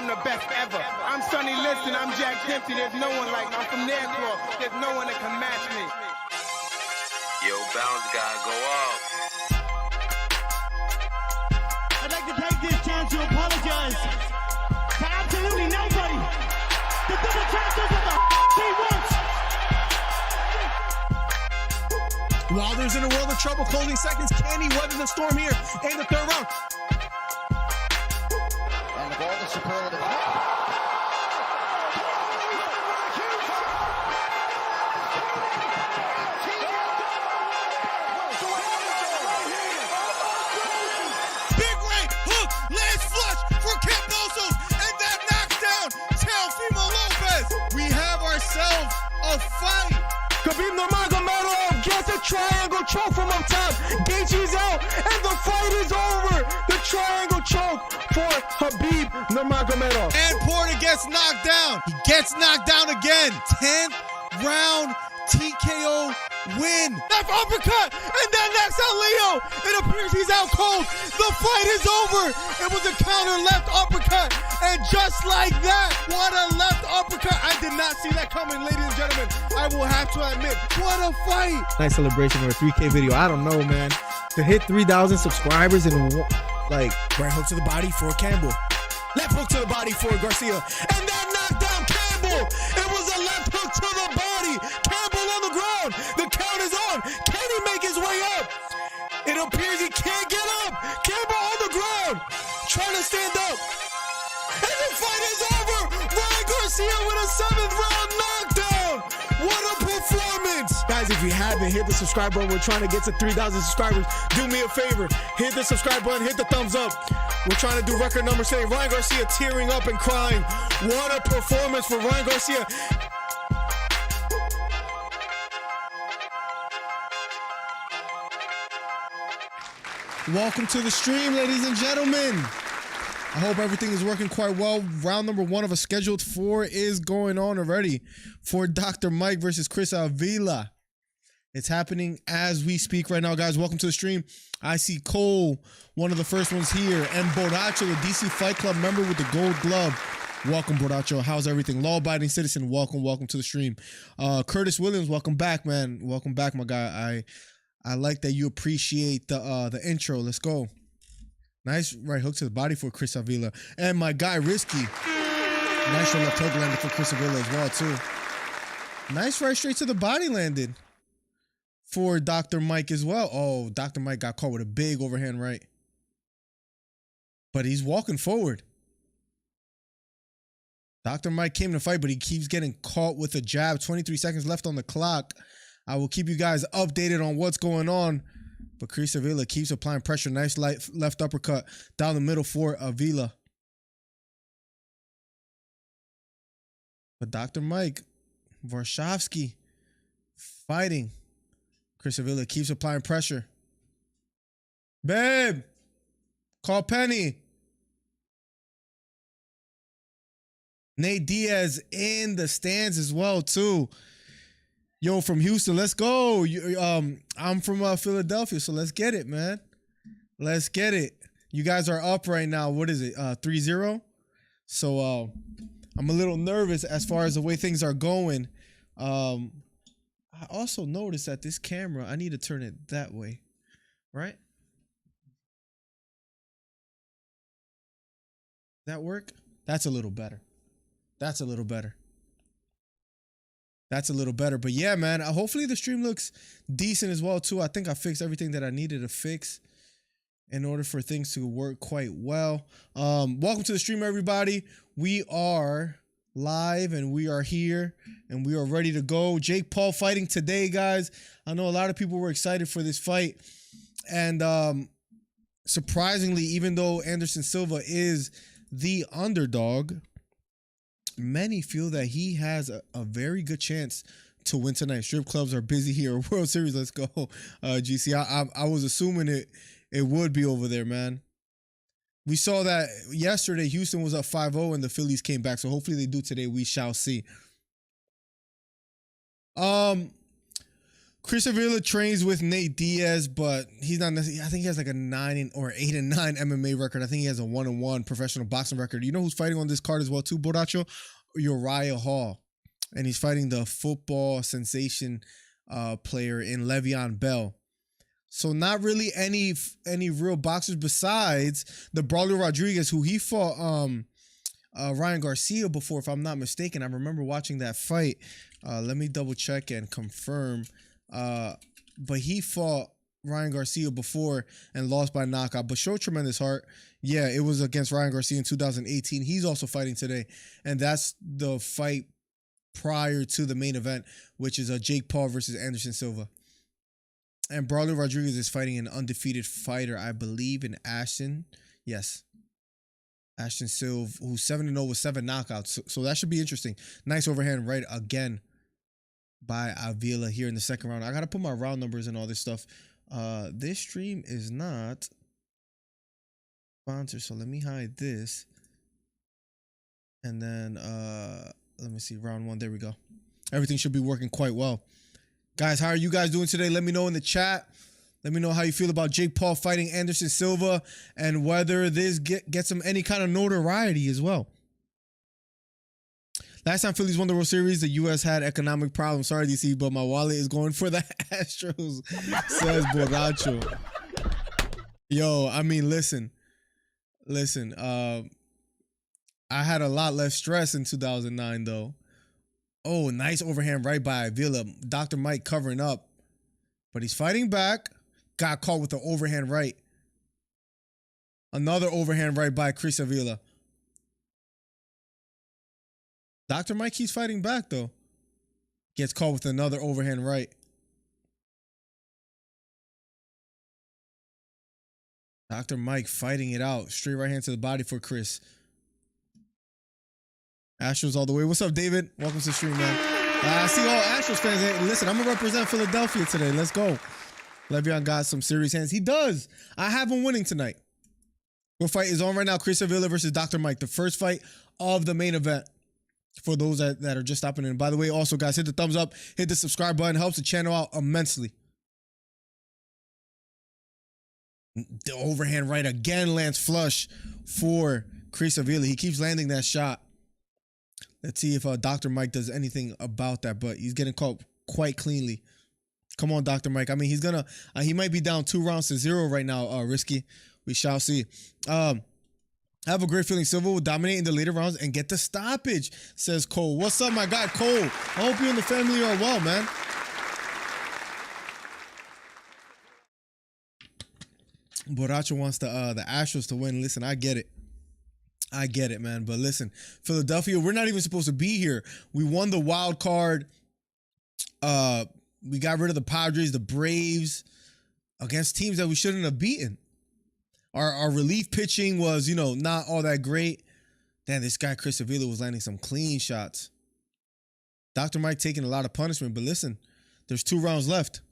I'm the best ever. I'm Sonny Liston, I'm Jack Dempsey. There's no one like me. I'm from Nairclaw. There's no one that can match me. Yo, bounce guy, go off. I'd like to take this chance to apologize for absolutely nobody. The double champ does what the he wants. Wilder's in a world of trouble, closing seconds. Can he weather the storm here in the third round? And the ball, the superlative. Big right hook, lands flush for Camposos, and that knocks down Teofimo Lopez. We have ourselves a fight. Khabib Nurmagomedov gets a triangle choke from up top. Gaethje's out, and the fight is over. The triangle choke for Khabib Nurmagomedov. And Porter gets knocked down. He gets knocked down again. 10th round TKO win. Left uppercut, and then knocks out Leo. It appears he's out cold. The fight is over. It was a counter left uppercut, and just like that, what a left uppercut. I did not see that coming, ladies and gentlemen. I will have to admit, what a fight. Nice celebration or a 3K video. I don't know, man. To hit 3,000 subscribers in like Right hook to the body for Campbell. Left hook to the body for Garcia. And that knocked down Campbell. It was a left hook to the body. Campbell on the ground. The count is on. Can he make his way up? It appears he can't get up. Campbell on the ground. Trying to stand up. And the fight is over. Ryan Garcia with a 7th round knockdown. What a performance. Guys, if you haven't, hit the subscribe button. We're trying to get to 3,000 subscribers. Do me a favor. Hit the subscribe button. Hit the thumbs up. We're trying to do record numbers today. Ryan Garcia tearing up and crying. What a performance for Ryan Garcia. Welcome to the stream, ladies and gentlemen. I hope everything is working quite well. Round number 1 of a scheduled 4 is going on already for Dr. Mike versus Chris Avila. It's happening as we speak right now, guys. Welcome to the stream. I see Cole, one of the first ones here, and Borracho, the DC Fight Club member with the gold glove. Welcome, Borracho. How's everything? Law-abiding citizen, welcome to the stream. Curtis Williams, welcome back, man. Welcome back, my guy. I like that you appreciate the intro. Let's go. Nice right hook to the body for Chris Avila. And my guy, Risky. Nice left hook landed for Chris Avila as well, too. Nice right straight to the body landed for Dr. Mike as well. Oh, Dr. Mike got caught with a big overhand right. But he's walking forward. Dr. Mike came to fight, but he keeps getting caught with a jab. 23 seconds left on the clock. I will keep you guys updated on what's going on. But Chris Avila keeps applying pressure. Nice left uppercut down the middle for Avila. But Dr. Mike Warshawski fighting. Chris Avila keeps applying pressure. Babe, call Penny. Nate Diaz in the stands as well, too. Yo, from Houston, let's go. I'm from Philadelphia, so let's get it, man. Let's get it. You guys are up right now. What is it? 3-0? So I'm a little nervous as far as the way things are going. I also noticed that this camera, I need to turn it that way, right? That work? That's a little better. That's a little better. That's a little better. But yeah, man, hopefully the stream looks decent as well, too. I think I fixed everything that I needed to fix in order for things to work quite well. Welcome to the stream, everybody. We are live and we are here and we are ready to go. Jake Paul fighting today, guys. I know a lot of people were excited for this fight. And surprisingly, even though Anderson Silva is the underdog, many feel that he has a very good chance to win tonight. Strip clubs are busy here. World Series, let's go. GC, I was assuming it would be over there, man. We saw that yesterday. Houston was up 5-0 and the Phillies came back. So hopefully they do today. We shall see. Chris Avila trains with Nate Diaz, but he's not necessarily. I think he has like a 8-9 MMA record. I think he has a 1-1 professional boxing record. You know who's fighting on this card as well too, Boracho? Uriah Hall, and he's fighting the football sensation player in Le'Veon Bell. So not really any real boxers besides the Braulio Rodriguez, who he fought Ryan Garcia before, if I'm not mistaken. I remember watching that fight. Let me double check and confirm. But he fought Ryan Garcia before and lost by knockout, but showed tremendous heart. Yeah, it was against Ryan Garcia in 2018. He's also fighting today, and that's the fight prior to the main event, which is Jake Paul versus Anderson Silva. And Braulio Rodriguez is fighting an undefeated fighter, I believe, in Ashton. Yes. Ashton Silva, who's 7-0 with 7 knockouts. So that should be interesting. Nice overhand right again by Avila here in the second round. I got to put my round numbers and all this stuff. This stream is not sponsored, so let me hide this. And then, let me see, round 1. There we go. Everything should be working quite well. Guys, how are you guys doing today? Let me know in the chat. Let me know how you feel about Jake Paul fighting Anderson Silva and whether this gets him any kind of notoriety as well. Last time Phillies won the World Series, the U.S. had economic problems. Sorry, DC, but my wallet is going for the Astros, says Borracho. Yo, I mean, listen. I had a lot less stress in 2009, though. Oh, nice overhand right by Avila. Dr. Mike covering up. But he's fighting back. Got caught with the overhand right. Another overhand right by Chris Avila. Dr. Mike keeps fighting back, though. Gets caught with another overhand right. Dr. Mike fighting it out. Straight right hand to the body for Chris. Astros all the way. What's up, David? Welcome to the stream, man. I see all Astros fans. Hey, listen, I'm going to represent Philadelphia today. Let's go. Le'Veon got some serious hands. He does. I have him winning tonight. Your fight is on right now. Chris Avila versus Dr. Mike. The first fight of the main event. For those that are just stopping in. By the way, also, guys, hit the thumbs up. Hit the subscribe button. Helps the channel out immensely. The overhand right again lands flush for Chris Avila. He keeps landing that shot. Let's see if Dr. Mike does anything about that, but he's getting caught quite cleanly. Come on, Dr. Mike. I mean, he's gonna. He might be down 2-0 right now. Risky. We shall see. I have a great feeling Silva will dominate in the later rounds and get the stoppage, says Cole. What's up, my guy, Cole? I hope you and the family are well, man. Borracho wants the Astros to win. Listen, I get it. I get it, man. But listen, Philadelphia, we're not even supposed to be here. We won the wild card. We got rid of the Padres, the Braves, against teams that we shouldn't have beaten. Our relief pitching was, not all that great. Damn, this guy Chris Avila was landing some clean shots. Dr. Mike taking a lot of punishment, but listen, there's 2 rounds left.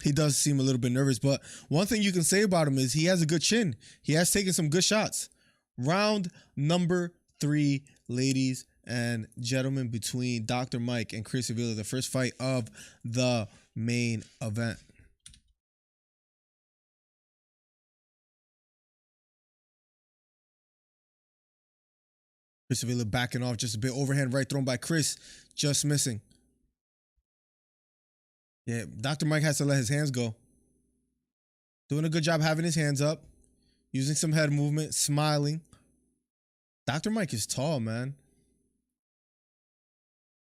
He does seem a little bit nervous, but one thing you can say about him is he has a good chin. He has taken some good shots. Round number 3, ladies and gentlemen, between Dr. Mike and Chris Avila, the first fight of the main event. Chris Avila backing off just a bit. Overhand right thrown by Chris, just missing. Yeah, Dr. Mike has to let his hands go. Doing a good job having his hands up. Using some head movement, smiling. Dr. Mike is tall, man.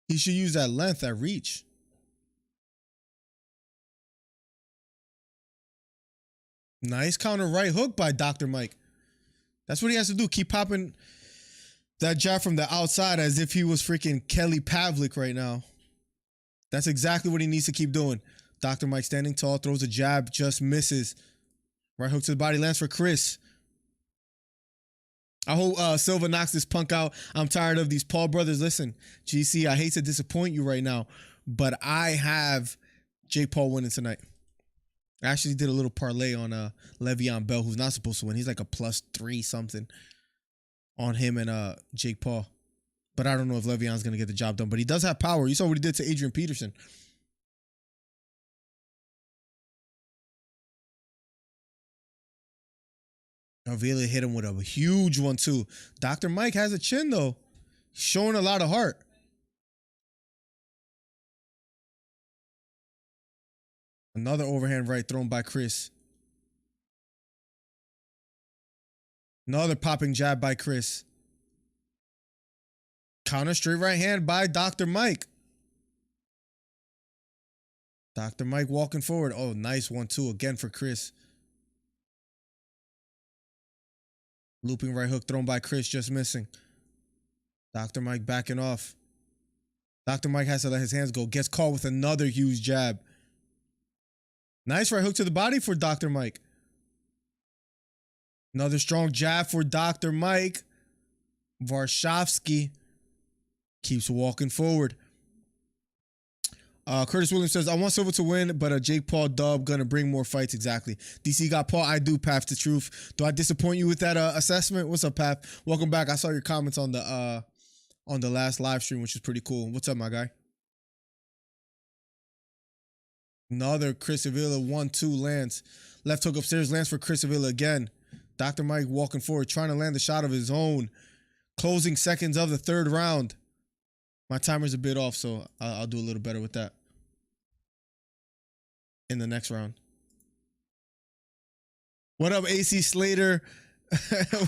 He should use that length, that reach. Nice counter right hook by Dr. Mike. That's what he has to do. Keep popping that jab from the outside as if he was freaking Kelly Pavlik right now. That's exactly what he needs to keep doing. Dr. Mike standing tall, throws a jab, just misses. Right hook to the body, lands for Chris. I hope Silva knocks this punk out. I'm tired of these Paul brothers. Listen, GC, I hate to disappoint you right now, but I have Jake Paul winning tonight. I actually did a little parlay on Le'Veon Bell, who's not supposed to win. He's like a +3 something on him and Jake Paul. But I don't know if Le'Veon's going to get the job done. But he does have power. You saw what he did to Adrian Peterson. Avila hit him with a huge one too. Dr. Mike has a chin though. Showing a lot of heart. Another overhand right thrown by Chris. Another popping jab by Chris. Counter straight right hand by Dr. Mike. Dr. Mike walking forward. Oh, nice 1-2 again for Chris. Looping right hook thrown by Chris, just missing. Dr. Mike backing off. Dr. Mike has to let his hands go. Gets caught with another huge jab. Nice right hook to the body for Dr. Mike. Another strong jab for Dr. Mike. Varshavsky keeps walking forward. Curtis Williams says, I want Silva to win, but a Jake Paul dub gonna bring more fights. Exactly. DC got Paul. I do, Path to Truth. Do I disappoint you with that assessment? What's up, Path? Welcome back. I saw your comments on the last live stream, which is pretty cool. What's up, my guy? Another Chris Avila 1-2 lands. Left hook upstairs lands for Chris Avila again. Dr. Mike walking forward, trying to land the shot of his own. Closing seconds of the third round. My timer's a bit off, so I'll do a little better with that in the next round. What up, AC Slater?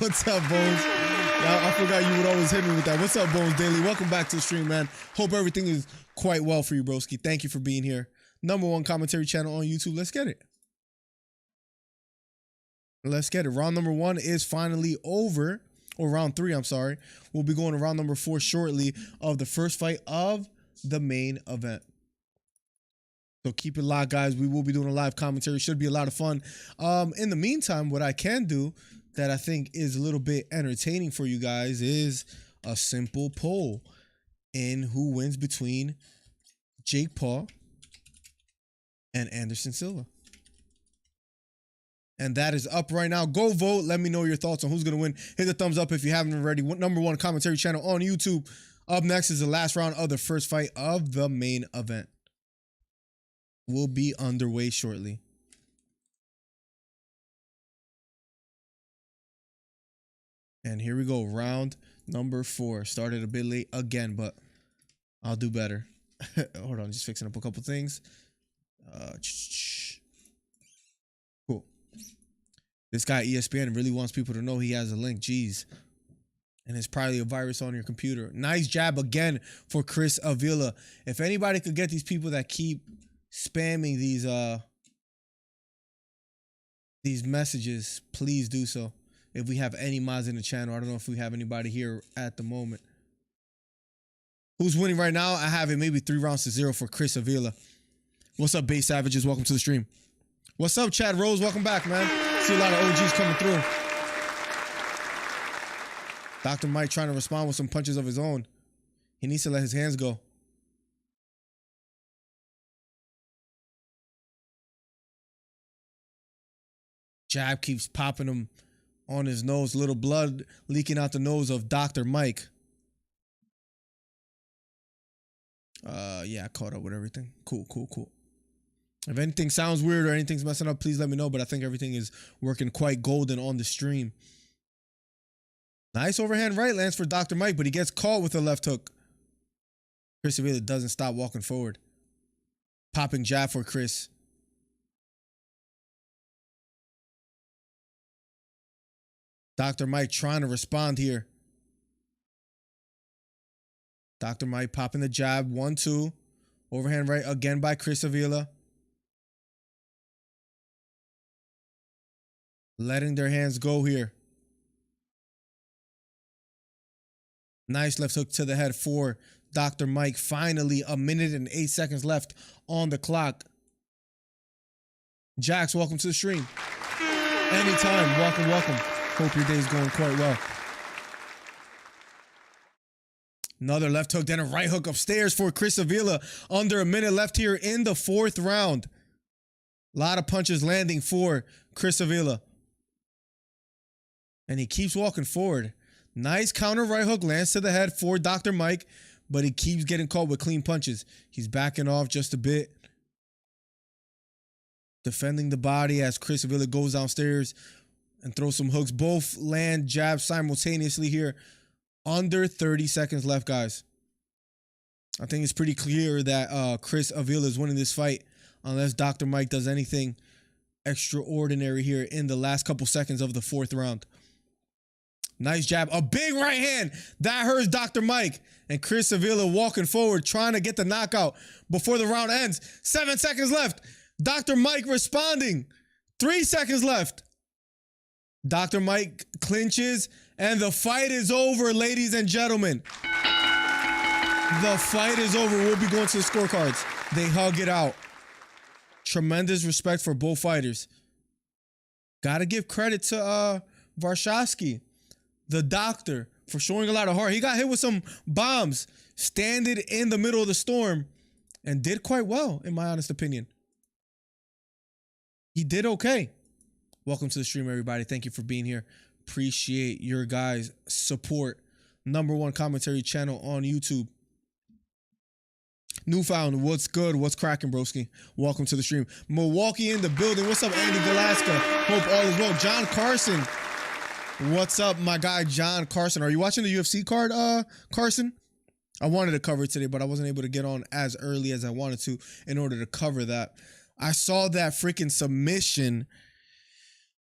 What's up, Bones? I forgot you would always hit me with that. What's up, Bones Daily? Welcome back to the stream, man. Hope everything is quite well for you, broski. Thank you for being here. #1 commentary channel on YouTube. Let's get it. Let's get it. Round number 1 is finally over. Or round 3, I'm sorry. We'll be going to round number 4 shortly of the first fight of the main event. So keep it locked, guys. We will be doing a live commentary. Should be a lot of fun. In the meantime, what I can do that I think is a little bit entertaining for you guys is a simple poll in who wins between Jake Paul and Anderson Silva. And that is up right now. Go vote. Let me know your thoughts on who's going to win. Hit the thumbs up if you haven't already. #1 commentary channel on YouTube. Up next is the last round of the first fight of the main event. Will be underway shortly. And here we go. Round number 4. Started a bit late again, but I'll do better. Hold on. Just fixing up a couple things. Cool. This guy ESPN really wants people to know he has a link. Jeez. And it's probably a virus on your computer. Nice jab again for Chris Avila. If anybody could get these people that keep spamming these messages, please do so. If we have any mods in the channel. I don't know if we have anybody here at the moment. Who's winning right now? I have it maybe 3-0 for Chris Avila. What's up, Base Savages? Welcome to the stream. What's up, Chad Rose? Welcome back, man. See a lot of OGs coming through. Dr. Mike trying to respond with some punches of his own. He needs to let his hands go. Jab keeps popping him on his nose. Little blood leaking out the nose of Dr. Mike. Yeah, I caught up with everything. Cool. If anything sounds weird or anything's messing up, please let me know. But I think everything is working quite golden on the stream. Nice overhand right lands for Dr. Mike, but he gets caught with a left hook. Chris Avila doesn't stop walking forward. Popping jab for Chris. Dr. Mike trying to respond here. Dr. Mike popping the jab. 1-2. Overhand right again by Chris Avila. Letting their hands go here. Nice left hook to the head for Dr. Mike. Finally, 1 minute and 8 seconds left on the clock. Jax, welcome to the stream. Anytime. Welcome. Hope your day is going quite well. Another left hook, then a right hook upstairs for Chris Avila. Under 1 minute left here in the 4th round. A lot of punches landing for Chris Avila. And he keeps walking forward. Nice counter right hook lands to the head for Dr. Mike, but he keeps getting caught with clean punches. He's backing off just a bit. Defending the body as Chris Avila goes downstairs and throw some hooks. Both land jabs simultaneously here. Under 30 seconds left, guys. I think it's pretty clear that Chris Avila is winning this fight unless Dr. Mike does anything extraordinary here in the last couple seconds of the 4th round. Nice jab. A big right hand. That hurts Dr. Mike. And Chris Avila walking forward, trying to get the knockout before the round ends. 7 seconds left. Dr. Mike responding. 3 seconds left. Dr. Mike clinches, and the fight is over, ladies and gentlemen. The fight is over. We'll be going to the scorecards. They hug it out. Tremendous respect for both fighters. Gotta give credit to Varshavsky, the doctor, for showing a lot of heart. He got hit with some bombs, standing in the middle of the storm, and did quite well, in my honest opinion. He did okay. Welcome to the stream, everybody. Thank you for being here. Appreciate your guys' support. #1 commentary channel on YouTube. Newfound, what's good? What's cracking, broski? Welcome to the stream. Milwaukee in the building. What's up, Andy Galaska? Hope all is well. John Carson. What's up, my guy, John Carson? Are you watching the UFC card, Carson? I wanted to cover it today, but I wasn't able to get on as early as I wanted to in order to cover that. I saw that freaking submission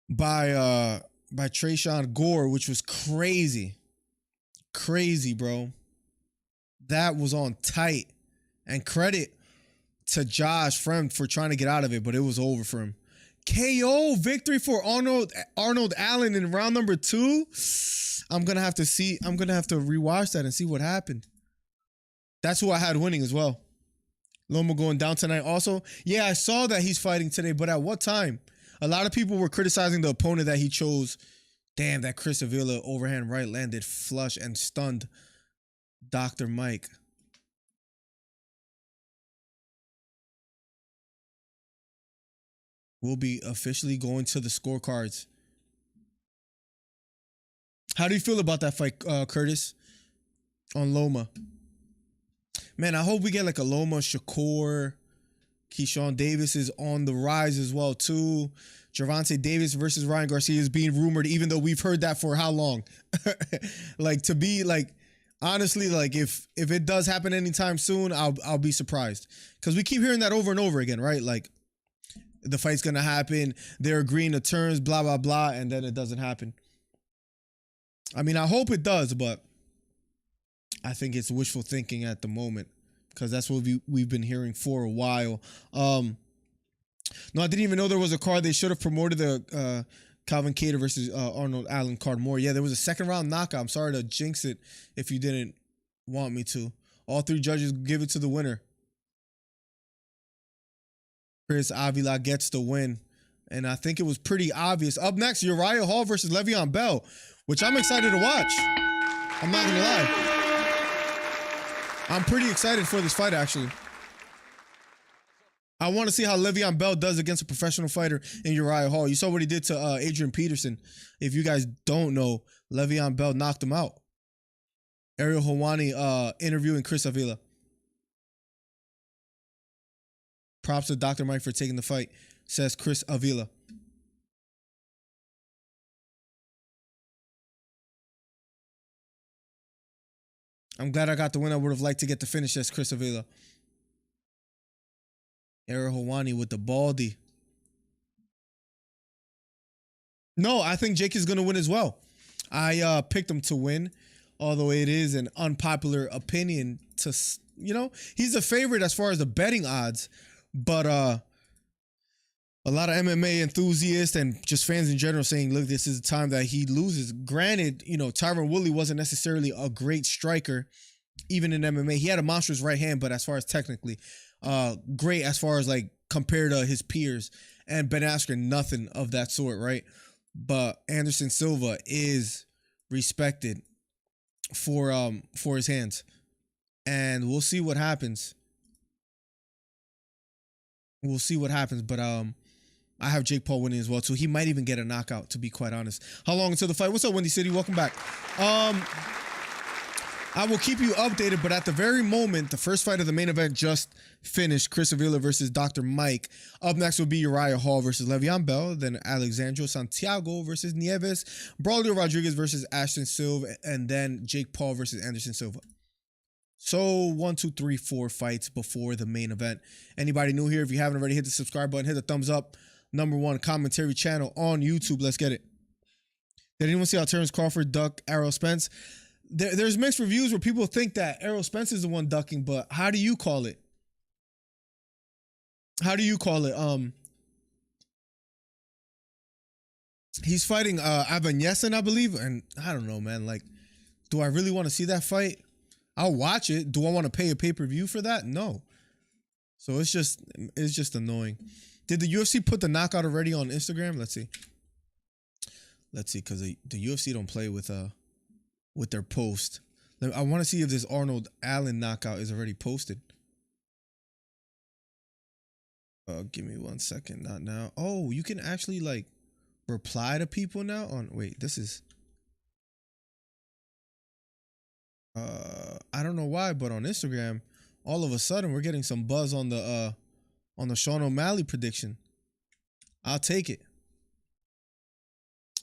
by Trayshawn Gore, which was crazy. Crazy, bro. That was on tight. And credit to Josh Fremd for trying to get out of it, but it was over for him. KO victory for Arnold Allen in round number 2. I'm gonna have to rewatch that and see what happened. That's who I had winning as well. Loma going down tonight also. Yeah, I saw that he's fighting today, but at what time? A lot of people were criticizing the opponent that he chose. Damn, that Chris Avila overhand right landed flush and stunned Dr. Mike. We'll be officially going to the scorecards. How do you feel about that fight, Curtis? On Loma. Man, I hope we get like a Loma Shakur. Keyshawn Davis is on the rise as well, too. Gervonta Davis versus Ryan Garcia is being rumored, even though we've heard that for how long? Like, to be like, honestly, like if it does happen anytime soon, I'll be surprised. Because we keep hearing that over and over again, right? Like, the fight's gonna happen, they're agreeing to terms, blah, blah, blah, and then it doesn't happen. I mean, I hope it does, but I think it's wishful thinking at the moment, because that's what we've been hearing for a while. No, I didn't even know there was a card. They should have promoted the Calvin Kattar versus Arnold Allen card more. Yeah, there was a 2nd round knockout. I'm sorry to jinx it if you didn't want me to. All 3 judges give it to the winner. Chris Avila gets the win. And I think it was pretty obvious. Up next, Uriah Hall versus Le'Veon Bell, which I'm excited to watch. I'm not going to lie. I'm pretty excited for this fight, actually. I want to see how Le'Veon Bell does against a professional fighter in Uriah Hall. You saw what he did to Adrian Peterson. If you guys don't know, Le'Veon Bell knocked him out. Ariel Helwani interviewing Chris Avila. Props to Dr. Mike for taking the fight, says Chris Avila. I'm glad I got the win. I would have liked to get the finish, says Chris Avila. Ariel Helwani with the baldy. No, I think Jake is going to win as well. I picked him to win, although it is an unpopular opinion to, you know, he's a favorite as far as the betting odds. But a lot of MMA enthusiasts and just fans in general saying, look, this is the time that he loses. Granted, you know, Tyron Woodley wasn't necessarily a great striker, even in MMA. He had a monstrous right hand, but as far as technically, great as far as like compared to his peers. And Ben Askren, nothing of that sort, right? But Anderson Silva is respected for his hands. And we'll see what happens. We'll see what happens, but I have Jake Paul winning as well, so he might even get a knockout, to be quite honest. How long until the fight? What's up, Windy City? Welcome back. I I will keep you updated, but at the very moment, the first fight of the main event just finished. Chris Avila versus Dr. Mike. Up next will be Uriah Hall versus Le'Veon Bell. Then Alexandro Santiago versus Nieves. Braulio Rodriguez versus Ashton Silve. And then Jake Paul versus Anderson Silva. So 1, 2, 3, 4 fights before the main event. Anybody new here? If you haven't already, hit the subscribe button, hit the thumbs up. #1 commentary channel on YouTube. Let's get it. Did anyone see how Terrence Crawford ducked Errol Spence? There's mixed reviews where people think that Errol Spence is the one ducking, but how do you call it? How do you call it? He's fighting Avanesyan, I believe, and I don't know, man. Like, do I really want to see that fight? I'll watch it. Do I want to pay a pay-per-view for that? No. So it's just annoying. Did the UFC put the knockout already on Instagram? Let's see. Let's see, because the UFC don't play with their post. I want to see if this Arnold Allen knockout is already posted. Give me 1 second. Not now. Oh, you can actually like reply to people now on. Wait, this is. I don't know why, but on Instagram, all of a sudden we're getting some buzz on the Sean O'Malley prediction. I'll take it.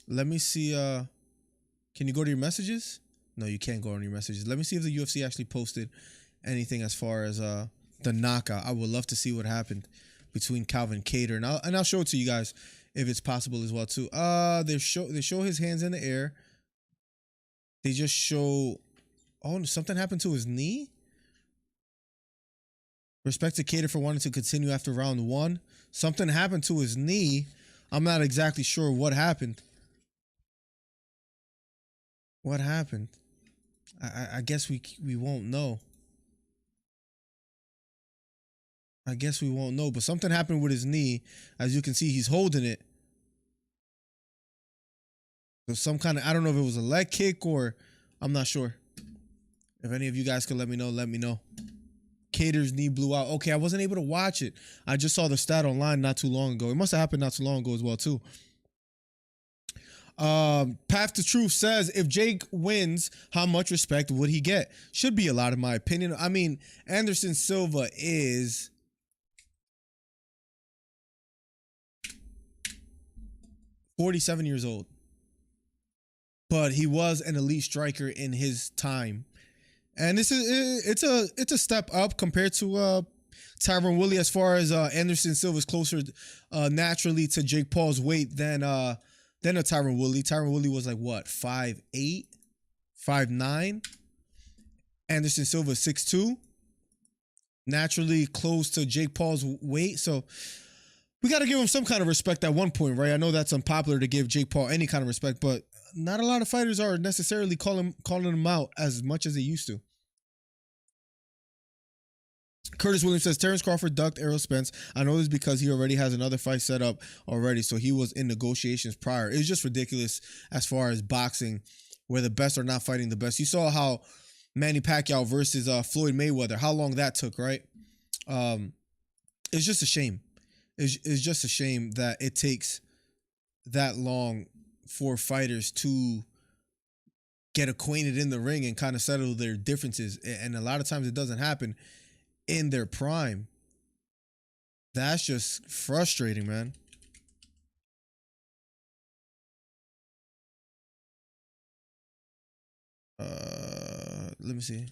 Let me see. Can you go to your messages? No, you can't go on your messages. Let me see if the UFC actually posted anything as far as the knockout. I would love to see what happened between Calvin Kattar, and I'll show it to you guys if it's possible as well too. They show his hands in the air. They just show. Oh, something happened to his knee. Respect to Kattar for wanting to continue after round 1. Something happened to his knee. I'm not exactly sure what happened. What happened? I guess we won't know. I guess we won't know. But something happened with his knee. As you can see, he's holding it. So some kind of, I don't know if it was a leg kick or I'm not sure. If any of you guys could let me know, let me know. Kattar's knee blew out. Okay, I wasn't able to watch it. I just saw the stat online not too long ago. It must have happened not too long ago as well too. Path to Truth says, if Jake wins, how much respect would he get? Should be a lot, in my opinion. I mean, Anderson Silva is 47 years old, but he was an elite striker in his time. And it's a step up compared to Tyron Woodley, as far as Anderson Silva is closer naturally to Jake Paul's weight than a Tyron Woodley. Tyron Woodley was like what, 5'8", 5'9". Anderson Silva 6'2", naturally close to Jake Paul's weight. So we got to give him some kind of respect at one point, right? I know that's unpopular to give Jake Paul any kind of respect, but not a lot of fighters are necessarily calling him out as much as they used to. Curtis Williams says, Terrence Crawford ducked Errol Spence. I know this because he already has another fight set up already, so he was in negotiations prior. It's just ridiculous as far as boxing, where the best are not fighting the best. You saw how Manny Pacquiao versus Floyd Mayweather, how long that took, right? It's just a shame. It's just a shame that it takes that long for fighters to get acquainted in the ring and kind of settle their differences. And a lot of times it doesn't happen in their prime. That's just frustrating, man. Let me see.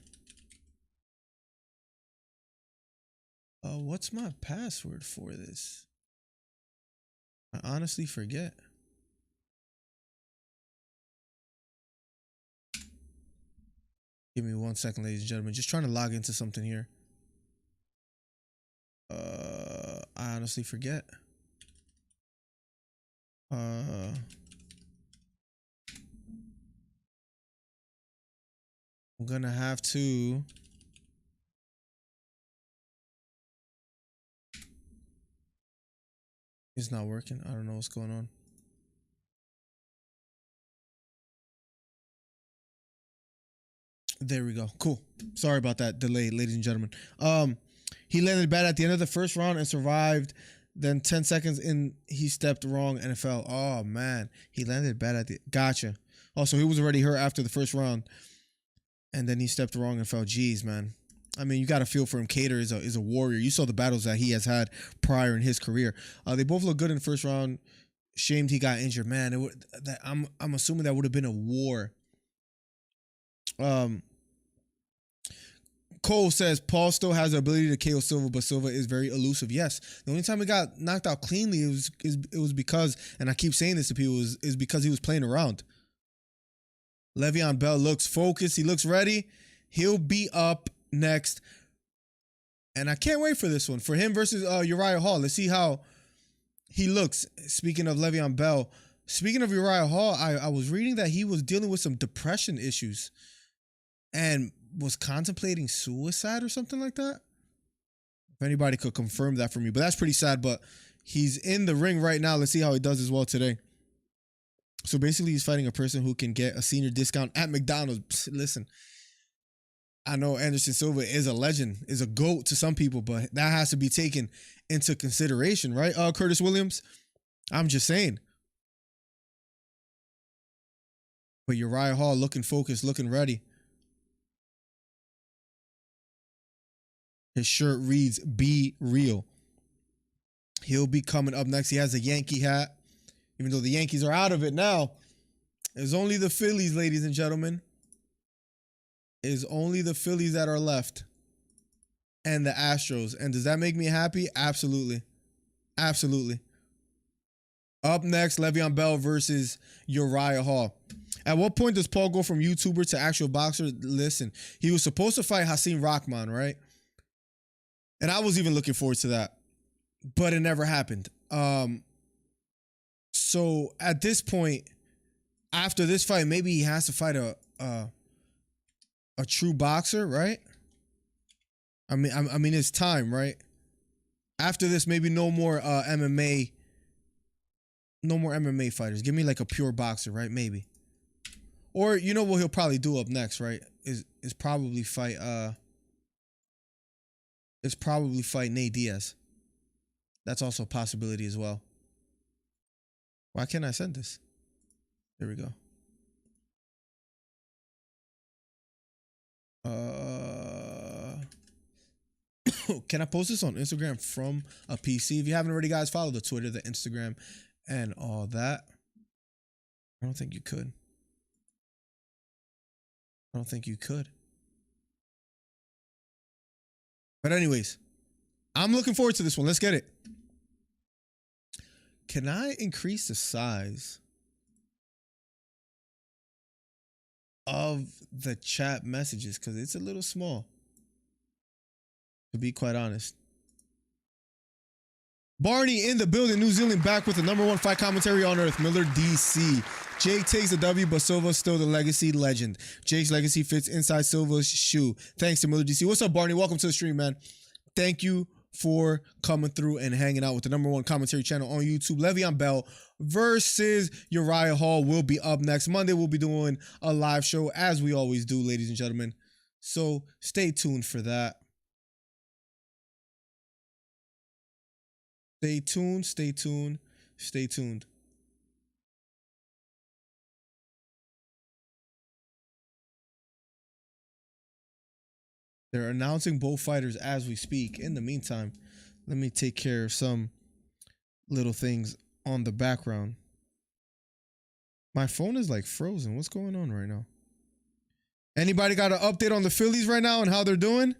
What's my password for this? I honestly forget. Give me 1 second, ladies and gentlemen. Just trying to log into something here. I honestly forget. I'm gonna have to. It's not working. I don't know what's going on. There we go. Cool. Sorry about that delay, ladies and gentlemen. He landed bad at the end of the first round and survived. Then 10 seconds in, he stepped wrong and it fell. Oh, man. He landed bad at the... Gotcha. Also, he was already hurt after the first round. And then he stepped wrong and fell. Jeez, man. I mean, you got to feel for him. Cater is a warrior. You saw the battles that he has had prior in his career. They both look good in the first round. Shamed he got injured. Man, I'm assuming that would have been a war. Cole says Paul still has the ability to KO Silva, but Silva is very elusive. Yes, the only time he got knocked out cleanly it was because, and I keep saying this to people, is because he was playing around. Le'Veon Bell looks focused. He looks ready. He'll be up next. And I can't wait for this one. For him versus Uriah Hall. Let's see how he looks. Speaking of Le'Veon Bell. Speaking of Uriah Hall, I was reading that he was dealing with some depression issues. And was contemplating suicide or something like that. If anybody could confirm that for me. But that's pretty sad. But he's in the ring right now. Let's see how he does as well today. So basically, he's fighting a person who can get a senior discount at McDonald's. Listen, I know Anderson Silva is a legend, is a GOAT to some people, but that has to be taken into consideration, right? Curtis Williams, I'm just saying. But Uriah Hall looking focused, looking ready. His shirt reads, "Be real." He'll be coming up next. He has a Yankee hat. Even though the Yankees are out of it now. It's only the Phillies, ladies and gentlemen. It's only the Phillies that are left. And the Astros. And does that make me happy? Absolutely. Absolutely. Up next, Le'Veon Bell versus Uriah Hall. At what point does Paul go from YouTuber to actual boxer? Listen, he was supposed to fight Hasim Rahman, right? And I was even looking forward to that. But it never happened. So at this point, after this fight, maybe he has to fight a true boxer, right? I mean, it's time, right? After this, maybe no more MMA. No more MMA fighters. Give me like a pure boxer, right? Maybe. Or you know what he'll probably do up next, right? Is probably fight Nate Diaz. That's also a possibility as well. Why can't I send this? There we go. Can I post this on Instagram from a PC? If you haven't already, guys, follow the Twitter, the Instagram, and all that. I don't think you could. I don't think you could. But anyways, I'm looking forward to this one. Let's get it. Can I increase the size of the chat messages? Because it's a little small, to be quite honest. Barney in the building. New Zealand back with the #1 fight commentary on earth. Miller DC. Jake takes the W, but Silva's still the legacy legend. Jake's legacy fits inside Silva's shoe. Thanks to Miller DC. What's up, Barney? Welcome to the stream, man. Thank you for coming through and hanging out with the #1 commentary channel on YouTube. Le'Veon Bell versus Uriah Hall will be up next. Monday, we'll be doing a live show, as we always do, ladies and gentlemen. So stay tuned for that. Stay tuned, stay tuned, stay tuned. They're announcing both fighters as we speak. In the meantime, let me take care of some little things on the background. My phone is like frozen. What's going on right now? Anybody got an update on the Phillies right now and how they're doing?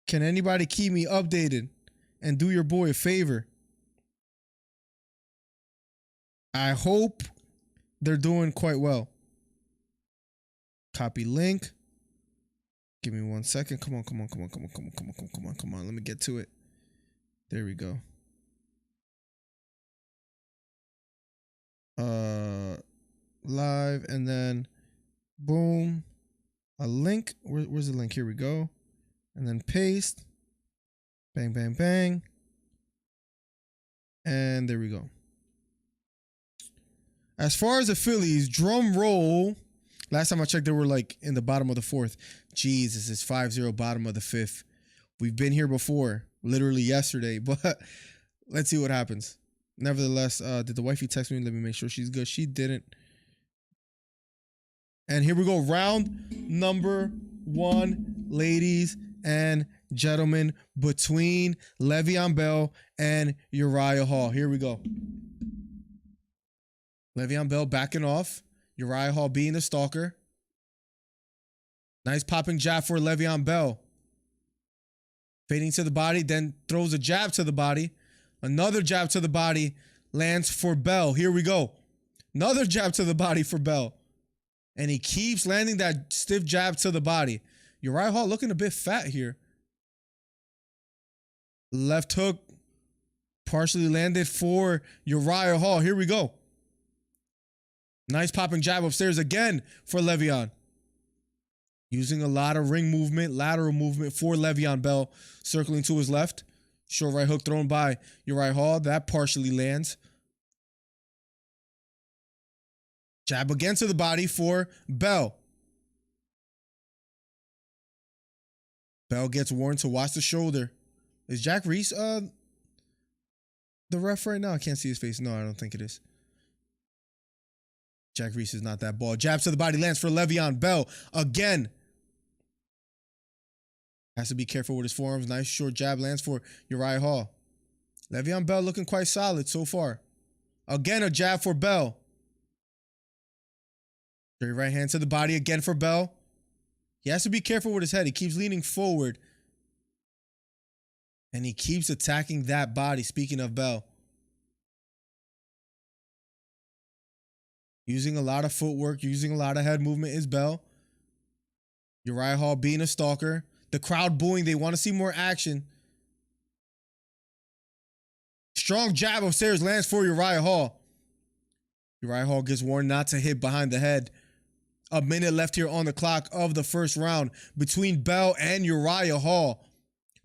Can anybody keep me updated and do your boy a favor? I hope they're doing quite well. Copy link. Give me 1 second. Come on. Let me get to it. There we go. Live, and then boom. A link. Where's the link? Here we go. And then paste. Bang, bang, bang. And there we go. As far as the Phillies, drum roll. Last time I checked, they were like in the bottom of the fourth. Jesus, it's 5-0, bottom of the fifth. We've been here before, literally yesterday, but let's see what happens. Nevertheless, did the wifey text me? Let me make sure she's good. She didn't. And here we go. Round number 1, ladies and gentlemen, between Le'Veon Bell and Uriah Hall. Here we go. Le'Veon Bell backing off. Uriah Hall being the stalker. Nice popping jab for Le'Veon Bell. Fading to the body, then throws a jab to the body. Another jab to the body lands for Bell. Here we go. Another jab to the body for Bell. And he keeps landing that stiff jab to the body. Uriah Hall looking a bit fat here. Left hook partially landed for Uriah Hall. Here we go. Nice popping jab upstairs again for Le'Veon. Using a lot of ring movement, lateral movement for Le'Veon Bell. Circling to his left. Short right hook thrown by Uriah Hall. That partially lands. Jab again to the body for Bell. Bell gets warned to watch the shoulder. Is Jack Reese the ref right now? I can't see his face. No, I don't think it is. Jack Reese is not that ball. Jab to the body lands for Le'Veon Bell again. Has to be careful with his forearms. Nice short jab lands for Uriah Hall. Le'Veon Bell looking quite solid so far. Again, a jab for Bell. Straight right hand to the body again for Bell. He has to be careful with his head. He keeps leaning forward. And he keeps attacking that body. Speaking of Bell. Using a lot of footwork, using a lot of head movement is Bell. Uriah Hall being a stalker. The crowd booing. They want to see more action. Strong jab upstairs lands for Uriah Hall. Uriah Hall gets warned not to hit behind the head. A minute left here on the clock of the first round between Bell and Uriah Hall.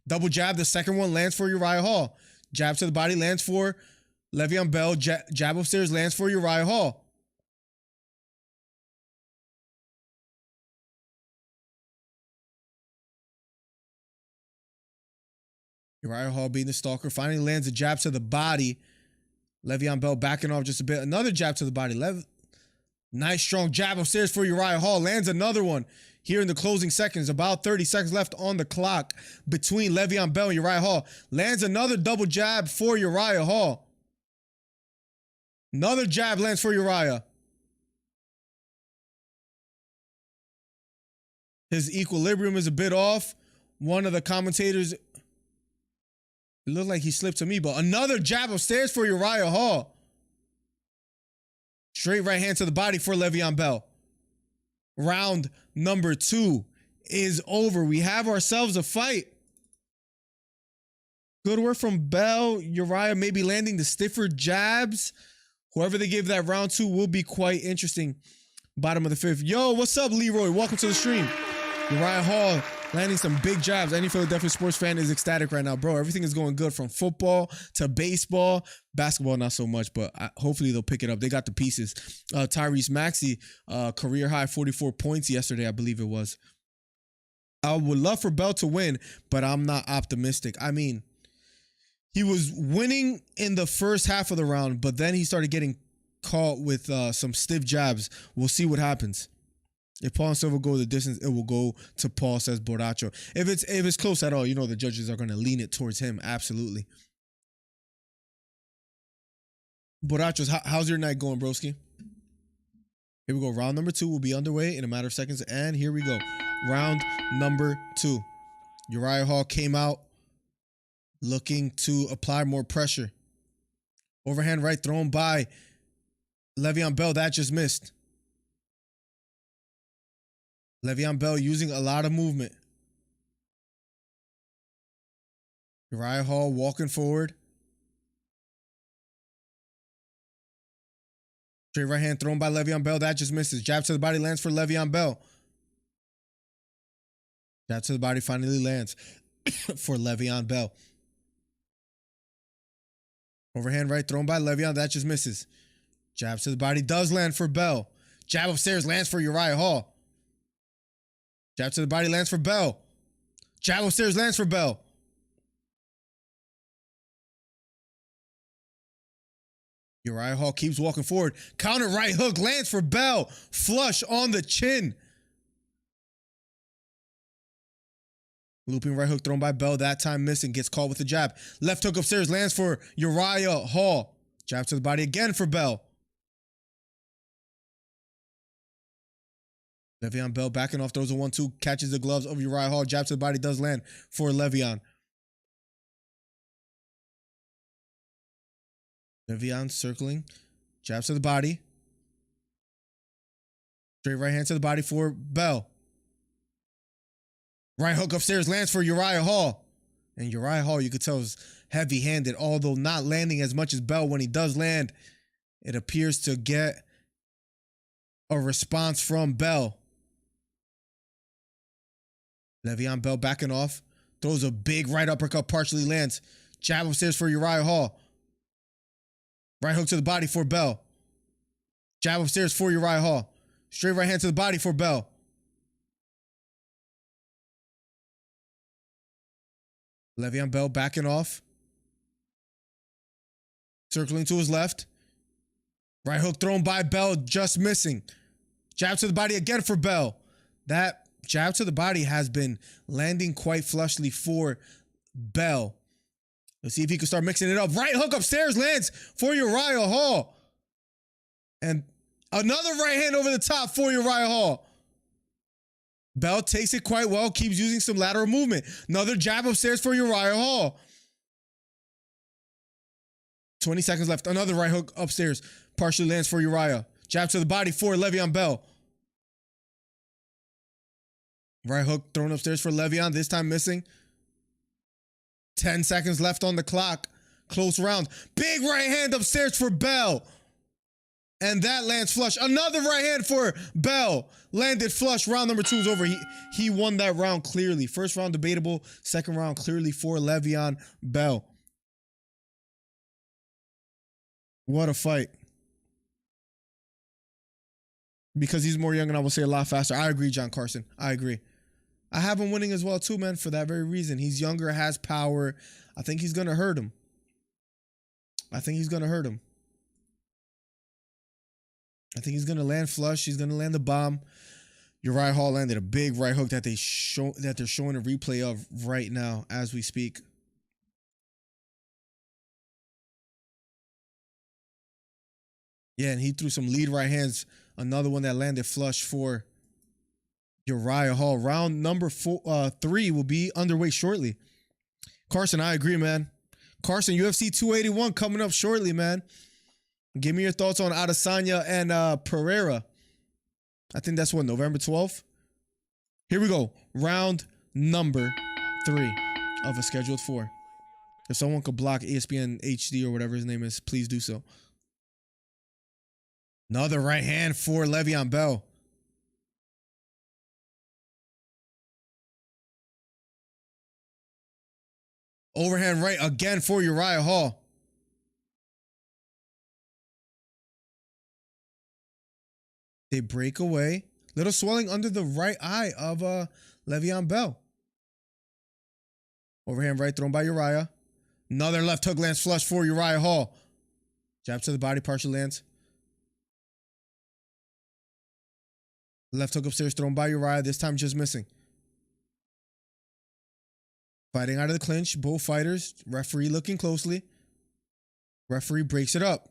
Double jab. The second one lands for Uriah Hall. Jab to the body lands for Le'Veon Bell. Jab upstairs lands for Uriah Hall. Uriah Hall being the stalker finally lands a jab to the body. Le'Veon Bell backing off just a bit. Another jab to the body. Nice strong jab upstairs for Uriah Hall. Lands another one here in the closing seconds. About 30 seconds left on the clock between Le'Veon Bell and Uriah Hall. Lands another double jab for Uriah Hall. Another jab lands for Uriah. His equilibrium is a bit off. One of the commentators, it looked like he slipped to me, but another jab upstairs for Uriah Hall. Straight right hand to the body for Le'Veon Bell. Round number 2 is over. We have ourselves a fight. Good work from Bell. Uriah maybe landing the stiffer jabs. Whoever they give that round to will be quite interesting. Bottom of the 5th. Yo, what's up, Leroy? Welcome to the stream. Uriah Hall landing some big jabs. Any Philadelphia sports fan is ecstatic right now, bro. Everything is going good from football to baseball. Basketball, not so much, but hopefully they'll pick it up. They got the pieces. Tyrese Maxey, career high 44 points yesterday, I believe it was. I would love for Bell to win, but I'm not optimistic. I mean, he was winning in the first half of the round, but then he started getting caught with some stiff jabs. We'll see what happens. If Paul and Silva go the distance, it will go to Paul, says Borracho. If it's close at all, you know the judges are going to lean it towards him. Absolutely. Borrachos, how's your night going, broski? Here we go. Round number 2 will be underway in a matter of seconds. And here we go. Round number 2. Uriah Hall came out looking to apply more pressure. Overhand right thrown by Le'Veon Bell. That just missed. Le'Veon Bell using a lot of movement. Uriah Hall walking forward. Straight right hand thrown by Le'Veon Bell. That just misses. Jab to the body lands for Le'Veon Bell. Jab to the body finally lands for Le'Veon Bell. Overhand right thrown by Le'Veon. That just misses. Jab to the body does land for Bell. Jab upstairs lands for Uriah Hall. Jab to the body lands for Bell. Jab upstairs lands for Bell. Uriah Hall keeps walking forward. Counter right hook lands for Bell. Flush on the chin. Looping right hook thrown by Bell. That time missing. Gets caught with the jab. Left hook upstairs lands for Uriah Hall. Jab to the body again for Bell. Le'Veon Bell backing off. Throws a 1-2. Catches the gloves of Uriah Hall. Jab to the body does land for Le'Veon. Le'Veon circling. Jabs to the body. Straight right hand to the body for Bell. Right hook upstairs lands for Uriah Hall. And Uriah Hall, you could tell, is heavy-handed, although not landing as much as Bell. When he does land, it appears to get a response from Bell. Le'Veon Bell backing off. Throws a big right uppercut, partially lands. Jab upstairs for Uriah Hall. Right hook to the body for Bell. Jab upstairs for Uriah Hall. Straight right hand to the body for Bell. Le'Veon Bell backing off. Circling to his left. Right hook thrown by Bell, just missing. Jab to the body again for Bell. That jab to the body has been landing quite flushly for Bell. Let's see if he can start mixing it up. Right hook upstairs lands for Uriah Hall. And another right hand over the top for Uriah Hall. Bell takes it quite well, keeps using some lateral movement. Another jab upstairs for Uriah Hall. 20 seconds left. Another right hook upstairs. Partially lands for Uriah. Jab to the body for Le'Veon Bell. Right hook thrown upstairs for Le'Veon. This time missing. 10 seconds left on the clock. Close round. Big right hand upstairs for Bell. And that lands flush. Another right hand for Bell. Landed flush. Round number 2 is over. He won that round clearly. First round debatable. Second round clearly for Le'Veon Bell. What a fight. Because he's more young and I will say a lot faster. I agree, John Carson. I agree. I have him winning as well too, man, for that very reason. He's younger, has power. I think he's going to hurt him. I think he's going to hurt him. I think he's going to land flush. He's going to land the bomb. Uriah Hall landed a big right hook that they're showing a replay of right now as we speak. Yeah, and he threw some lead right hands. Another one that landed flush for Uriah Hall. Round number 3 will be underway shortly. Carson, I agree, man. Carson, UFC 281 coming up shortly, man. Give me your thoughts on Adesanya and Pereira. I think that's what, November 12th? Here we go. Round number 3 of a scheduled 4. If someone could block ESPN HD or whatever his name is, please do so. Another right hand for Le'Veon Bell. Overhand right again for Uriah Hall. They break away. Little swelling under the right eye of Le'Veon Bell. Overhand right thrown by Uriah. Another left hook lands flush for Uriah Hall. Jab to the body, partial lands. Left hook upstairs thrown by Uriah. This time just missing. Fighting out of the clinch. Both fighters. Referee looking closely. Referee breaks it up.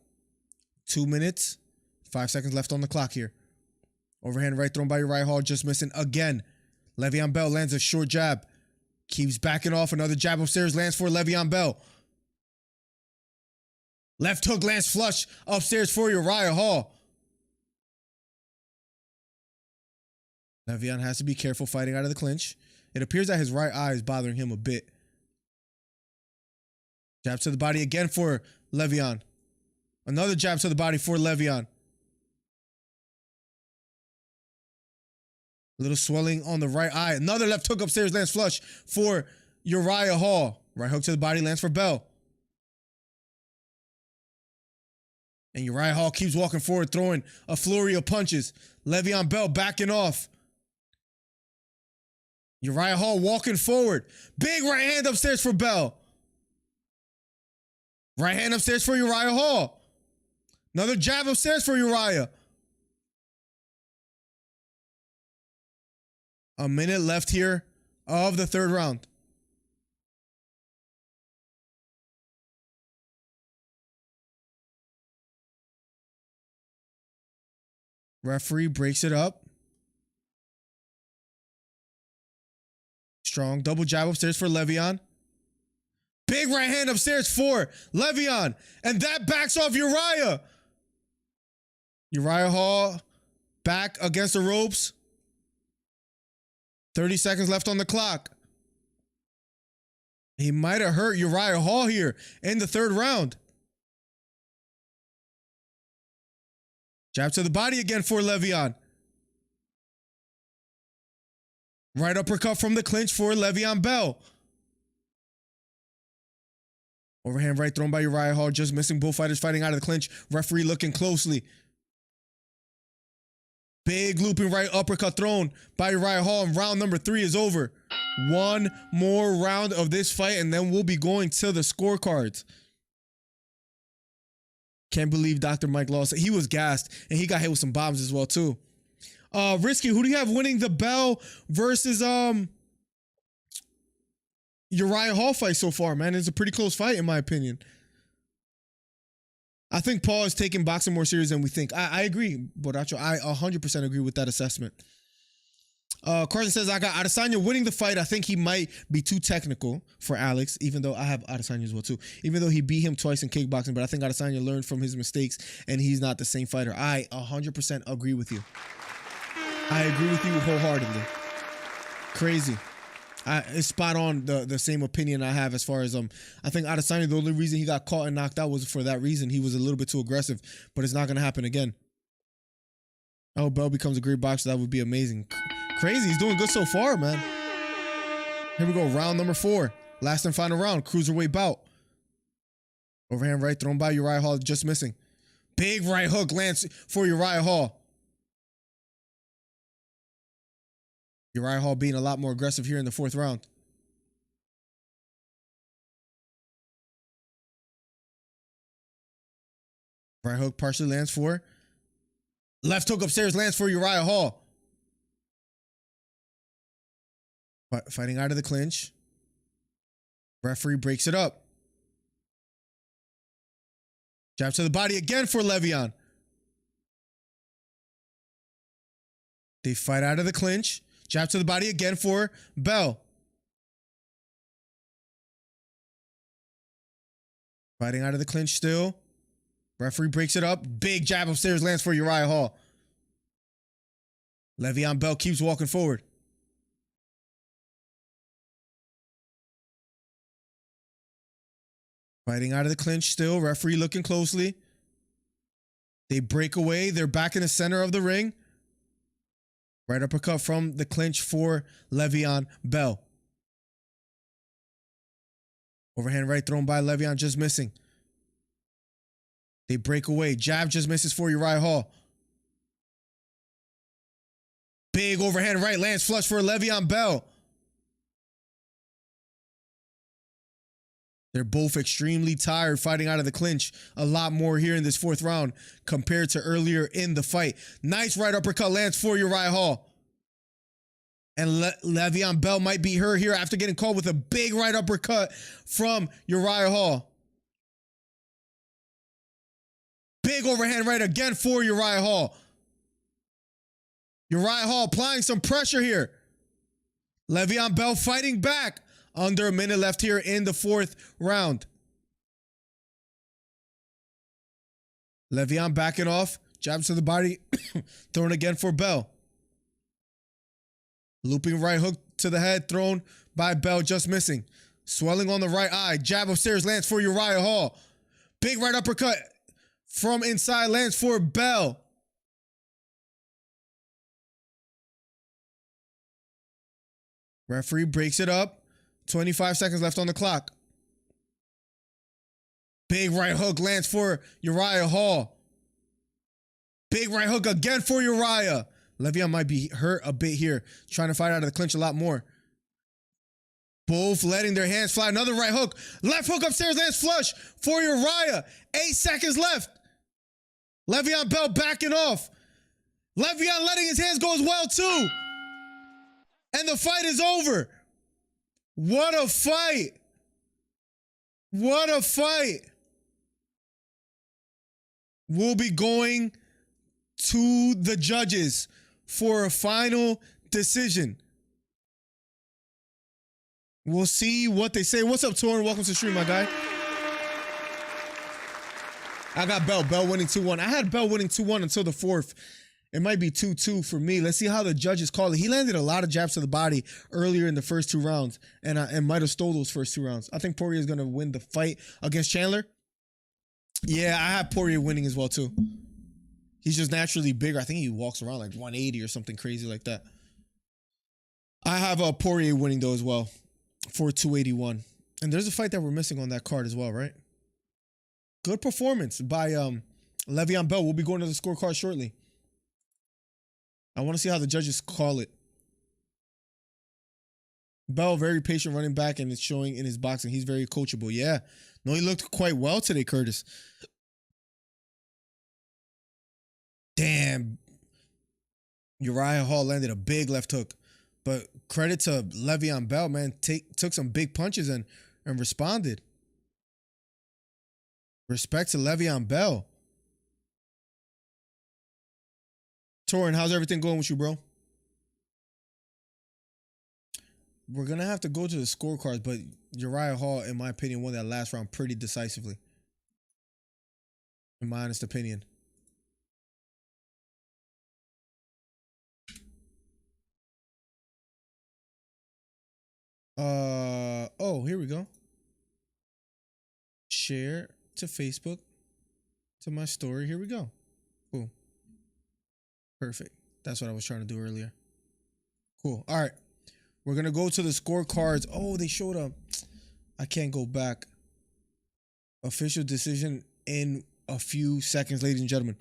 2 minutes. 5 seconds left on the clock here. Overhand right thrown by Uriah Hall. Just missing again. Le'Veon Bell lands a short jab. Keeps backing off. Another jab upstairs lands for Le'Veon Bell. Left hook lands flush upstairs for Uriah Hall. Le'Veon has to be careful fighting out of the clinch. It appears that his right eye is bothering him a bit. Jab to the body again for Le'Veon. Another jab to the body for Le'Veon. A little swelling on the right eye. Another left hook upstairs lands flush for Uriah Hall. Right hook to the body lands for Bell. And Uriah Hall keeps walking forward, throwing a flurry of punches. Le'Veon Bell backing off. Uriah Hall walking forward. Big right hand upstairs for Bell. Right hand upstairs for Uriah Hall. Another jab upstairs for Uriah. A minute left here of the third round. Referee breaks it up. Strong double jab upstairs for Le'Veon. Big right hand upstairs for Le'Veon. And that backs off Uriah. Uriah Hall back against the ropes. 30 seconds left on the clock. He might have hurt Uriah Hall here in the third round. Jab to the body again for Le'Veon. Right uppercut from the clinch for Le'Veon Bell. Overhand right thrown by Uriah Hall, just missing. Both fighters fighting out of the clinch. Referee looking closely. Big looping right uppercut thrown by Uriah Hall, and round number 3 is over. One more round of this fight, and then we'll be going to the scorecards. Can't believe Dr. Mike lost. He was gassed, and he got hit with some bombs as well, too. Risky, who do you have winning the Bell versus Uriah Hall fight so far, man? It's a pretty close fight, in my opinion. I think Paul is taking boxing more serious than we think. I agree, Boracho. I 100% agree with that assessment. Carson says, I got Adesanya winning the fight. I think he might be too technical for Alex, even though I have Adesanya as well, too. Even though he beat him twice in kickboxing, but I think Adesanya learned from his mistakes, and he's not the same fighter. I 100% agree with you. I agree with you wholeheartedly. Crazy. It's spot on the same opinion I have as far as I think Adesanya, the only reason he got caught and knocked out was for that reason. He was a little bit too aggressive, but it's not going to happen again. I hope Bell becomes a great boxer. That would be amazing. Crazy. He's doing good so far, man. Here we go. Round number 4. Last and final round. Cruiserweight bout. Overhand right thrown by Uriah Hall, just missing. Big right hook lands for Uriah Hall. Uriah Hall being a lot more aggressive here in the 4th round. Right hook partially lands for. Left hook upstairs lands for Uriah Hall. Fighting out of the clinch. Referee breaks it up. Jab to the body again for Le'Veon. They fight out of the clinch. Jab to the body again for Bell. Fighting out of the clinch still. Referee breaks it up. Big jab upstairs lands for Uriah Hall. Le'Veon Bell keeps walking forward. Fighting out of the clinch still. Referee looking closely. They break away. They're back in the center of the ring. Right uppercut from the clinch for Le'Veon Bell. Overhand right thrown by Le'Veon, just missing. They break away. Jab just misses for Uriah Hall. Big overhand right lands flush for Le'Veon Bell. They're both extremely tired fighting out of the clinch. A lot more here in this 4th round compared to earlier in the fight. Nice right uppercut lands for Uriah Hall. And Le'Veon Bell might be hurt here after getting caught with a big right uppercut from Uriah Hall. Big overhand right again for Uriah Hall. Uriah Hall applying some pressure here. Le'Veon Bell fighting back. Under a minute left here in the 4th round. Le'Veon backing off. Jabs to the body. Thrown again for Bell. Looping right hook to the head. Thrown by Bell. Just missing. Swelling on the right eye. Jab upstairs lands for Uriah Hall. Big right uppercut from inside lands for Bell. Referee breaks it up. 25 seconds left on the clock. Big right hook lands for Uriah Hall. Big right hook again for Uriah. Le'Veon might be hurt a bit here, trying to fight out of the clinch a lot more. Both letting their hands fly. Another right hook. Left hook upstairs lands flush for Uriah. 8 seconds left. Le'Veon Bell backing off. Le'Veon letting his hands go as well, too. And the fight is over. What a fight. What a fight. We'll be going to the judges for a final decision. We'll see what they say. What's up, Torin? Welcome to the stream, my guy. I got Bell. Bell winning 2-1. I had Bell winning 2-1 until the fourth. It might be 2-2 for me. Let's see how the judges call it. He landed a lot of jabs to the body earlier in the first 2 rounds and might have stole those first 2 rounds. I think Poirier is going to win the fight against Chandler. Yeah, I have Poirier winning as well, too. He's just naturally bigger. I think he walks around like 180 or something crazy like that. I have Poirier winning, though, as well for 281. And there's a fight that we're missing on that card as well, right? Good performance by Le'Veon Bell. We'll be going to the scorecard shortly. I want to see how the judges call it. Bell, very patient running back, and it's showing in his boxing. He's very coachable. Yeah. No, he looked quite well today, Curtis. Damn. Uriah Hall landed a big left hook. But credit to Le'Veon Bell, man. Took some big punches and responded. Respect to Le'Veon Bell. Torin, how's everything going with you, bro? We're going to have to go to the scorecards, but Uriah Hall, in my opinion, won that last round pretty decisively. In my honest opinion. Oh, here we go. Share to Facebook, to my story. Here we go. Cool. Perfect. That's what I was trying to do earlier. Cool. All right. We're going to go to the scorecards. Oh, they showed up. I can't go back. Official decision in a few seconds, ladies and gentlemen.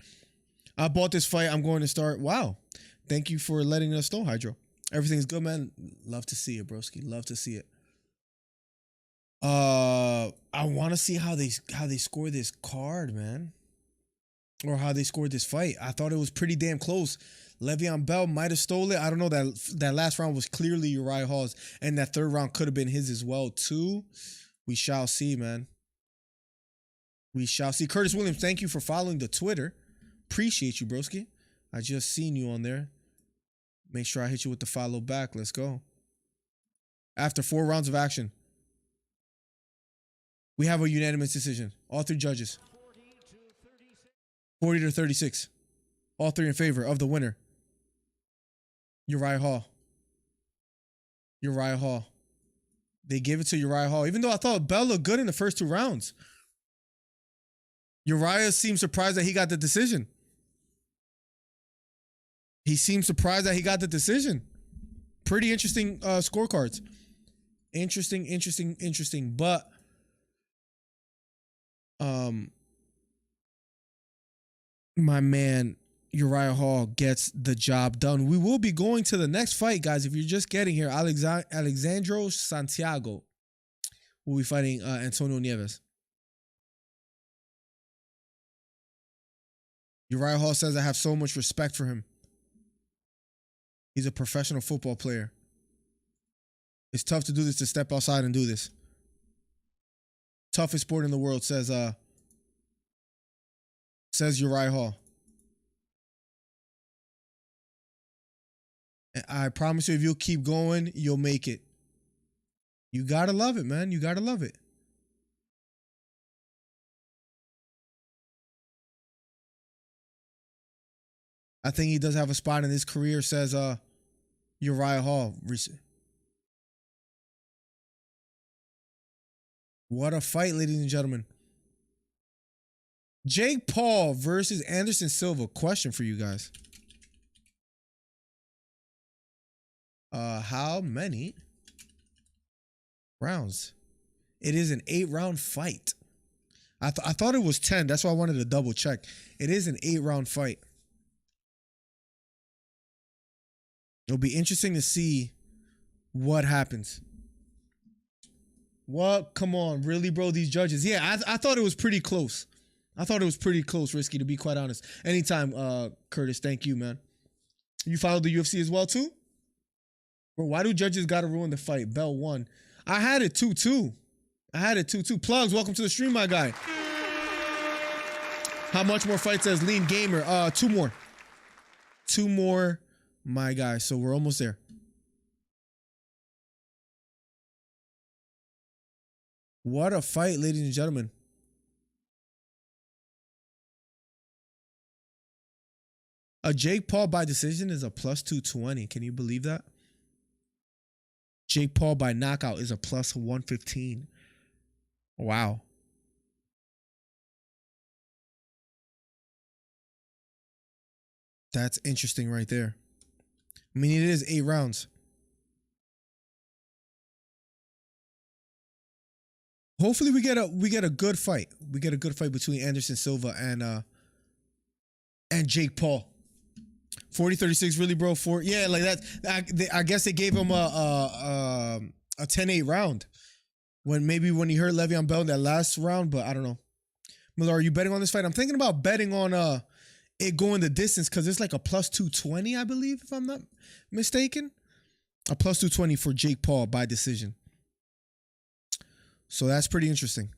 I bought this fight. I'm going to start. Wow. Thank you for letting us know, Hydro. Everything's good, man. Love to see it, broski. Love to see it. I want to see how they score this card, man. Or how they scored this fight. I thought it was pretty damn close. Le'Veon Bell might have stole it. I don't know. That last round was clearly Uriah Hall's. And that third round could have been his as well, too. We shall see, man. We shall see. Curtis Williams, thank you for following the Twitter. Appreciate you, broski. I just seen you on there. Make sure I hit you with the follow back. Let's go. After 4 rounds of action, we have a unanimous decision. All 3 judges. 40 to 36. All 3 in favor of the winner. Uriah Hall. Uriah Hall. They gave it to Uriah Hall. Even though I thought Bell looked good in the first 2 rounds. Uriah seemed surprised that he got the decision. He seemed surprised that he got the decision. Pretty interesting scorecards. Interesting. But my man Uriah Hall gets the job done. We will be going to the next fight, guys. If you're just getting here, Alexandro Santiago will be fighting Antonio Nieves. Uriah Hall says, I have so much respect for him. He's a professional football player. It's tough to do this, to step outside and do this. Toughest sport in the world, says Uriah Hall. And I promise you, if you'll keep going, you'll make it. You gotta love it, man. You gotta love it. I think he does have a spot in his career, says Uriah Hall. What a fight, ladies and gentlemen. Jake Paul versus Anderson Silva. Question for you guys. How many rounds? It is an 8-round fight. I thought it was 10. That's why I wanted to double check. It is an 8-round fight. It'll be interesting to see what happens. What? Come on. Really, bro? These judges. Yeah, I thought it was pretty close. I thought it was pretty close, Risky, to be quite honest. Anytime, Curtis. Thank you, man. You follow the UFC as well, too? Bro, why do judges got to ruin the fight? Bell won. I had it 2-2. Plugs, welcome to the stream, my guy. How much more fights as Lean Gamer? 2 more. 2 more, my guy. So we're almost there. What a fight, ladies and gentlemen. A Jake Paul by decision is a plus 220. Can you believe that? Jake Paul by knockout is a plus 115. Wow. That's interesting right there. I mean, it is 8 rounds. Hopefully we get a good fight. We get a good fight between Anderson Silva and Jake Paul. 40-36 really, bro. Yeah, like that. I guess they gave him a 10-8 round when he hurt Le'Veon Bell in that last round, but I don't know. Miller, are you betting on this fight? I'm thinking about betting on it going the distance because it's like a plus 220, I believe, if I'm not mistaken. A plus 220 for Jake Paul by decision. So that's pretty interesting.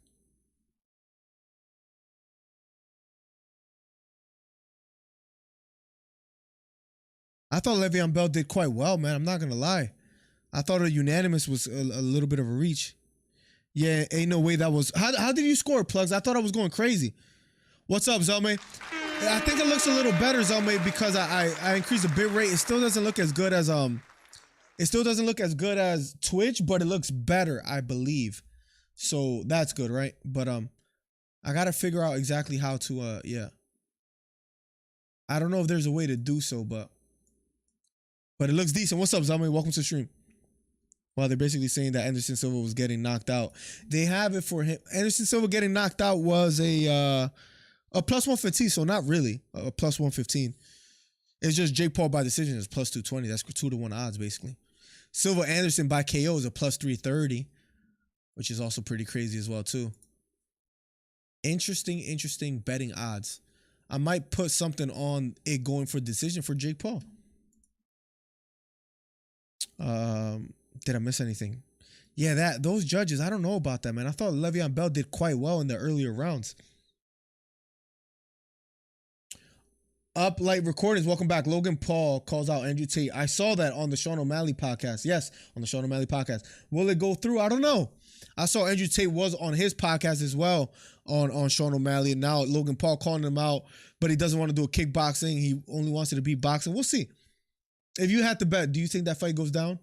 I thought Le'Veon Bell did quite well, man. I'm not going to lie. I thought a unanimous was a little bit of a reach. Yeah, ain't no way that was. How did you score, Plugs? I thought I was going crazy. What's up, Zelme? I think it looks a little better, Zelme, because I increased the bit rate. It still doesn't look as good as Twitch, but it looks better, I believe. So that's good, right? But I gotta figure out exactly how to yeah. I don't know if there's a way to do so, but it looks decent. What's up, Zelme? Welcome to the stream. Well, they're basically saying that Anderson Silva was getting knocked out. They have it for him. Anderson Silva getting knocked out was a plus 115, so not really a plus 115. It's just Jake Paul by decision is plus 220. That's 2-1 odds, basically. Silva Anderson by KO is a plus 330, which is also pretty crazy as well, too. Interesting betting odds. I might put something on it going for decision for Jake Paul. Did I miss anything? Yeah, those judges, I don't know about that, man. I thought Le'Veon Bell did quite well in the earlier rounds. Uplight Recordings, welcome back. Logan Paul calls out Andrew Tate. I saw that on the Sean O'Malley podcast. Yes, on the Sean O'Malley podcast. Will it go through? I don't know. I saw Andrew Tate was on his podcast as well on Sean O'Malley. And now Logan Paul calling him out, but he doesn't want to do a kickboxing. He only wants it to be boxing. We'll see. If you had to bet, do you think that fight goes down?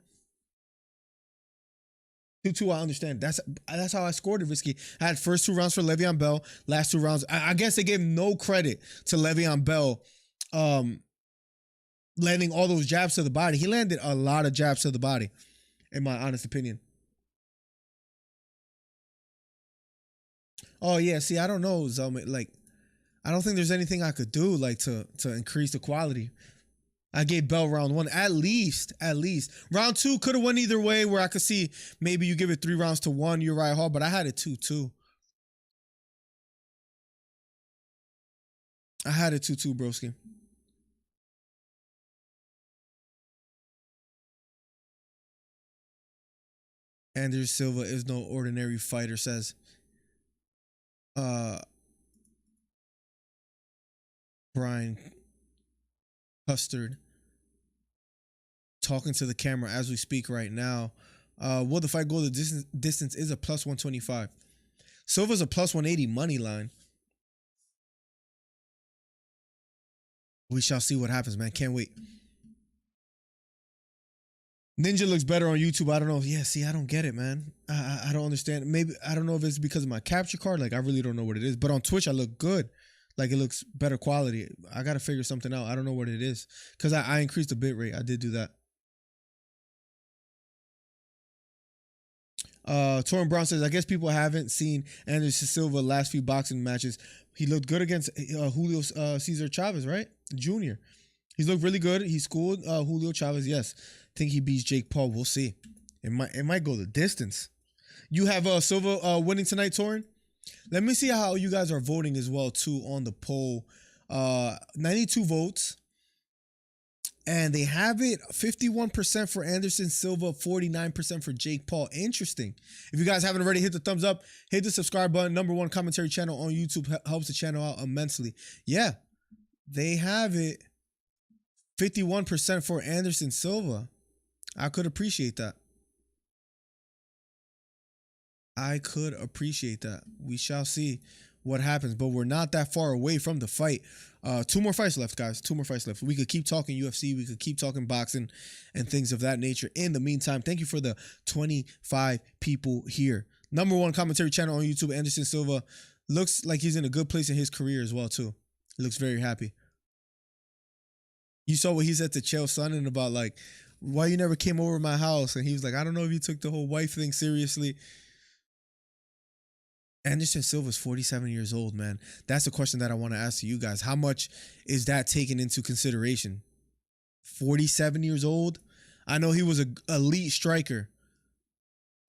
2-2, I understand. That's how I scored it, Risky. I had first 2 rounds for Le'Veon Bell, last 2 rounds. I guess they gave no credit to Le'Veon Bell landing all those jabs to the body. He landed a lot of jabs to the body, in my honest opinion. Oh, yeah, see, I don't know, Zelma. Like, I don't think there's anything I could do, like, to increase the quality. I gave Bell round 1, at least. Round 2 could have went either way, where I could see maybe you give it 3 rounds to 1, Uriah Hall, but I had it 2-2. I had it 2-2, broski. Anderson Silva is no ordinary fighter, says Brian Custard, talking to the camera as we speak right now. Will the fight go the distance is a plus 125. Silva's a plus 180 money line. We shall see what happens, man. Can't wait. Ninja looks better on YouTube. I don't know. Yeah, see, I don't get it, man. I don't understand. Maybe, I don't know if it's because of my capture card. Like, I really don't know what it is. But on Twitch, I look good. Like, it looks better quality. I got to figure something out. I don't know what it is. Because I increased the bit rate. I did do that. Torrin Brown says, I guess people haven't seen Anderson Silva last few boxing matches. He looked good against Julio Cesar Chavez, right? Jr. He's looked really good. He schooled Julio Chavez, yes. Think he beats Jake Paul. We'll see. It might go the distance. You have Silva winning tonight, Torrin? Let me see how you guys are voting as well too on the poll. 92 votes. And they have it 51% for Anderson Silva, 49% for Jake Paul. Interesting. If you guys haven't already, hit the thumbs up, hit the subscribe button. #1 commentary channel on YouTube, helps the channel out immensely. Yeah, they have it 51% for Anderson Silva. I could appreciate that. I could appreciate that. We shall see what happens, but we're not that far away from the fight. 2 more fights left, guys. 2 more fights left. We could keep talking UFC. We could keep talking boxing and things of that nature. In the meantime, thank you for the 25 people here. #1 commentary channel on YouTube, Anderson Silva. Looks like he's in a good place in his career as well, too. He looks very happy. You saw what he said to Chael Sonnen about, like, why you never came over to my house? And he was like, I don't know if you took the whole wife thing seriously. Anderson Silva's 47 years old, man. That's a question that I want to ask to you guys. How much is that taken into consideration? 47 years old? I know he was an elite striker,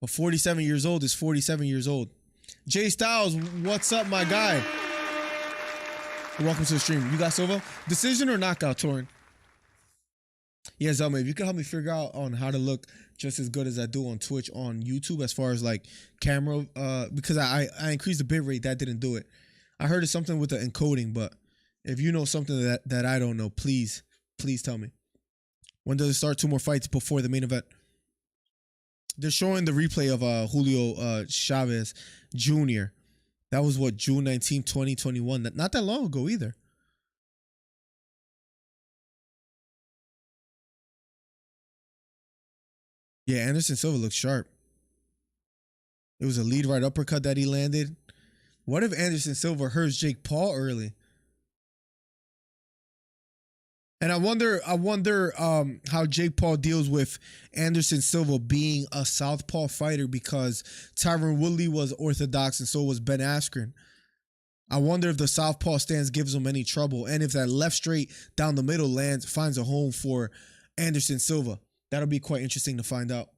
but 47 years old is 47 years old. Jay Styles, what's up, my guy? Welcome to the stream. You got Silva? Decision or knockout, Torin? Yeah, Zelma, if you could help me figure out on how to look just as good as I do on Twitch, on YouTube, as far as like camera, because I increased the bit rate, that didn't do it. I heard it's something with the encoding, but if you know something that I don't know, please tell me. When does it start? 2 more fights before the main event. They're showing the replay of Julio Chavez Jr. That was what, June 19, 2021. Not that long ago either. Yeah, Anderson Silva looks sharp. It was a lead right uppercut that he landed. What if Anderson Silva hurts Jake Paul early? And I wonder how Jake Paul deals with Anderson Silva being a southpaw fighter, because Tyron Woodley was orthodox and so was Ben Askren. I wonder if the southpaw stance gives him any trouble, and if that left straight down the middle finds a home for Anderson Silva. That'll be quite interesting to find out.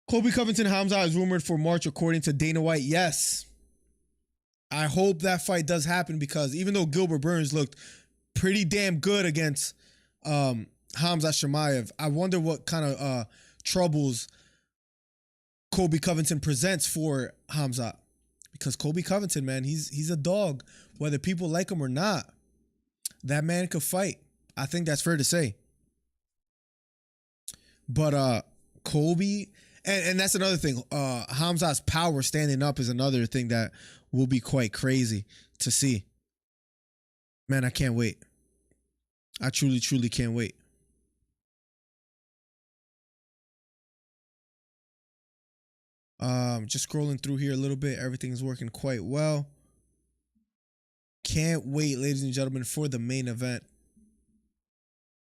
Colby Covington Hamzat is rumored for March, according to Dana White. Yes. I hope that fight does happen, because even though Gilbert Burns looked pretty damn good against Hamzat Chimaev, I wonder what kind of troubles Colby Covington presents for Hamzat. Because Colby Covington, man, he's a dog. Whether people like him or not, that man could fight. I think that's fair to say. But Colby, and that's another thing. Hamzat's power standing up is another thing that will be quite crazy to see. Man, I can't wait. I truly can't wait. Just scrolling through here a little bit. Everything's working quite well. Can't wait, ladies and gentlemen, for the main event.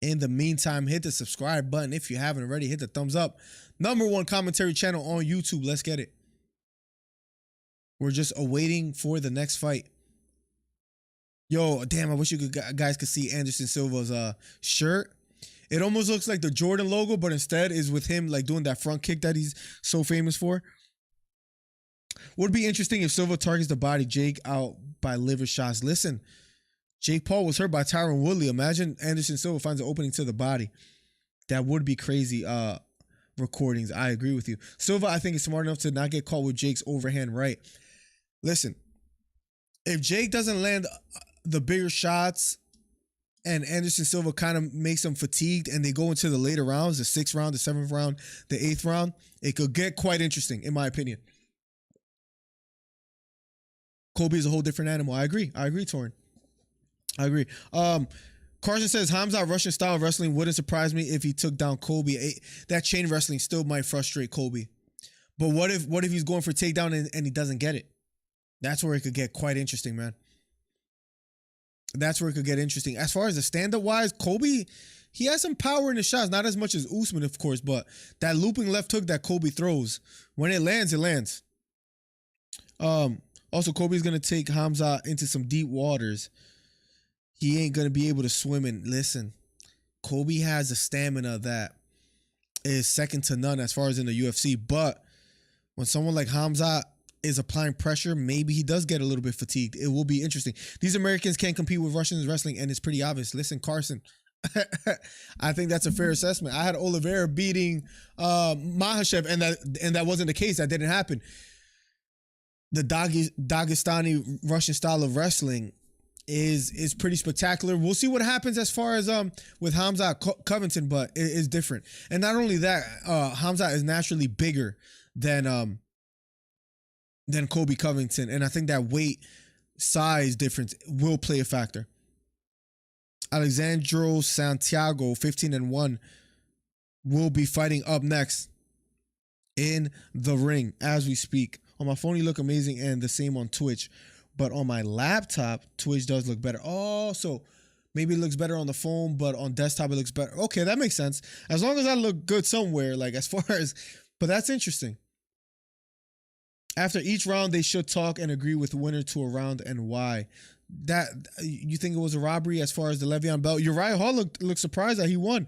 In the meantime, hit the subscribe button if you haven't already. Hit the thumbs up. #1 commentary channel on YouTube. Let's get it. We're just awaiting for the next fight. Yo, damn, I wish you guys could see Anderson Silva's shirt. It almost looks like the Jordan logo, but instead is with him like doing that front kick that he's so famous for. Would be interesting if Silva targets the body, Jake out by liver shots. Listen, Jake Paul was hurt by Tyron Woodley. Imagine Anderson Silva finds an opening to the body. That would be crazy recordings. I agree with you. Silva, I think, is smart enough to not get caught with Jake's overhand right. Listen, if Jake doesn't land the bigger shots and Anderson Silva kind of makes them fatigued and they go into the later rounds, the 6th round, the 7th round, the 8th round, it could get quite interesting, in my opinion. Colby is a whole different animal. I agree, Torin. I agree. Carson says Hamzat Russian style wrestling wouldn't surprise me if he took down Colby. That chain wrestling still might frustrate Colby. But what if he's going for takedown and he doesn't get it? That's where it could get quite interesting, man. That's where it could get interesting. As far as the stand-up wise, Colby, he has some power in the shots. Not as much as Usman, of course, but that looping left hook that Colby throws, when it lands, it lands. Also, Colby's going to take Hamzat into some deep waters. He ain't going to be able to swim in. Listen, Colby has a stamina that is second to none as far as in the UFC. But when someone like Hamzat is applying pressure, maybe he does get a little bit fatigued. It will be interesting. These Americans can't compete with Russians wrestling, and it's pretty obvious. Listen, Carson, I think that's a fair assessment. I had Oliveira beating Makhachev, and that wasn't the case. That didn't happen. The Dagestani Russian style of wrestling is pretty spectacular. We'll see what happens as far as with Khamzat Covington, but it is different. And not only that, Khamzat is naturally bigger than Kobe Covington, and I think that weight size difference will play a factor. Alexandro Santiago, 15-1, will be fighting up next in the ring as we speak. On my phone, he look amazing, and the same on Twitch. But on my laptop, Twitch does look better. Oh, so maybe it looks better on the phone, but on desktop it looks better. Okay, that makes sense. As long as I look good somewhere, like as far as, but that's interesting. After each round, they should talk and agree with the winner to a round and why. That you think it was a robbery as far as the Le'Veon belt? Uriah Hall looked surprised that he won.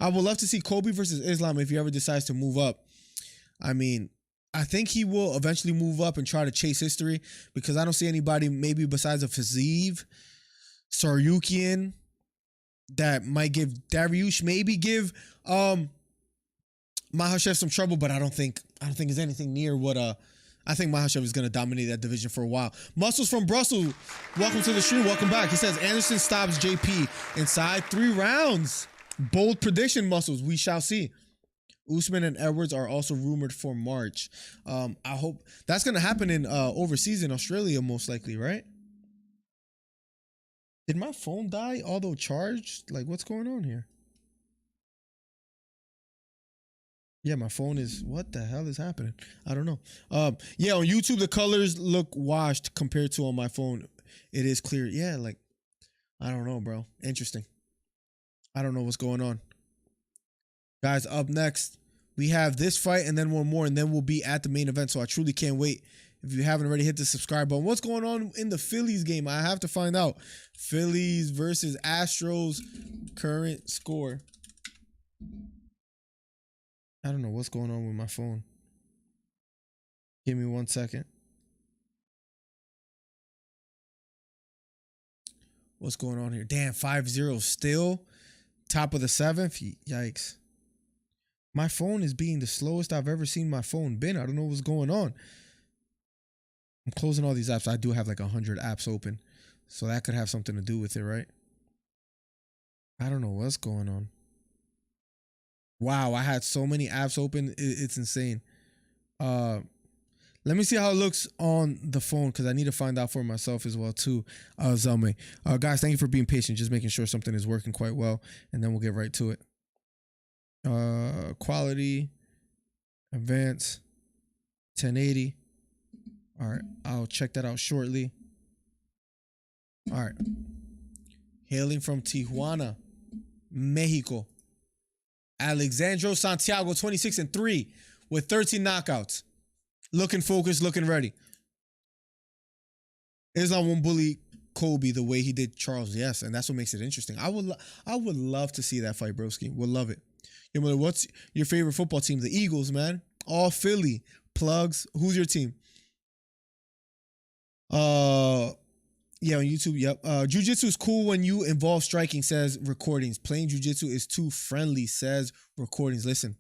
I would love to see Kobe versus Islam if he ever decides to move up. I mean, I think he will eventually move up and try to chase history because I don't see anybody maybe besides a Fazeev, Saryukian that might give Dariush, maybe give Makhachev some trouble, but I don't think it's anything near what I think Makhachev is going to dominate that division for a while. Muscles from Brussels, welcome to the stream. Welcome back. He says Anderson stops JP inside 3 rounds. Bold prediction, Muscles. We shall see. Usman and Edwards are also rumored for March. I hope that's going to happen in overseas in Australia, most likely, right? Did my phone die although charged? Like, what's going on here? Yeah, my phone is, what the hell is happening? I don't know. Yeah, on YouTube, the colors look washed compared to on my phone. It is clear. Yeah, like, I don't know, bro. Interesting. I don't know what's going on. Guys, up next, we have this fight and then one more, and then we'll be at the main event. So I truly can't wait. If you haven't already, hit the subscribe button. What's going on in the Phillies game? I have to find out. Phillies versus Astros, current score. I don't know what's going on with my phone. Give me 1 second. What's going on here? Damn, 5-0 still. Top of the 7th. Yikes. My phone is being the slowest I've ever seen my phone been. I don't know what's going on. I'm closing all these apps. I do have like 100 apps open. So that could have something to do with it, right? I don't know what's going on. Wow, I had so many apps open. It's insane. Let me see how it looks on the phone because I need to find out for myself as well too. Zelme. Guys, thank you for being patient. Just making sure something is working quite well, and then we'll get right to it. Quality, advanced, 1080. All right, I'll check that out shortly. All right. Hailing from Tijuana, Mexico. Alexandro Santiago, 26-3 with 13 knockouts. Looking focused, looking ready. Islam won't bully Kobe the way he did Charles. Yes, and that's what makes it interesting. I would love to see that fight, broski. Would love it. Your mother, what's your favorite football team? The Eagles, man. All Philly. Plugs. Who's your team? Yeah, on YouTube, yep. Jiu-jitsu is cool when you involve striking, says Recordings. Playing jiu-jitsu is too friendly, says Recordings. Listen,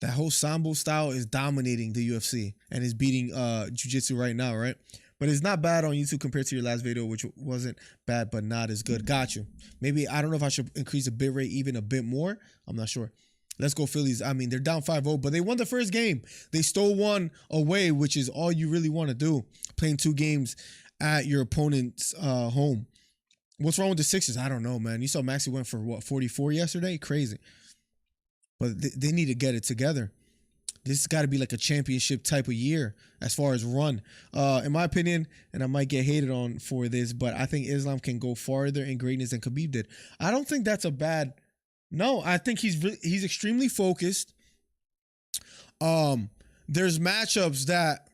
that whole Sambo style is dominating the UFC and is beating jiu-jitsu right now, right? But it's not bad on YouTube compared to your last video, which wasn't bad, but not as good. Got you. Maybe, I don't know if I should increase the bit rate even a bit more. I'm not sure. Let's go Phillies. I mean, they're down 5-0, but they won the first game. They stole one away, which is all you really want to do, playing 2 games at your opponent's home. What's wrong with the Sixers? I don't know, man. You saw Maxey went for, what, 44 yesterday? Crazy. But they need to get it together. This has got to be like a championship type of year as far as run. In my opinion, and I might get hated on for this, but I think Islam can go farther in greatness than Khabib did. I don't think that's a bad... No, I think he's extremely focused. There's matchups that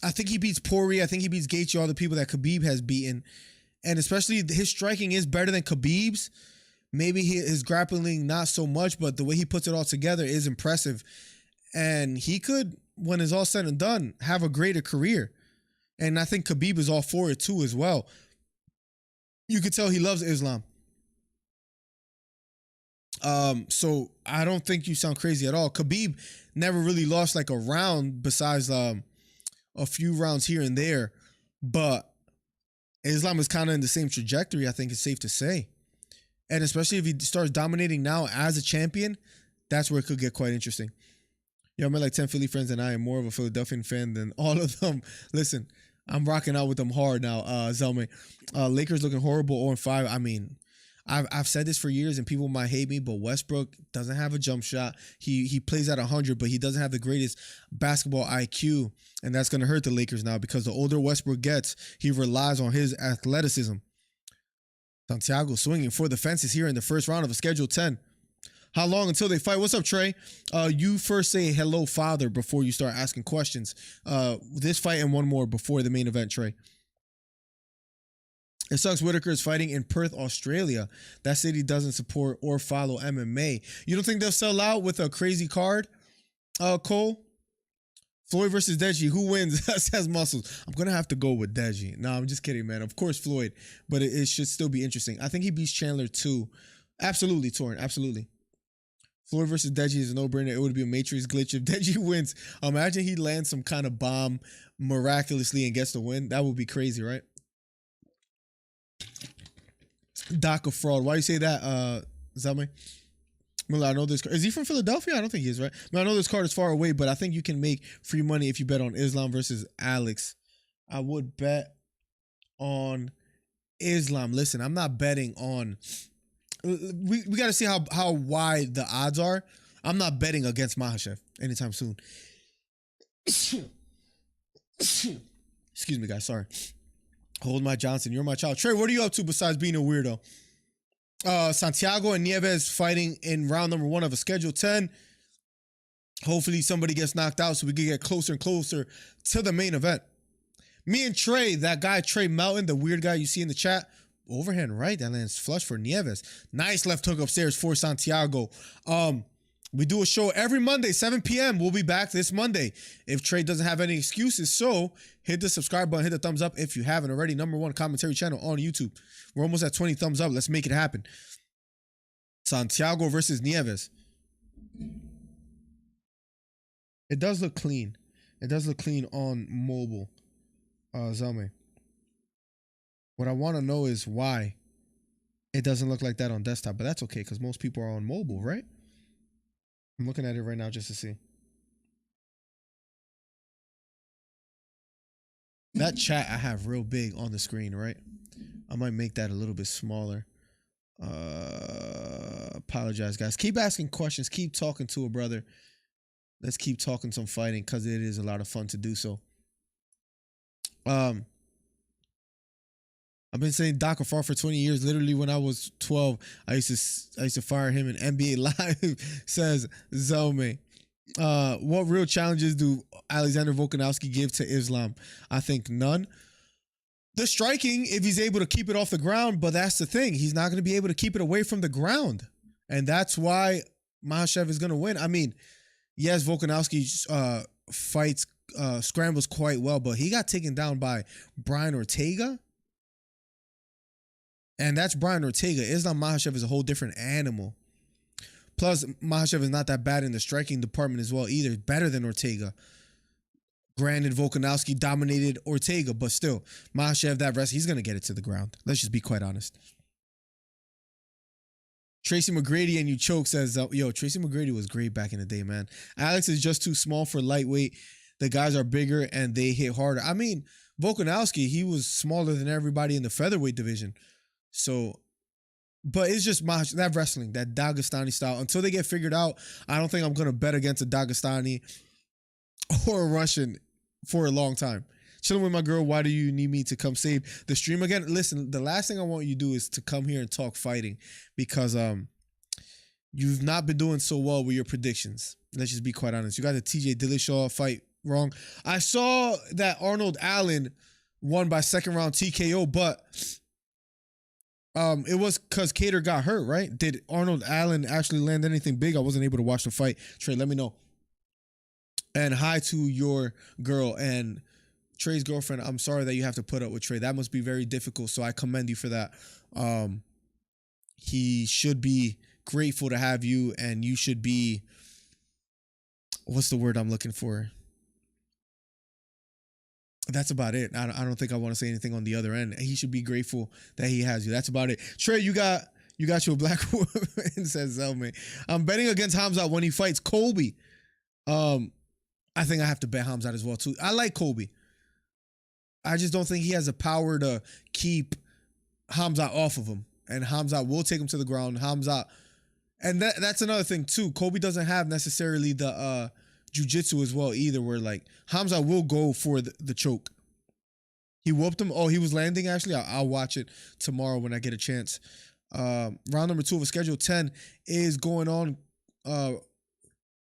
I think he beats Poirier. I think he beats Gaethje, all the people that Khabib has beaten. And especially his striking is better than Khabib's. Maybe his grappling not so much, but the way he puts it all together is impressive. And he could when it's all said and done, have a greater career. And I think Khabib is all for it too as well. You could tell he loves Islam. So I don't think you sound crazy at all. Khabib never really lost like a round besides a few rounds here and there. But Islam is kind of in the same trajectory, I think it's safe to say. And especially if he starts dominating now as a champion, that's where it could get quite interesting. Yo, I'm like 10 Philly friends and I am more of a Philadelphian fan than all of them. Listen, I'm rocking out with them hard now, Zelme. Lakers looking horrible 0-5. I mean, I've said this for years and people might hate me, but Westbrook doesn't have a jump shot. He plays at 100, but he doesn't have the greatest basketball IQ. And that's going to hurt the Lakers now because the older Westbrook gets, he relies on his athleticism. Santiago swinging for the fences here in the first round of a Schedule 10. How long until they fight? What's up, Trey? You first say hello, father, before you start asking questions. This fight and one more before the main event, Trey. It sucks Whitaker is fighting in Perth, Australia. That city doesn't support or follow MMA. You don't think they'll sell out with a crazy card, Cole? Floyd versus Deji. Who wins? Says Muscles. I'm going to have to go with Deji. No, I'm just kidding, man. Of course, Floyd. But it should still be interesting. I think he beats Chandler, too. Absolutely, Torrin. Absolutely. Floyd versus Deji is a no-brainer. It would be a Matrix glitch if Deji wins. Imagine he lands some kind of bomb miraculously and gets the win. That would be crazy, right? Doc of fraud. Why you say that, Zelme? I know this. Is he from Philadelphia? I don't think he is, right? I know this card is far away, but I think you can make free money if you bet on Islam versus Alex. I would bet on Islam. Listen, I'm not betting on. We got to see how wide the odds are. I'm not betting against Makhachev anytime soon. Excuse me, guys. Sorry. Hold my Johnson. You're my child. Trey, what are you up to besides being a weirdo? Santiago and Nieves fighting in round number 1 of a Schedule 10. Hopefully somebody gets knocked out so we can get closer and closer to the main event. Me and Trey, that guy Trey Melton, the weird guy you see in the chat, overhand right, that lands flush for Nieves. Nice left hook upstairs for Santiago. We do a show every Monday, 7 p.m. We'll be back this Monday if Trey doesn't have any excuses. So hit the subscribe button, hit the thumbs up if you haven't already. #1 commentary channel on YouTube. We're almost at 20 thumbs up. Let's make it happen. Santiago versus Nieves. It does look clean. It does look clean on mobile, Zelme. What I want to know is why it doesn't look like that on desktop, but that's okay because most people are on mobile, right? I'm looking at it right now just to see. That chat I have real big on the screen, right? I might make that a little bit smaller. Apologize, guys. Keep asking questions. Keep talking to a brother. Let's keep talking some fighting because it is a lot of fun to do so. I've been saying Doc Afar for 20 years. Literally, when I was 12, I used to fire him in NBA Live. Says Zelme. What real challenges do Alexander Volkanovski give to Islam? I think none. The striking, if he's able to keep it off the ground, but that's the thing. He's not going to be able to keep it away from the ground. And that's why Makhachev is going to win. I mean, yes, Volkanovski fights, scrambles quite well, but he got taken down by Brian Ortega. And that's Brian Ortega. Islam Makhachev is a whole different animal. Plus, Makhachev is not that bad in the striking department as well either. Better than Ortega. Granted, Volkanovski dominated Ortega, but still, Makhachev, that rest, he's going to get it to the ground. Let's just be quite honest. Tracy McGrady and you choke says, yo, Tracy McGrady was great back in the day, man. Alex is just too small for lightweight. The guys are bigger and they hit harder. I mean, Volkanovski, he was smaller than everybody in the featherweight division. So, but it's just that wrestling, that Dagestani style. Until they get figured out, I don't think I'm going to bet against a Dagestani or a Russian for a long time. Chilling with my girl, why do you need me to come save the stream again? Listen, the last thing I want you to do is to come here and talk fighting because you've not been doing so well with your predictions. Let's just be quite honest. You got the TJ Dillashaw fight wrong. I saw that Arnold Allen won by second round TKO, but it was because Cater got hurt, right? Did Arnold Allen actually land anything big? I wasn't able to watch the fight. Trey, let me know. And hi to your girl and Trey's girlfriend. I'm sorry that you have to put up with Trey. That must be very difficult. So I commend you for that. He should be grateful to have you, and you should be, what's the word I'm looking for? That's about it. I don't think I want to say anything on the other end. He should be grateful that he has you. That's about it. Trey, you got you a black woman, says Zelman. I'm betting against Hamzat when he fights Colby. I think I have to bet Hamzat as well too. I like Colby. I just don't think he has the power to keep Hamzat off of him. And Hamzat will take him to the ground. Hamzat, and that's another thing too. Colby doesn't have necessarily the jiu-jitsu as well either, where like Hamzat will go for the choke. He whooped him. Oh, he was landing actually. I'll watch it tomorrow when I get a chance. Round number 2 of a schedule 10 is going on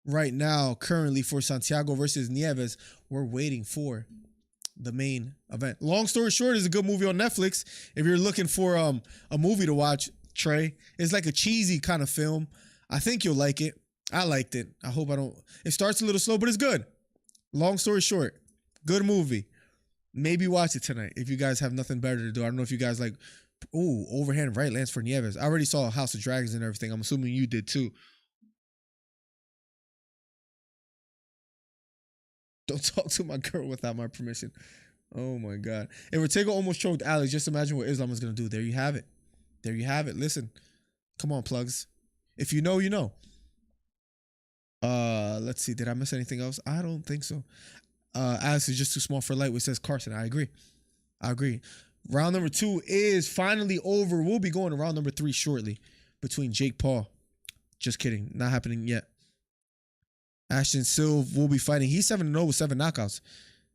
right now currently for Santiago versus Nieves. We're waiting for the main event. Long story short, is a good movie on Netflix. If you're looking for a movie to watch, Trey, it's like a cheesy kind of film. I think you'll like it. I liked it. I hope I don't. It starts a little slow, but it's good. Long story short, good movie. Maybe watch it tonight if you guys have nothing better to do. I don't know if you guys like, ooh, overhand right lands for Nieves. I already saw House of Dragons and everything. I'm assuming you did too. Don't talk to my girl without my permission. Oh my God. If Ortega almost choked Alex, just imagine what Islam is going to do. There you have it. There you have it. Listen. Come on, plugs. If you know, you know. Let's see. Did I miss anything else? I don't think so. Alex is just too small for lightweight, says Carson. I agree. Round number 2 is finally over. We'll be going to round number 3 shortly between Jake Paul. Just kidding. Not happening yet. Ashton Silve will be fighting. He's 7-0 with 7 knockouts.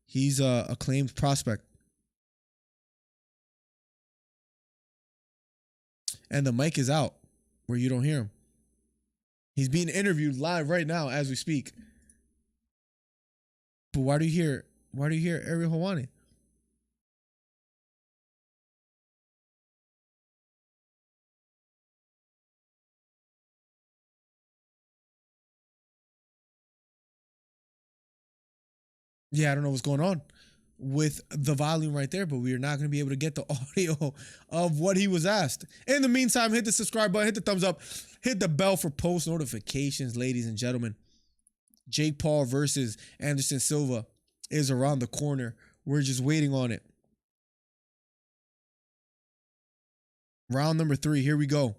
He's a acclaimed prospect. And the mic is out where you don't hear him. He's being interviewed live right now as we speak. But why do you hear Ariel Helwani? Yeah, I don't know what's going on with the volume right there, but we are not going to be able to get the audio of what he was asked. In the meantime, hit the subscribe button, hit the thumbs up, hit the bell for post notifications, ladies and gentlemen. Jake Paul versus Anderson Silva is around the corner. We're just waiting on it. Round number 3, here we go.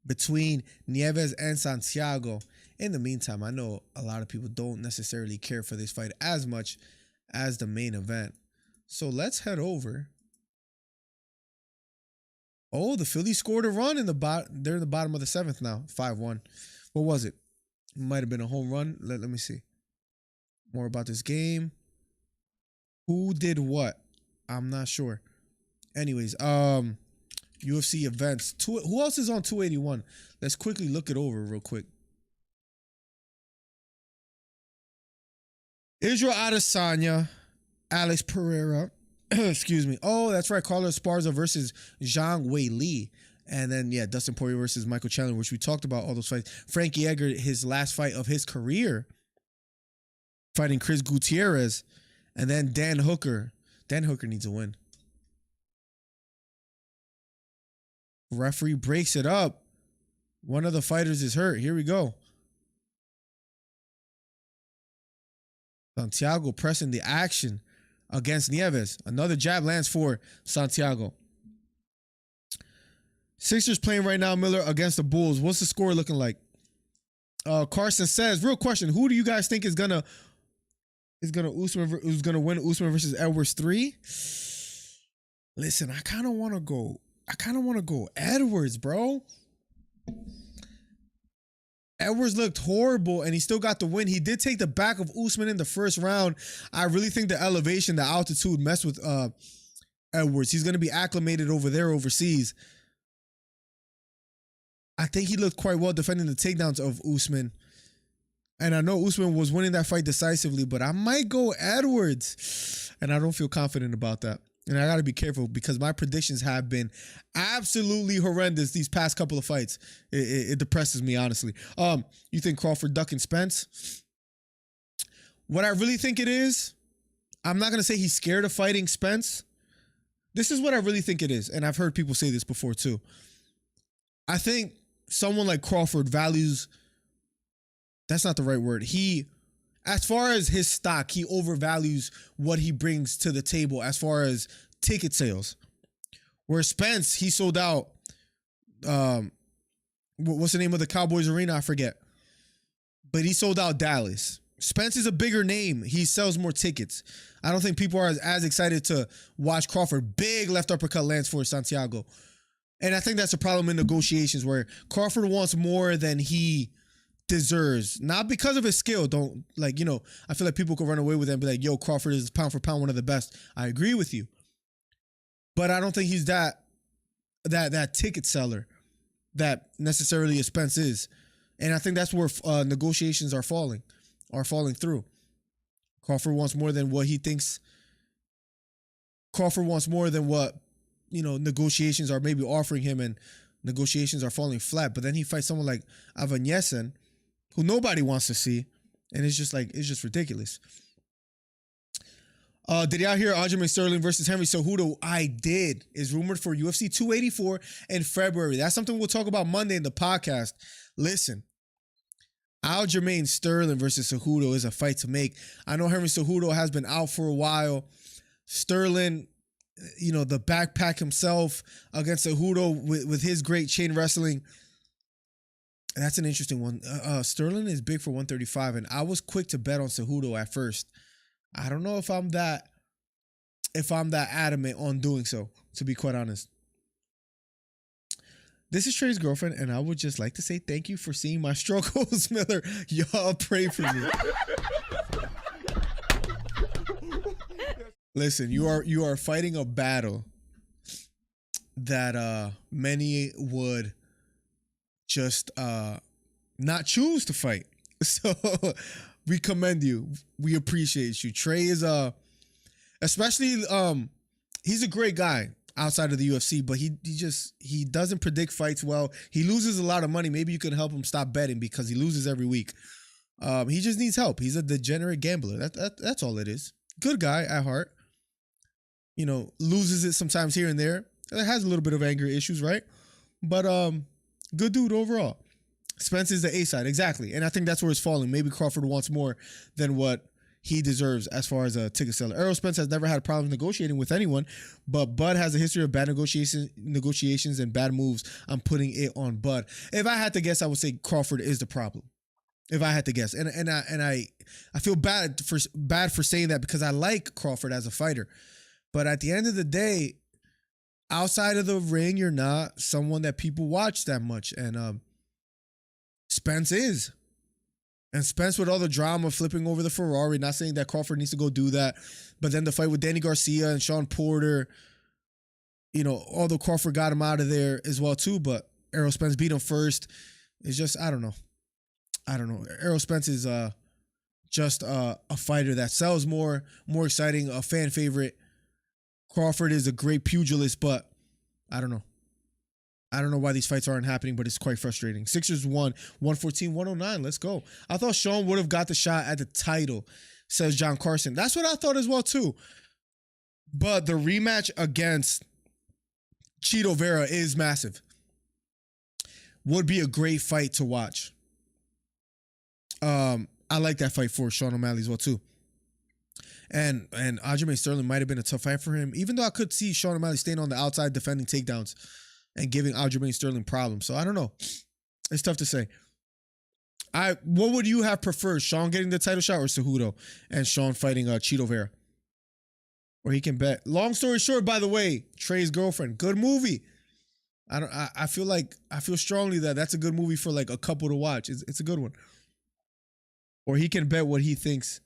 Between Nieves and Santiago. In the meantime, I know a lot of people don't necessarily care for this fight as much as the main event. So let's head over. Oh, the Phillies scored a run in the bottom. They're in the bottom of the 7th now. 5-1. What was it? Might have been a home run. Let me see. More about this game. Who did what? I'm not sure. Anyways, UFC events. Who else is on 281? Let's quickly look it over real quick. Israel Adesanya, Alex Pereira. Excuse me. Oh, that's right. Carlos Esparza versus Zhang Weili. And then, yeah, Dustin Poirier versus Michael Chandler, which we talked about all those fights. Frankie Edgar, his last fight of his career, fighting Chris Gutierrez. And then Dan Hooker. Dan Hooker needs a win. Referee breaks it up. One of the fighters is hurt. Here we go. Santiago pressing the action against Nieves. Another jab lands for Santiago. Sixers playing right now, Miller, against the Bulls. What's the score looking like? Carson says, real question, who do you guys think is gonna win Usman versus Edwards 3? Listen, I kind of want to go Edwards, bro. Edwards looked horrible, and he still got the win. He did take the back of Usman in the first round. I really think the elevation, the altitude messed with Edwards. He's going to be acclimated over there overseas. I think he looked quite well defending the takedowns of Usman. And I know Usman was winning that fight decisively, but I might go Edwards. And I don't feel confident about that. And I got to be careful because my predictions have been absolutely horrendous these past couple of fights. It depresses me, honestly. You think Crawford ducking Spence? What I really think it is, I'm not going to say he's scared of fighting Spence. This is what I really think it is. And I've heard people say this before too. I think someone like Crawford values, that's not the right word. As far as his stock, he overvalues what he brings to the table as far as ticket sales. Where Spence, he sold out, what's the name of the Cowboys arena? I forget. But he sold out Dallas. Spence is a bigger name. He sells more tickets. I don't think people are as excited to watch Crawford. Big left uppercut lands for Santiago. And I think that's a problem in negotiations where Crawford wants more than he deserves. Not because of his skill. I feel like people could run away with it and be like, yo, Crawford is pound for pound one of the best. I agree with you. But I don't think he's that ticket seller that necessarily a Spence is. And I think that's where negotiations are falling through. Crawford wants more than what he thinks. Crawford wants more than what, negotiations are maybe offering him, and negotiations are falling flat. But then he fights someone like Avila, who nobody wants to see. And it's just ridiculous. Did y'all hear Aljamain Sterling versus Henry Cejudo? I did. Is rumored for UFC 284 in February. That's something we'll talk about Monday in the podcast. Listen, Aljamain Sterling versus Cejudo is a fight to make. I know Henry Cejudo has been out for a while. Sterling, the backpack himself against Cejudo with his great chain wrestling. That's an interesting one. Sterling is big for 135, and I was quick to bet on Cejudo at first. I don't know if I'm that adamant on doing so, to be quite honest. This is Trey's girlfriend, and I would just like to say thank you for seeing my struggles, Miller. Y'all pray for me. Listen, you are fighting a battle that many would just not choose to fight. So we commend you. We appreciate you. Trey is especially he's a great guy outside of the UFC, but he doesn't predict fights well. He loses a lot of money. Maybe you can help him stop betting because he loses every week. He just needs help. He's a degenerate gambler. That's all it is. Good guy at heart. Loses it sometimes here and there. Has a little bit of anger issues, right? But good dude overall. Spence is the A side, exactly. And I think that's where it's falling. Maybe Crawford wants more than what he deserves as far as a ticket seller. Errol Spence has never had problems negotiating with anyone, but Bud has a history of bad negotiations and bad moves. I'm putting it on Bud. If I had to guess, I would say Crawford is the problem. If I had to guess. And I feel bad for saying that because I like Crawford as a fighter. But at the end of the day, outside of the ring, you're not someone that people watch that much. And Spence is. And Spence with all the drama flipping over the Ferrari, not saying that Crawford needs to go do that. But then the fight with Danny Garcia and Sean Porter, although Crawford got him out of there as well too, but Errol Spence beat him first. It's just, I don't know. Errol Spence is just a fighter that sells more exciting, a fan favorite. Crawford is a great pugilist, but I don't know. I don't know why these fights aren't happening, but it's quite frustrating. Sixers won 114-109. Let's go. I thought Sean would have got the shot at the title, says John Carson. That's what I thought as well, too. But the rematch against Chito Vera is massive. Would be a great fight to watch. I like that fight for Sean O'Malley as well, too. And Aljamain Sterling might have been a tough fight for him, even though I could see Sean O'Malley staying on the outside defending takedowns and giving Aljamain Sterling problems. So I don't know. It's tough to say. What would you have preferred? Sean getting the title shot or Cejudo and Sean fighting Chito Vera? Or he can bet. Long story short, by the way, Trey's girlfriend. Good movie. I feel strongly that that's a good movie for like a couple to watch. It's a good one. Or he can bet what he thinks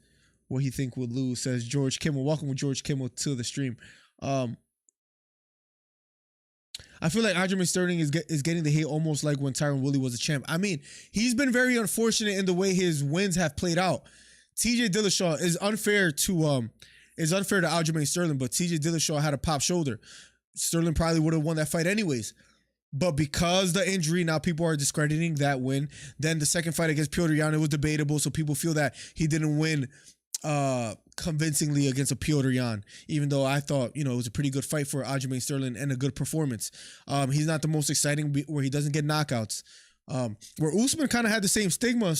would lose, says George Kimmel. Welcome with George Kimmel to the stream. I feel like Aljamain Sterling is getting the hate almost like when Tyron Woodley was a champ. I mean, he's been very unfortunate in the way his wins have played out. TJ Dillashaw is unfair to Aljamain Sterling, but TJ Dillashaw had a pop shoulder. Sterling probably would have won that fight anyways. But because the injury, now people are discrediting that win. Then the second fight against Piotr Jan, it was debatable, so people feel that he didn't win convincingly against a Piotr Jan, even though I thought, it was a pretty good fight for Aljamain Sterling and a good performance. He's not the most exciting where he doesn't get knockouts. Where Usman kind of had the same stigma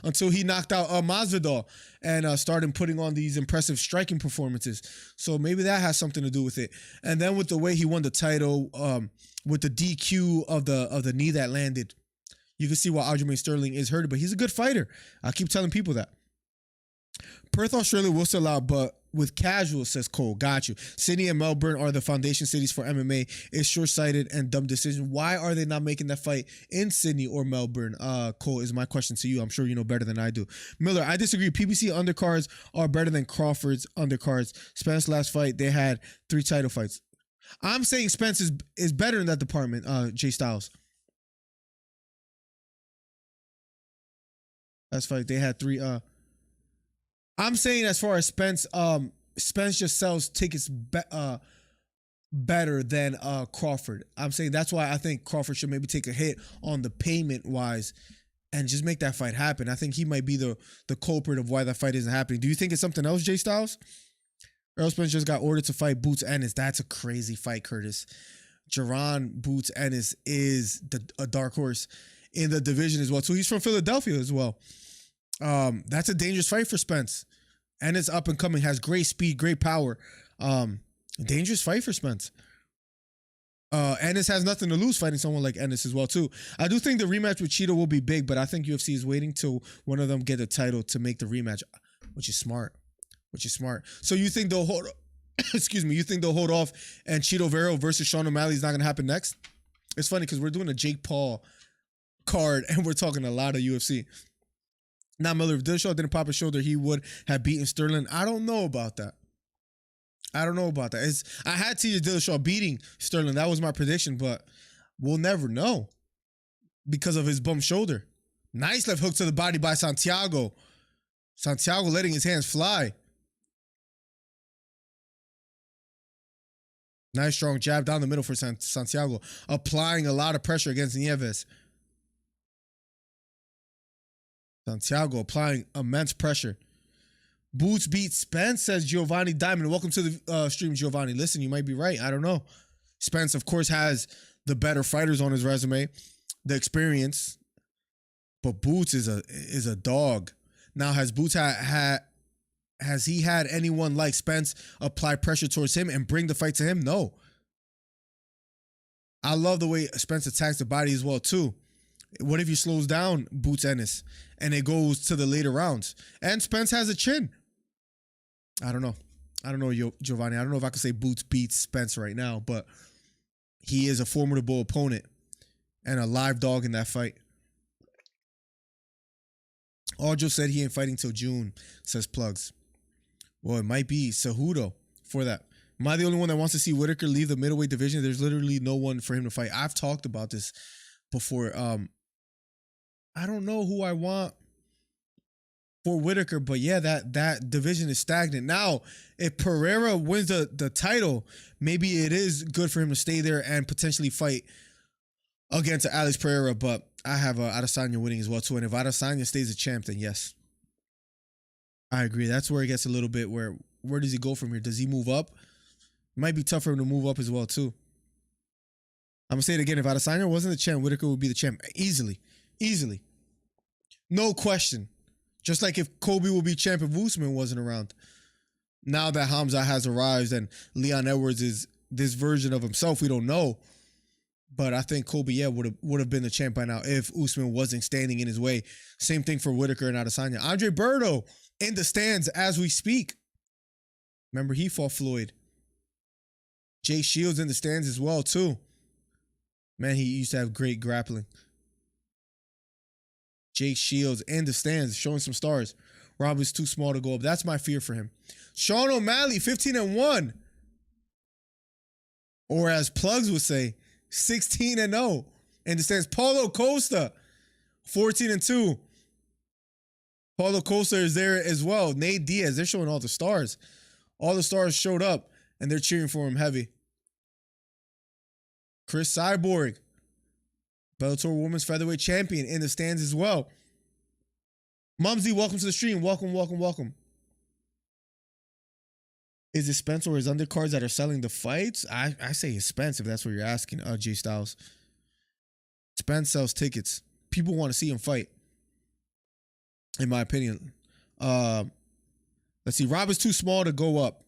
until he knocked out Masvidal and started putting on these impressive striking performances. So maybe that has something to do with it. And then with the way he won the title, with the DQ of the knee that landed, you can see why Aljamain Sterling is hurt, but he's a good fighter. I keep telling people that. Perth, Australia will sell out, but with casual, says Cole. Got you. Sydney and Melbourne are the foundation cities for MMA. It's short-sighted and dumb decision. Why are they not making that fight in Sydney or Melbourne? Cole, is my question to you. I'm sure you know better than I do. Miller, I disagree. PBC undercards are better than Crawford's undercards. Spence last fight, they had 3 title fights. I'm saying Spence is better in that department, Jay Styles. Last fight, they had 3. I'm saying as far as Spence, Spence just sells tickets better than Crawford. I'm saying that's why I think Crawford should maybe take a hit on the payment wise and just make that fight happen. I think he might be the culprit of why that fight isn't happening. Do you think it's something else, Jay Styles? Errol Spence just got ordered to fight Boots Ennis. That's a crazy fight, Curtis. Jaron Boots Ennis is a dark horse in the division as well. So he's from Philadelphia as well. That's a dangerous fight for Spence. Ennis up and coming, has great speed, great power. Dangerous fight for Spence. Ennis has nothing to lose fighting someone like Ennis as well too. I do think the rematch with Cheeto will be big, but I think UFC is waiting till one of them get a title to make the rematch, which is smart. So you think they'll hold? Excuse me. You think they'll hold off and Cheeto Vera versus Sean O'Malley is not going to happen next? It's funny because we're doing a Jake Paul card and we're talking a lot of UFC. Now, Miller, if Dillashaw didn't pop his shoulder, he would have beaten Sterling. I don't know about that. I had T.J. Dillashaw beating Sterling. That was my prediction, but we'll never know because of his bum shoulder. Nice left hook to the body by Santiago. Santiago letting his hands fly. Nice strong jab down the middle for Santiago, applying a lot of pressure against Nieves. Santiago applying immense pressure. Boots beat Spence, says Giovanni Diamond. Welcome to the stream, Giovanni. Listen, you might be right. I don't know. Spence, of course, has the better fighters on his resume, the experience, but Boots is a dog. Now, has Boots has he had anyone like Spence apply pressure towards him and bring the fight to him? No. I love the way Spence attacks the body as well, too. What if he slows down Boots Ennis and it goes to the later rounds? And Spence has a chin. I don't know, Giovanni. I don't know if I can say Boots beats Spence right now, but he is a formidable opponent and a live dog in that fight. Aljo said he ain't fighting till June, says Plugs. Well, it might be Cejudo for that. Am I the only one that wants to see Whitaker leave the middleweight division? There's literally no one for him to fight. I've talked about this before. I don't know who I want for Whitaker, but yeah, that division is stagnant. Now, if Pereira wins the title, maybe it is good for him to stay there and potentially fight against Alex Pereira, but I have Adesanya winning as well too. And if Adesanya stays a champ, then yes. I agree. That's where it gets a little bit where does he go from here? Does he move up? It might be tough for him to move up as well too. I'm going to say it again. If Adesanya wasn't the champ, Whitaker would be the champ. Easily. No question. Just like if Kobe will be champ if Usman wasn't around. Now that Hamza has arrived and Leon Edwards is this version of himself, we don't know. But I think Kobe, yeah, would have been the champ by now if Usman wasn't standing in his way. Same thing for Whitaker and Adesanya. Andre Berto in the stands as we speak. Remember, he fought Floyd. Jay Shields in the stands as well, too. Man, he used to have great grappling. Jake Shields in the stands, showing some stars. Rob is too small to go up. That's my fear for him. Sean O'Malley, 15-1. Or as Plugs would say, 16-0. In the stands. Paulo Costa, 14-2. Paulo Costa is there as well. Nate Diaz, they're showing all the stars. All the stars showed up, and they're cheering for him heavy. Chris Cyborg, Bellator Women's Featherweight Champion in the stands as well. Mumsy, welcome to the stream. Welcome. Is it Spence or his undercards that are selling the fights? I say it's Spence if that's what you're asking, J Styles. Spence sells tickets. People want to see him fight. In my opinion. Let's see. Rob is too small to go up.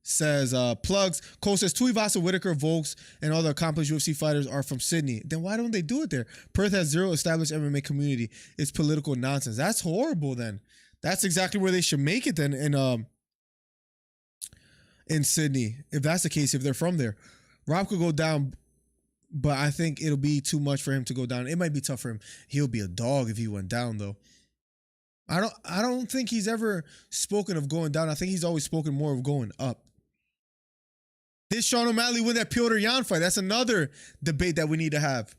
Says, plugs. Cole says, Tuivasa, Whitaker, Volks, and all the accomplished UFC fighters are from Sydney. Then why don't they do it there? Perth has zero established MMA community. It's political nonsense. That's horrible then. That's exactly where they should make it then in Sydney. If that's the case, if they're from there. Rob could go down, but I think it'll be too much for him to go down. It might be tough for him. He'll be a dog if he went down, though. I don't think he's ever spoken of going down. I think he's always spoken more of going up. Did Sean O'Malley win that Piotr Jan fight? That's another debate that we need to have.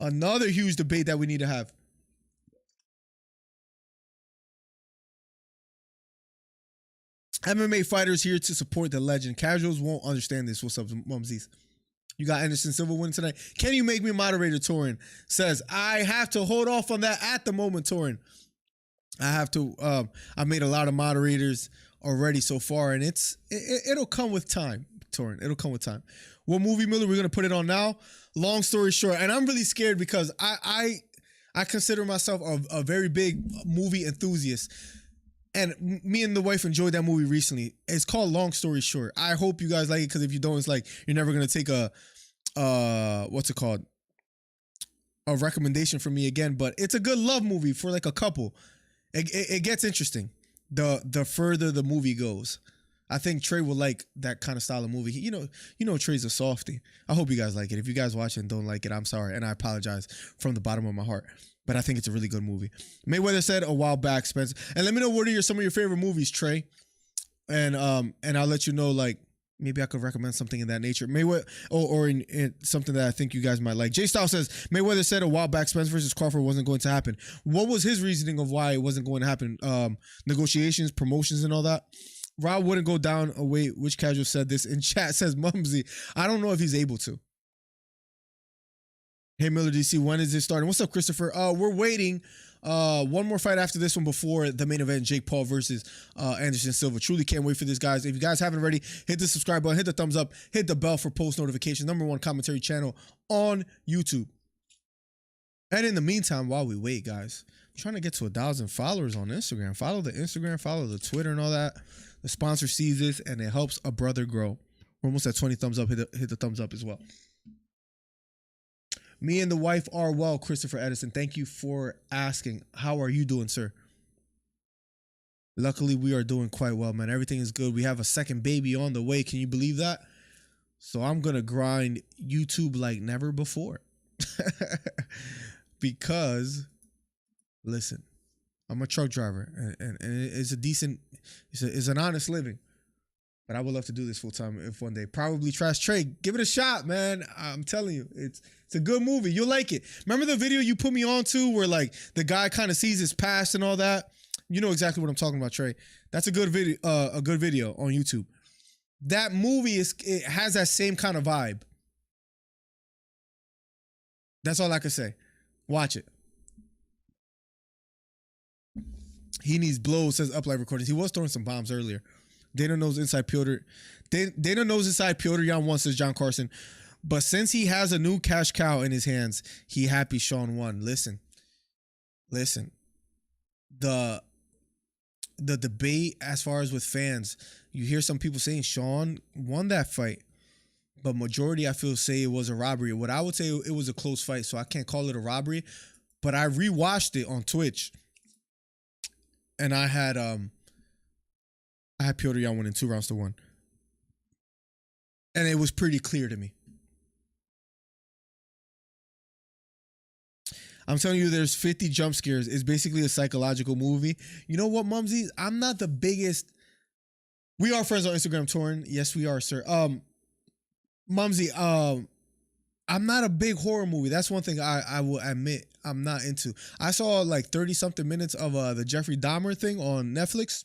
Another huge debate that we need to have. MMA fighters here to support the legend. Casuals won't understand this. What's up, Mumsies? You got Anderson Silva winning tonight. Can you make me moderator, Torin? Says, I have to hold off on that at the moment, Torin. I have to, I made a lot of moderators already so far, and it'll come with time, Torin. It'll come with time. What movie, Miller, we're going to put it on now? Long story short, and I'm really scared because I consider myself a very big movie enthusiast. And me and the wife enjoyed that movie recently. It's called Long Story Short. I hope you guys like it, because if you don't, it's like you're never gonna take a what's it called? A recommendation from me again. But it's a good love movie for like a couple. It gets interesting the further the movie goes. I think Trey will like that kind of style of movie. You know Trey's a softie. I hope you guys like it. If you guys watch it and don't like it, I'm sorry, and I apologize from the bottom of my heart. But I think it's a really good movie. Mayweather said a while back, Spencer. And let me know what are some of your favorite movies, Trey. And I'll let you know, like, maybe I could recommend something in that nature. Mayweather or in something that I think you guys might like. J Style says Mayweather said a while back Spence versus Crawford wasn't going to happen. What was his reasoning of why it wasn't going to happen? Negotiations, promotions, and all that. Rob wouldn't go down away. Which casual said this in chat? Says Mumsy. I don't know if he's able to. Hey, Miller DC, when is this starting? What's up, Christopher? We're waiting. One more fight after this one before the main event, Jake Paul versus Anderson Silva. Truly can't wait for this, guys. If you guys haven't already, hit the subscribe button, hit the thumbs up, hit the bell for post notifications. #1 commentary channel on YouTube. And in the meantime, while we wait, guys, I'm trying to get to 1,000 followers on Instagram. Follow the Instagram, follow the Twitter and all that. The sponsor sees this and it helps a brother grow. We're almost at 20 thumbs up. Hit the thumbs up as well. Me and the wife are well, Christopher Edison. Thank you for asking. How are you doing, sir? Luckily, we are doing quite well, man. Everything is good. We have a second baby on the way. Can you believe that? So I'm going to grind YouTube like never before. Because, listen, I'm a truck driver. And it's a decent, it's an honest living. But I would love to do this full time if one day. Probably Trash Trade. Give it a shot, man. I'm telling you, it's a good movie. You'll like it. Remember the video you put me on to where like the guy kind of sees his past and all that? You know exactly what I'm talking about, Trey. That's a good video. A good video on YouTube. That movie it has that same kind of vibe. That's all I can say. Watch it. He needs blows, says Uplight Recordings. He was throwing some bombs earlier. Dana knows inside Piotr. Dana knows inside Piotr Jan won, says John Carson. But since he has a new cash cow in his hands, he happy Sean won. Listen. The debate as far as with fans, you hear some people saying Sean won that fight. But majority, I feel, say it was a robbery. What I would say, it was a close fight, so I can't call it a robbery. But I rewatched it on Twitch. And I had Piotr Jan winning 2 rounds to 1. And it was pretty clear to me. I'm telling you, there's 50 jump scares. It's basically a psychological movie. You know what, Mumsy? I'm not the biggest. We are friends on Instagram, Torin. Yes, we are, sir. Mumsy, I'm not a big horror movie. That's one thing I will admit I'm not into. I saw like 30-something minutes of the Jeffrey Dahmer thing on Netflix.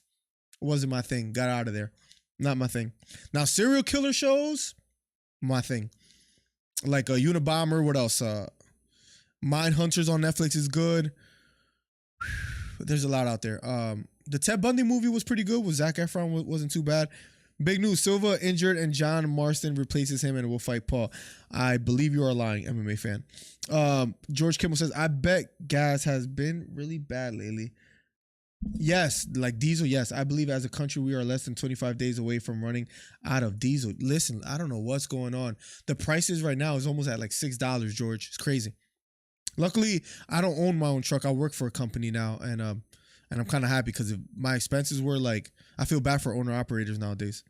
Wasn't my thing. Got out of there. Not my thing. Now, serial killer shows, my thing. Like Unabomber. What else? Mindhunters on Netflix is good. there's a lot out there. The Ted Bundy movie was pretty good. With Zac Efron wasn't too bad. Big news: Silva injured and John Marston replaces him and will fight Paul. I believe you are lying, MMA fan. George Kimmel says, I bet gas has been really bad lately. Yes, like diesel. Yes, I believe as a country we are less than 25 days away from running out of diesel. Listen, I don't know what's going on. The prices right now is almost at like $6, George. It's crazy. Luckily, I don't own my own truck. I work for a company now, and I'm kind of happy because my expenses were like, I feel bad for owner operators nowadays.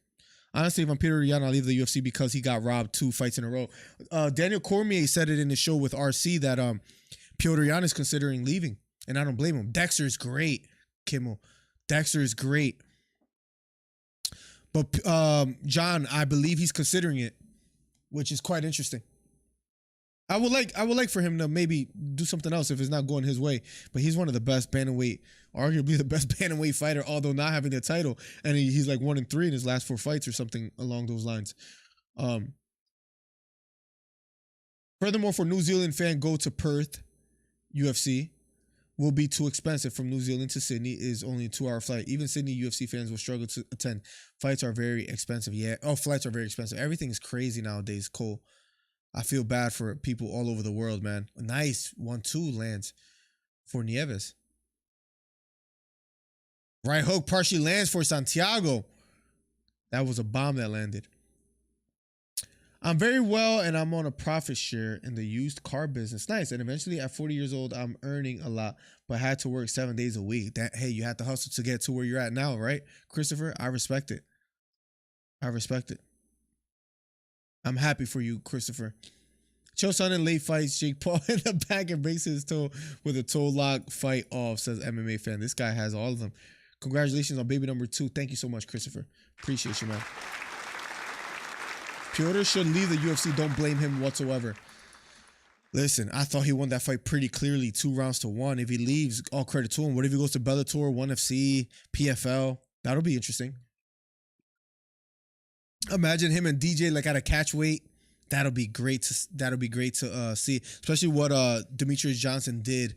Honestly, if I'm Peter Yan, I'll leave the UFC because he got robbed 2 fights in a row. Daniel Cormier said it in the show with RC that Piotr Yan is considering leaving, and I don't blame him. Dexter is great, Kimmel. Dexter is great. But John, I believe he's considering it, which is quite interesting. I would like for him to maybe do something else if it's not going his way. But he's one of the best bantamweight, arguably the best bantamweight fighter, although not having the title. And he's like 1-3 in his last 4 fights or something along those lines. Furthermore, for New Zealand fan, go to Perth UFC will be too expensive. From New Zealand to Sydney is only a 2-hour flight. Even Sydney UFC fans will struggle to attend. Flights are very expensive. Yeah. Oh, flights are very expensive. Everything is crazy nowadays, Cole. I feel bad for people all over the world, man. Nice 1-2 lands for Nieves. Right hook partially lands for Santiago. That was a bomb that landed. I'm very well, and I'm on a profit share in the used car business. Nice. And eventually, at 40 years old, I'm earning a lot, but had to work 7 days a week. Hey, you had to hustle to get to where you're at now, right, Christopher? I respect it. I respect it. I'm happy for you, Christopher. Cho Sonnen late fights Jake Paul in the back and breaks his toe with a toe lock fight off, says MMA fan. This guy has all of them. Congratulations on baby number 2. Thank you so much, Christopher. Appreciate you, man. Piotr should leave the UFC. Don't blame him whatsoever. Listen, I thought he won that fight pretty clearly, 2-1. If he leaves, all credit to him. What if he goes to Bellator, 1FC, PFL? That'll be interesting. Imagine him and DJ like at a catch weight. That'll be great to see, especially what Demetrius Johnson did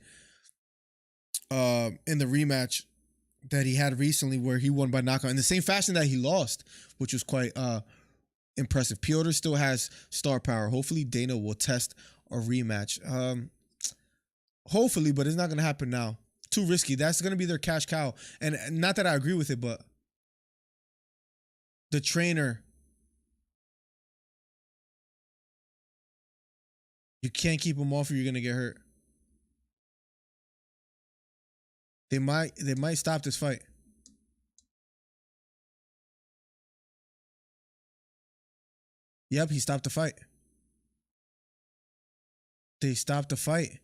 in the rematch that he had recently, where he won by knockout in the same fashion that he lost, which was quite impressive. Piotr still has star power. Hopefully, Dana will test a rematch. Hopefully, but it's not gonna happen now. Too risky. That's gonna be their cash cow, and not that I agree with it, but the trainer. You can't keep him off or you're gonna get hurt. They might stop this fight. Yep, he stopped the fight. They stopped the fight.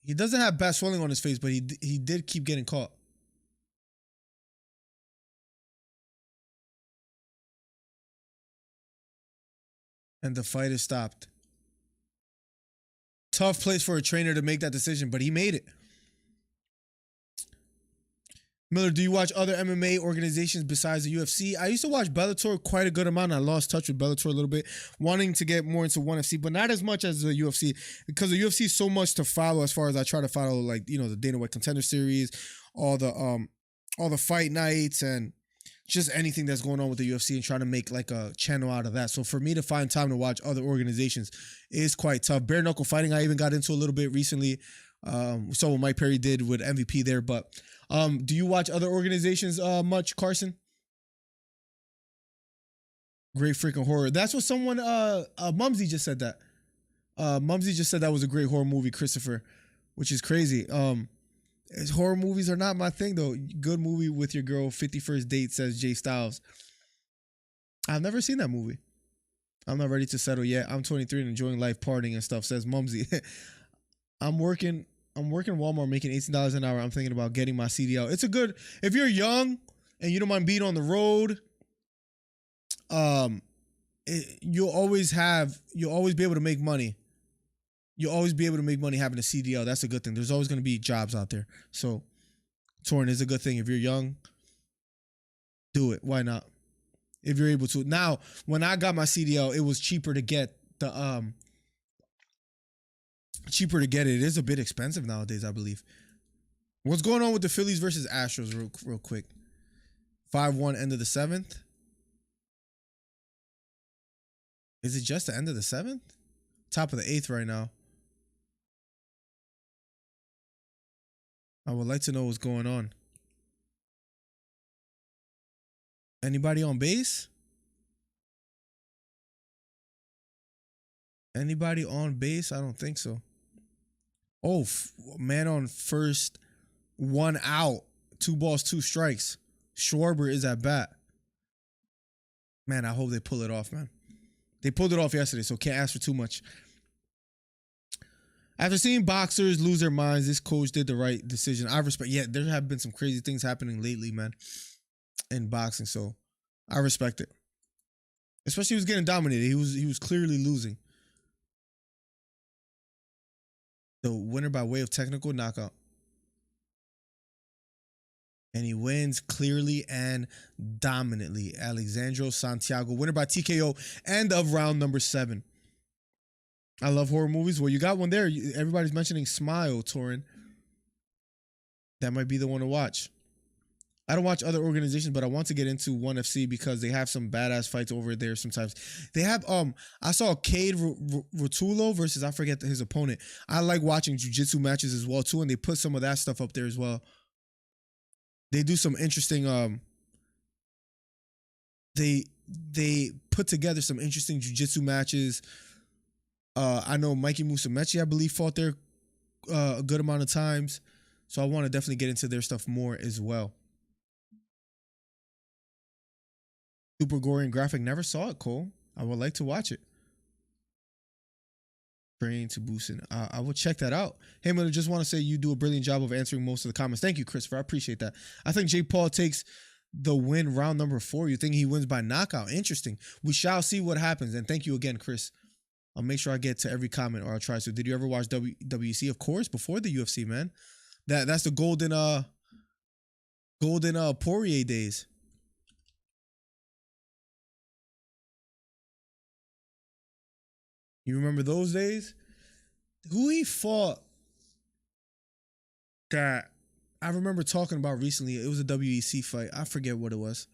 He doesn't have bad swelling on his face, but he did keep getting caught. And the fight is stopped. Tough place for a trainer to make that decision, but he made it. Miller, do you watch other MMA organizations besides the UFC? I used to watch Bellator quite a good amount. I lost touch with Bellator a little bit, wanting to get more into 1FC, but not as much as the UFC, because the UFC is so much to follow. As far as I try to follow, like, you know, the Dana White Contender Series, all the fight nights, and just anything that's going on with the UFC, and trying to make like a channel out of that. So for me to find time to watch other organizations is quite tough. Bare knuckle fighting, I even got into a little bit recently. We saw what Mike Perry did with MVP there, but do you watch other organizations much, Carson? Great freaking horror. That's what someone Mumsy just said that. Mumsy just said that was a great horror movie, Christopher, which is crazy. Horror movies are not my thing though. Good movie with your girl, 51st Date, says Jay Styles. I've never seen that movie. I'm not ready to settle yet. I'm 23 and enjoying life, partying and stuff, says Mumsy. I'm working Walmart, making $18 an hour. I'm thinking about getting my CDL. It's a good, if you're young and you don't mind being on the road, you'll always be able to make money. You'll always be able to make money having a CDL. That's a good thing. There's always going to be jobs out there. So touring is a good thing. If you're young, do it. Why not? If you're able to. Now, when I got my CDL, it was cheaper to get the it is a bit expensive nowadays, I believe. What's going on with the Phillies versus Astros real quick? 5-1 end of the 7th. Is it just the end of the 7th? Top of the 8th right now. I would like to know what's going on. Anybody on base? Anybody on base? I don't think so. Oh, man on first, 1 out, 2 balls, 2 strikes. Schwarber is at bat. Man, I hope they pull it off, man. They pulled it off yesterday, so can't ask for too much. After seeing boxers lose their minds, this coach did the right decision. I respect. Yeah, there have been some crazy things happening lately, man, in boxing. So I respect it. Especially he was getting dominated. He was clearly losing. The winner by way of technical knockout. And he wins clearly and dominantly. Alexandro Santiago, winner by TKO, end of round number 7. I love horror movies. Well, you got one there. Everybody's mentioning Smile, Torin. That might be the one to watch. I don't watch other organizations, but I want to get into ONE FC because they have some badass fights over there sometimes. They have, I saw Cade Rotulo versus, I forget his opponent. I like watching jiu-jitsu matches as well, too, and they put some of that stuff up there as well. They do some interesting, they put together some interesting jiu-jitsu matches. I know Mikey Musumeci, I believe, fought there a good amount of times. So I want to definitely get into their stuff more as well. Super gory and graphic. Never saw it, Cole. I would like to watch it. Train to boost it. I will check that out. Hey, man, I just want to say you do a brilliant job of answering most of the comments. Thank you, Christopher. I appreciate that. I think Jake Paul takes the win round number 4. You think he wins by knockout? Interesting. We shall see what happens. And thank you again, Chris. I'll make sure I get to every comment, or I'll try to. Did you ever watch WEC? Of course, before the UFC, man. That's the golden Poirier days. You remember those days? Who he fought that I remember talking about recently? It was a WEC fight. I forget what it was.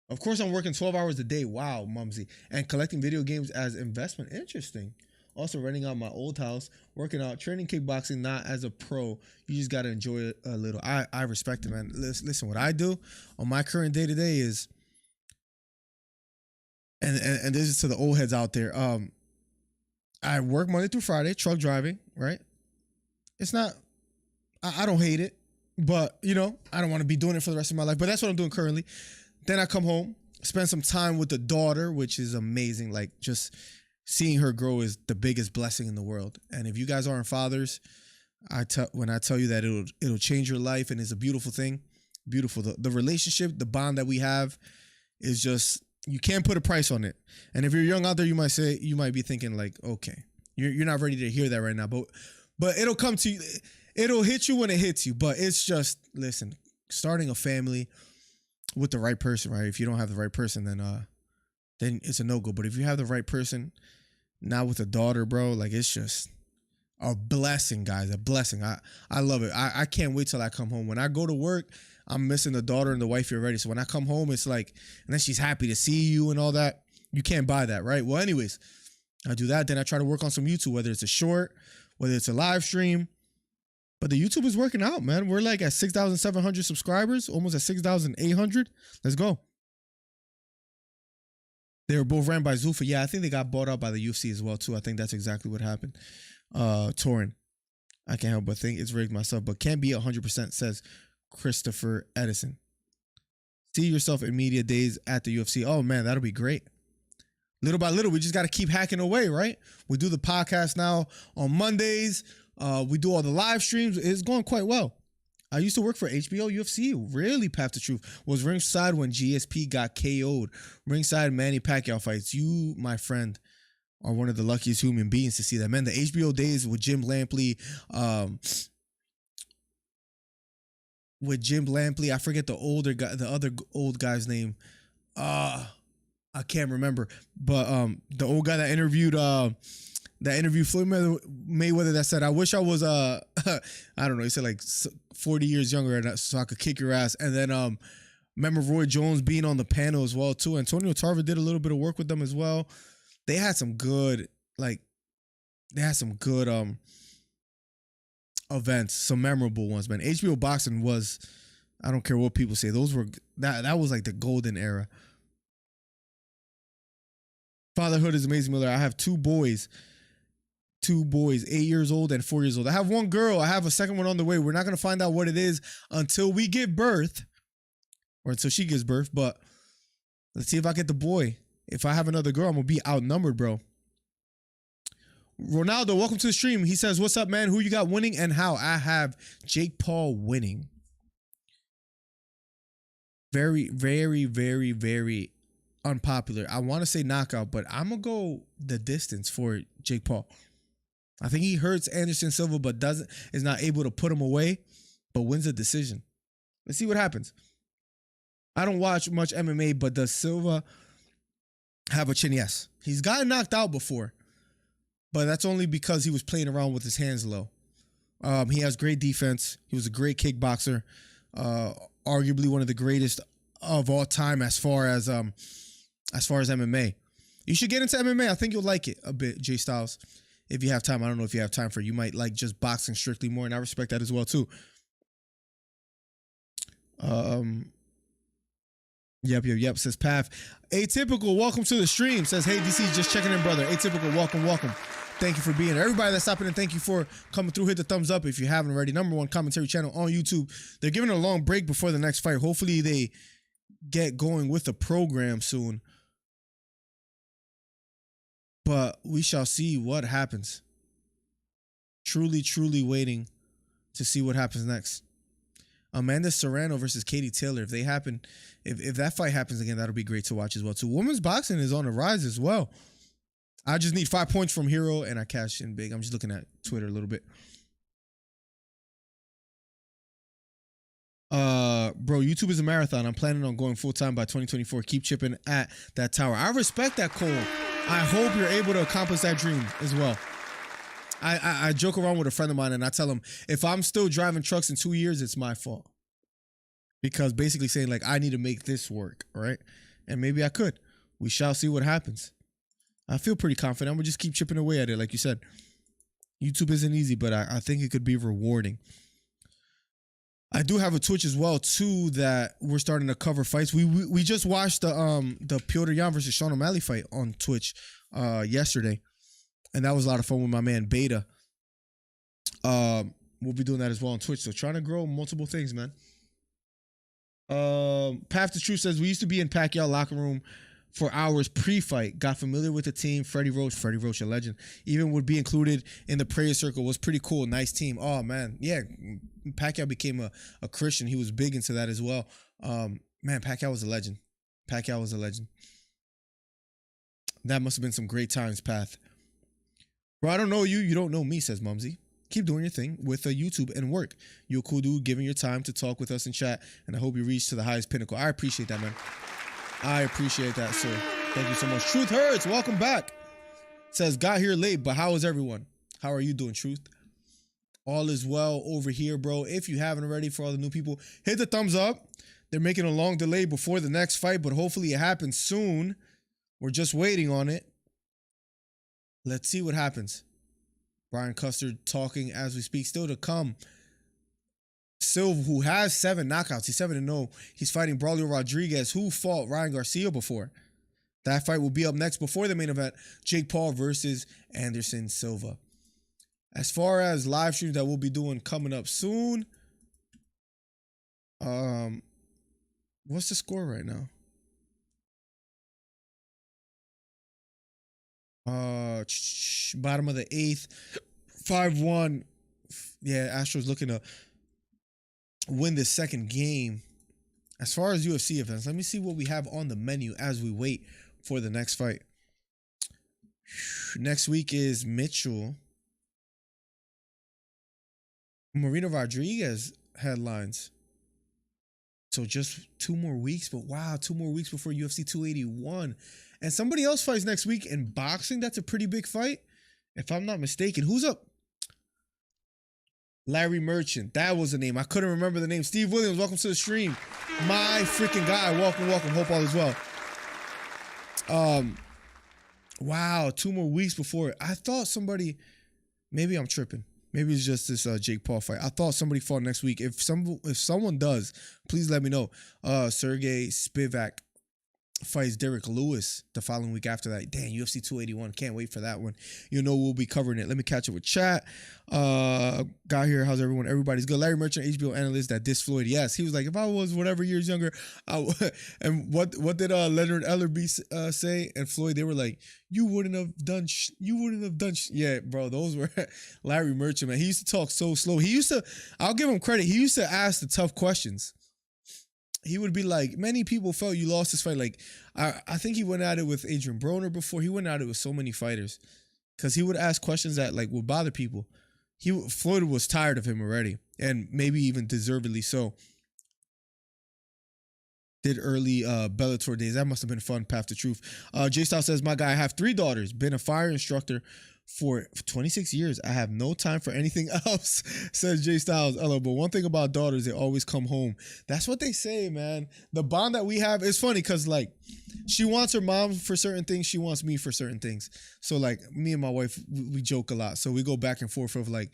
Of course, I'm working 12 hours a day. Wow, Mumsy. And collecting video games as investment. Interesting. Also renting out my old house, working out, training kickboxing, not as a pro. You just got to enjoy it a little. I respect it, man. Listen, what I do on my current day-to-day is, and this is to the old heads out there, I work Monday through Friday, truck driving, right? It's not, I don't hate it, but, you know, I don't want to be doing it for the rest of my life. But that's what I'm doing currently. Then I come home, spend some time with the daughter, which is amazing. Like, just seeing her grow is the biggest blessing in the world. And if you guys aren't fathers, when I tell you that it'll change your life and it's a beautiful thing, beautiful. The relationship, the bond that we have is just, you can't put a price on it. And if you're young out there, you might be thinking like, okay, you're not ready to hear that right now, but it'll come to you. It'll hit you when it hits you. But it's just, listen, starting a family with the right person, right? If you don't have the right person, then it's a no-go. But if you have the right person, now with a daughter, bro, like, it's just a blessing, guys, a blessing. I love it. I can't wait till I come home. When I go to work, I'm missing the daughter and the wife already. So when I come home, it's like, and then she's happy to see you and all that. You can't buy that, right? Well, anyways, I do that. Then I try to work on some YouTube, whether it's a short, whether it's a live stream. But the YouTube is working out, man. We're like at 6,700 subscribers, almost at 6,800. Let's go. They were both ran by Zuffa. Yeah, I think they got bought out by the UFC as well, too. I think that's exactly what happened. Torin, I can't help but think it's rigged myself, but can't be 100%, says Christopher Edison. See yourself in media days at the UFC. Oh, man, that'll be great. Little by little, we just got to keep hacking away, right? We do the podcast now on Mondays. We do all the live streams. It's going quite well. I used to work for HBO UFC. Really, Path to Truth. Was ringside when GSP got KO'd. Ringside Manny Pacquiao fights. You, my friend, are one of the luckiest human beings to see that. Man, the HBO days with Jim Lampley. I forget the older guy, the other old guy's name. I can't remember. But the old guy that interviewed that interview Floyd Mayweather that said, I wish I was I don't know, he said like 40 years younger so I could kick your ass. And then remember Roy Jones being on the panel as well too. Antonio Tarver did a little bit of work with them as well. They had some good events, some memorable ones, man. HBO boxing was, I don't care what people say, those were that was like the golden era. Fatherhood is amazing, Miller. I have two boys, 8 years old and 4 years old. I have one girl. I have a second one on the way. We're not going to find out what it is until we give birth or until she gives birth. But let's see if I get the boy. If I have another girl, I'm going to be outnumbered, bro. Ronaldo, welcome to the stream. He says, what's up, man? Who you got winning and how? I have Jake Paul winning. Very, very, very, very unpopular. I want to say knockout, but I'm going to go the distance for Jake Paul. I think he hurts Anderson Silva, but is not able to put him away, but wins a decision. Let's see what happens. I don't watch much MMA, but does Silva have a chin? Yes. He's gotten knocked out before, but that's only because he was playing around with his hands low. He has great defense. He was a great kickboxer, arguably one of the greatest of all time as far as MMA. You should get into MMA. I think you'll like it a bit, Jay Styles. If you have time. I don't know if you have time for it. You might like just boxing strictly more, and I respect that as well too. Yep, says Path. Atypical, welcome to the stream. Says, hey, DC, just checking in, brother. Atypical, welcome. Thank you for being here. Everybody that's stopping in, thank you for coming through. Hit the thumbs up if you haven't already. #1 commentary channel on YouTube. They're giving a long break before the next fight. Hopefully they get going with the program soon. But we shall see what happens. Truly, truly waiting to see what happens next. Amanda Serrano versus Katie Taylor. If that fight happens again, that'll be great to watch as well too. Women's boxing is on the rise as well. I just need 5 points from Hero and I cash in big. I'm just looking at Twitter a little bit. Bro, YouTube is a marathon. I'm planning on going full time by 2024. Keep chipping at that tower. I respect that, Cole. I hope you're able to accomplish that dream as well. I joke around with a friend of mine and I tell him, if I'm still driving trucks in 2 years, it's my fault. Because basically saying like, I need to make this work, right? And maybe I could. We shall see what happens. I feel pretty confident. I'm gonna just keep chipping away at it. Like you said, YouTube isn't easy, but I think it could be rewarding. I do have a Twitch as well too that we're starting to cover fights. We just watched the Petr Yan versus Sean O'Malley fight on Twitch yesterday, and that was a lot of fun with my man Beta. We'll be doing that as well on Twitch. So trying to grow multiple things, man. Path to Truth says we used to be in Pacquiao locker room for hours pre-fight. Got familiar with the team. Freddie Roach, a legend. Even would be included in the prayer circle. Was pretty cool. Nice team. Oh man, yeah. Pacquiao became a Christian. He was big into that as well. Man, Pacquiao was a legend. That must have been some great times, Path. Bro, I don't know you. You don't know me, says Mumsy. Keep doing your thing with YouTube and work. You're a cool dude giving your time to talk with us and chat, and I hope you reach to the highest pinnacle. I appreciate that, man. I appreciate that, sir. Thank you so much. Truth Hurts, welcome back. Says, got here late, but how is everyone? How are you doing, Truth? All is well over here, bro. If you haven't already, for all the new people, hit the thumbs up. They're making a long delay before the next fight, but hopefully it happens soon. We're just waiting on it. Let's see what happens. Brian Custard talking as we speak. Still to come. Silva, who has 7 knockouts. He's 7-0. He's fighting Braulio Rodriguez, who fought Ryan Garcia before. That fight will be up next before the main event. Jake Paul versus Anderson Silva. As far as live streams that we'll be doing coming up soon, what's the score right now? Bottom of the 8th, 5-1. Yeah, Astros looking to win this second game. As far as UFC events, let me see what we have on the menu as we wait for the next fight. Next week is Mitchell. Marina Rodriguez headlines. So just 2 more weeks, but wow, 2 more weeks before UFC 281. And somebody else fights next week in boxing. That's a pretty big fight. If I'm not mistaken. Who's up? Larry Merchant. That was the name. I couldn't remember the name. Steve Williams, welcome to the stream. My freaking guy. Welcome. Hope all is well. Wow, 2 more weeks before. I thought somebody, maybe I'm tripping. Maybe it's just this Jake Paul fight. I thought somebody fought next week. If someone does, please let me know. Sergey Spivak fights Derek Lewis the following week after that. Damn, UFC 281. Can't wait for that one. You know we'll be covering it. Let me catch up with chat. Got here. How's everyone? Everybody's good. Larry Merchant, HBO analyst that dissed Floyd. Yes, he was like, if I was whatever years younger, and what did Leonard Ellerby say? And Floyd, they were like, you wouldn't have done. Yeah, bro. Those were Larry Merchant, man. He used to talk so slow. I'll give him credit. He used to ask the tough questions. He would be like, many people felt you lost this fight. Like, I think he went at it with Adrian Broner before. He went at it with so many fighters because he would ask questions that like would bother people. Floyd was tired of him already, and maybe even deservedly so. Did early Bellator days. That must have been fun. Path to Truth. J Style says, my guy, I have 3 daughters. Been a fire instructor for 26 years. I have no time for anything else, says Jay Styles. But one thing about daughters, they always come home. That's what they say, man. The bond that we have is funny because, like, she wants her mom for certain things. She wants me for certain things. So, like, me and my wife, we joke a lot. So we go back and forth of, like,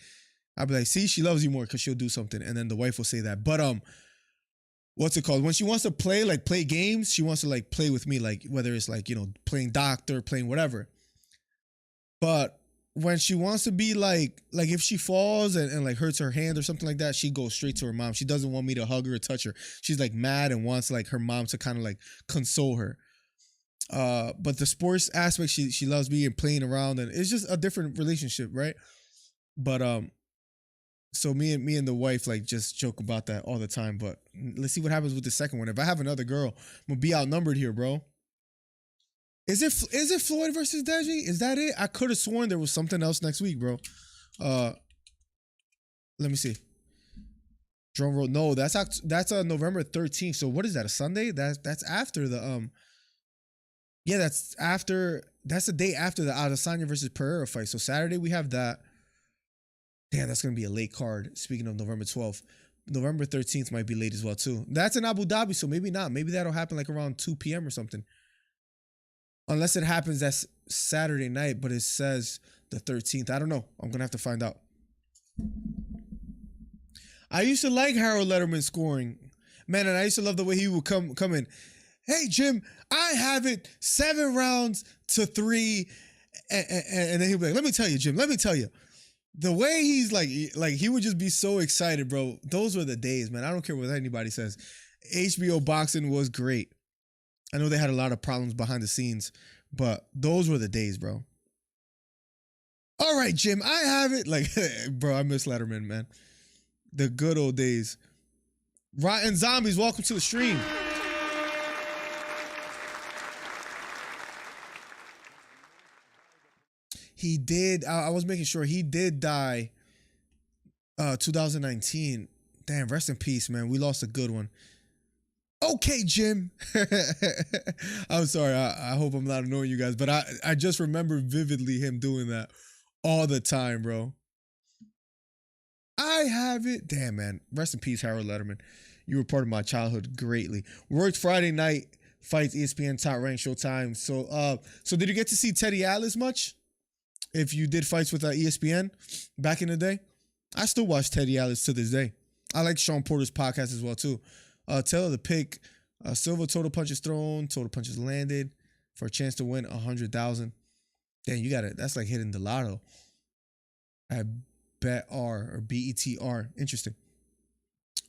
I'll be like, see, she loves you more because she'll do something. And then the wife will say that. But, what's it called? When she wants to play games, she wants to, like, play with me, like, whether it's, like, you know, playing doctor, playing whatever. But when she wants to be like if she falls and like hurts her hand or something like that, she goes straight to her mom. She doesn't want me to hug her or touch her. She's like mad and wants like her mom to kind of like console her. But the sports aspect, she loves me and playing around, and it's just a different relationship, right? But so me and the wife like just joke about that all the time. But let's see what happens with the second one. If I have another girl, I'm gonna be outnumbered here, bro. Is it Floyd versus Deji? Is that it? I could have sworn there was something else next week, bro. Let me see. Drum roll. No, that's November 13th. So what is that? A Sunday? That's after the yeah, that's the day after the Adesanya versus Pereira fight. So Saturday we have that. Damn, that's gonna be a late card. Speaking of November 12th. November 13th might be late as well too. That's in Abu Dhabi, so maybe not. Maybe that'll happen like around 2 p.m. or something. Unless it happens that's Saturday night, but it says the 13th. I don't know. I'm going to have to find out. I used to like Harold Letterman scoring. Man, and I used to love the way he would come in. Hey, Jim, I have it 7 rounds to 3. And then he'd be like, let me tell you, Jim, let me tell you. The way he's like he would just be so excited, bro. Those were the days, man. I don't care what anybody says. HBO boxing was great. I know they had a lot of problems behind the scenes, but those were the days, bro. All right, Jim, I have it. Like, bro, I miss Letterman, man. The good old days. Rotten Zombies, welcome to the stream. He did, I was making sure, he did die 2019. Damn, rest in peace, man. We lost a good one. Okay, Jim. I'm sorry. I hope I'm not annoying you guys, but I just remember vividly him doing that all the time, bro. I have it. Damn, man. Rest in peace, Harold Letterman. You were part of my childhood greatly. Worked Friday night fights, ESPN Top Rank Showtime. So did you get to see Teddy Atlas much? If you did fights with ESPN back in the day, I still watch Teddy Atlas to this day. I like Sean Porter's podcast as well too. Taylor the pick, Silva total punches thrown, total punches landed for a chance to win 100,000. Damn, you got it. That's like hitting the lotto. At BetR or BETR. Interesting.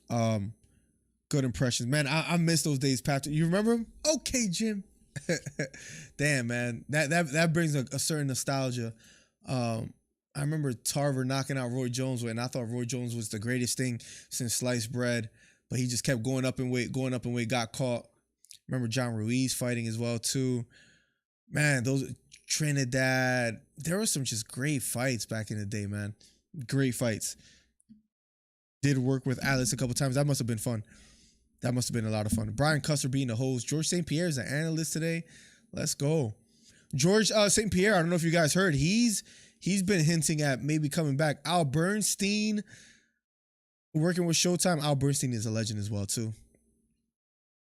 Good impressions, man. I miss those days, Patrick. You remember him? Okay, Jim. Damn, man. That brings a certain nostalgia. I remember Tarver knocking out Roy Jones, and I thought Roy Jones was the greatest thing since sliced bread. But he just kept going up in weight, got caught. Remember John Ruiz fighting as well, too. Man, those Trinidad, there were some just great fights back in the day, man. Great fights. Did work with Alice a couple times. That must have been fun. That must have been a lot of fun. Brian Custer being the host. George St. Pierre is an analyst today. Let's go. George St. Pierre, I don't know if you guys heard. He's He's been hinting at maybe coming back. Al Bernstein, working with Showtime. Al Bernstein is a legend as well, too.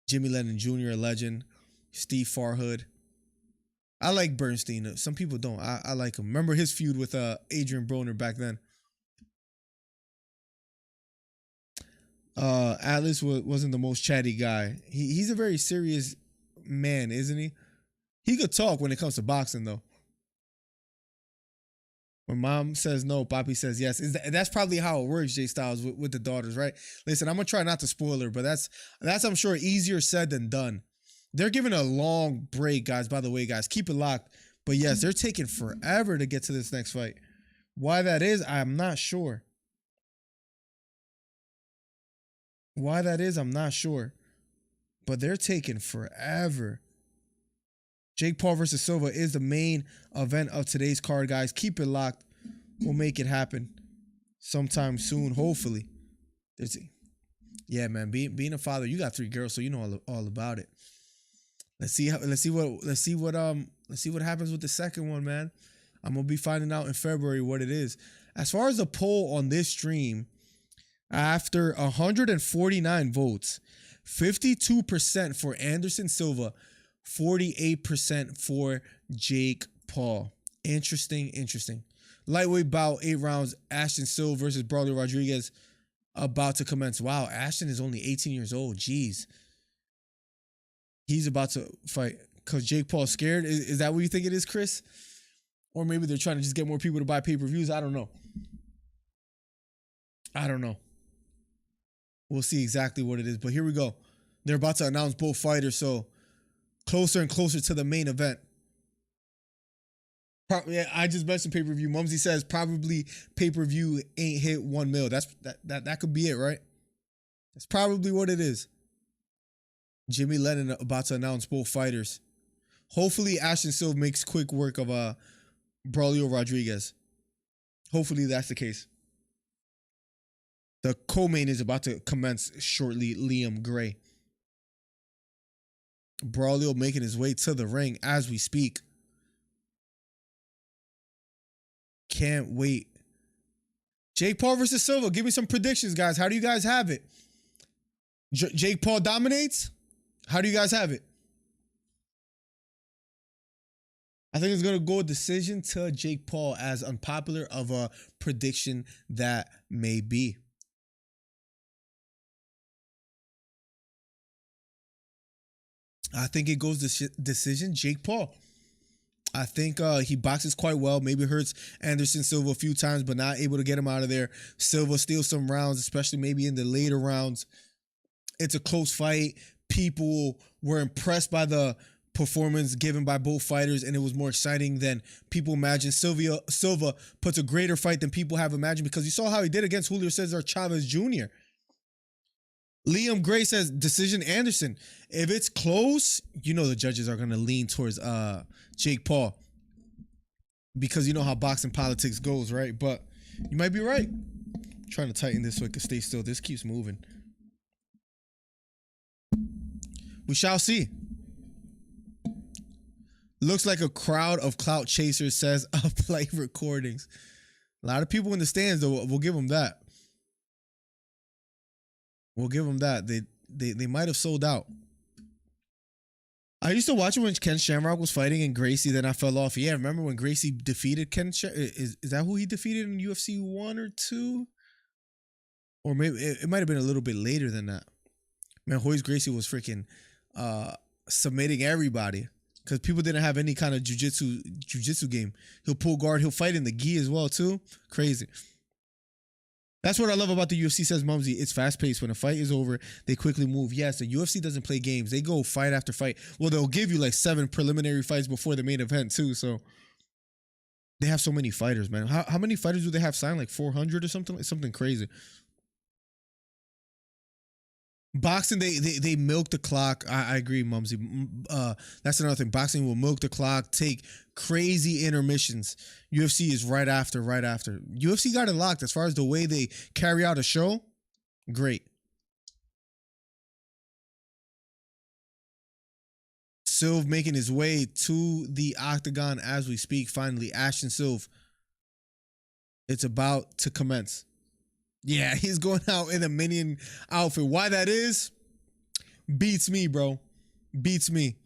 Jimmy Lennon Jr., a legend. Steve Farhood. I like Bernstein. Some people don't. I like him. Remember his feud with Adrian Broner back then. Atlas wasn't the most chatty guy. He's a very serious man, isn't he? He could talk when it comes to boxing, though. When mom says no, Papi says yes. That's probably how it works, Jay Styles, with the daughters, right? Listen, I'm gonna try not to spoil her, but that's I'm sure easier said than done. They're giving a long break, guys. By the way, guys, keep it locked. But yes, they're taking forever to get to this next fight. Why that is, I'm not sure. Why that is, I'm not sure. But they're taking forever. Jake Paul versus Silva is the main event of today's card, guys. Keep it locked. We'll make it happen sometime soon, hopefully. Yeah, man. Being a father, you got 3 girls, so you know all about it. Let's see what happens with the second one, man. I'm gonna be finding out in February what it is. As far as the poll on this stream, after 149 votes, 52% for Anderson Silva, 48% for Jake Paul. Interesting. Lightweight bout, 8 rounds. Ashton Silva versus Braulio Rodriguez about to commence. Wow, Ashton is only 18 years old. Jeez. He's about to fight because Jake Paul's scared. Is that what you think it is, Chris? Or maybe they're trying to just get more people to buy pay-per-views. I don't know. We'll see exactly what it is. But here we go. They're about to announce both fighters, so closer and closer to the main event. Yeah, I just mentioned pay-per-view. Mumsy says probably pay-per-view ain't hit 1 mil. That could be it, right? That's probably what it is. Jimmy Lennon about to announce both fighters. Hopefully Ashton Silva makes quick work of Braulio Rodriguez. Hopefully that's the case. The co-main is about to commence shortly. Liam Gray. Braulio making his way to the ring as we speak. Can't wait. Jake Paul versus Silva. Give me some predictions, guys. How do you guys have it? Jake Paul dominates? How do you guys have it? I think it's going to go decision to Jake Paul, as unpopular of a prediction that may be. I think it goes decision Jake Paul. I think he boxes quite well. Maybe hurts Anderson Silva a few times, but not able to get him out of there. Silva steals some rounds, especially maybe in the later rounds. It's a close fight. People were impressed by the performance given by both fighters, and it was more exciting than people imagined. Silva puts a greater fight than people have imagined, because you saw how he did against Julio Cesar Chavez Jr. Liam Gray says decision Anderson. If it's close, you know the judges are going to lean towards Jake Paul, because you know how boxing politics goes, right? But you might be right. I'm trying to tighten this so it can stay still. This keeps moving. We shall see. Looks like a crowd of clout chasers, says Uplight Recordings. A lot of people in the stands, though. We'll give them that. We'll give them that. They might have sold out. I used to watch it when Ken Shamrock was fighting in Gracie, then I fell off. Yeah, remember when Gracie defeated Ken Shamrock? Is that who he defeated in UFC 1 or 2? Or maybe it might have been a little bit later than that. Man, Royce Gracie was freaking submitting everybody, because people didn't have any kind of jiu-jitsu game. He'll pull guard. He'll fight in the gi as well, too. Crazy. That's what I love about the UFC, says Mumsy. It's fast-paced. When a fight is over, they quickly move. Yes, the UFC doesn't play games. They go fight after fight. Well, they'll give you like 7 preliminary fights before the main event, too. So they have so many fighters, man. How many fighters do they have signed? Like 400 or something? Something crazy. Boxing, they milk the clock. I agree, Mumsy. That's another thing. Boxing will milk the clock, take crazy intermissions. UFC is right after. UFC got it locked as far as the way they carry out a show. Great. Silve making his way to the octagon as we speak. Finally, Ashton Silve It's about to commence. Yeah, he's going out in a minion outfit. Why that is, beats me, bro. Beats me.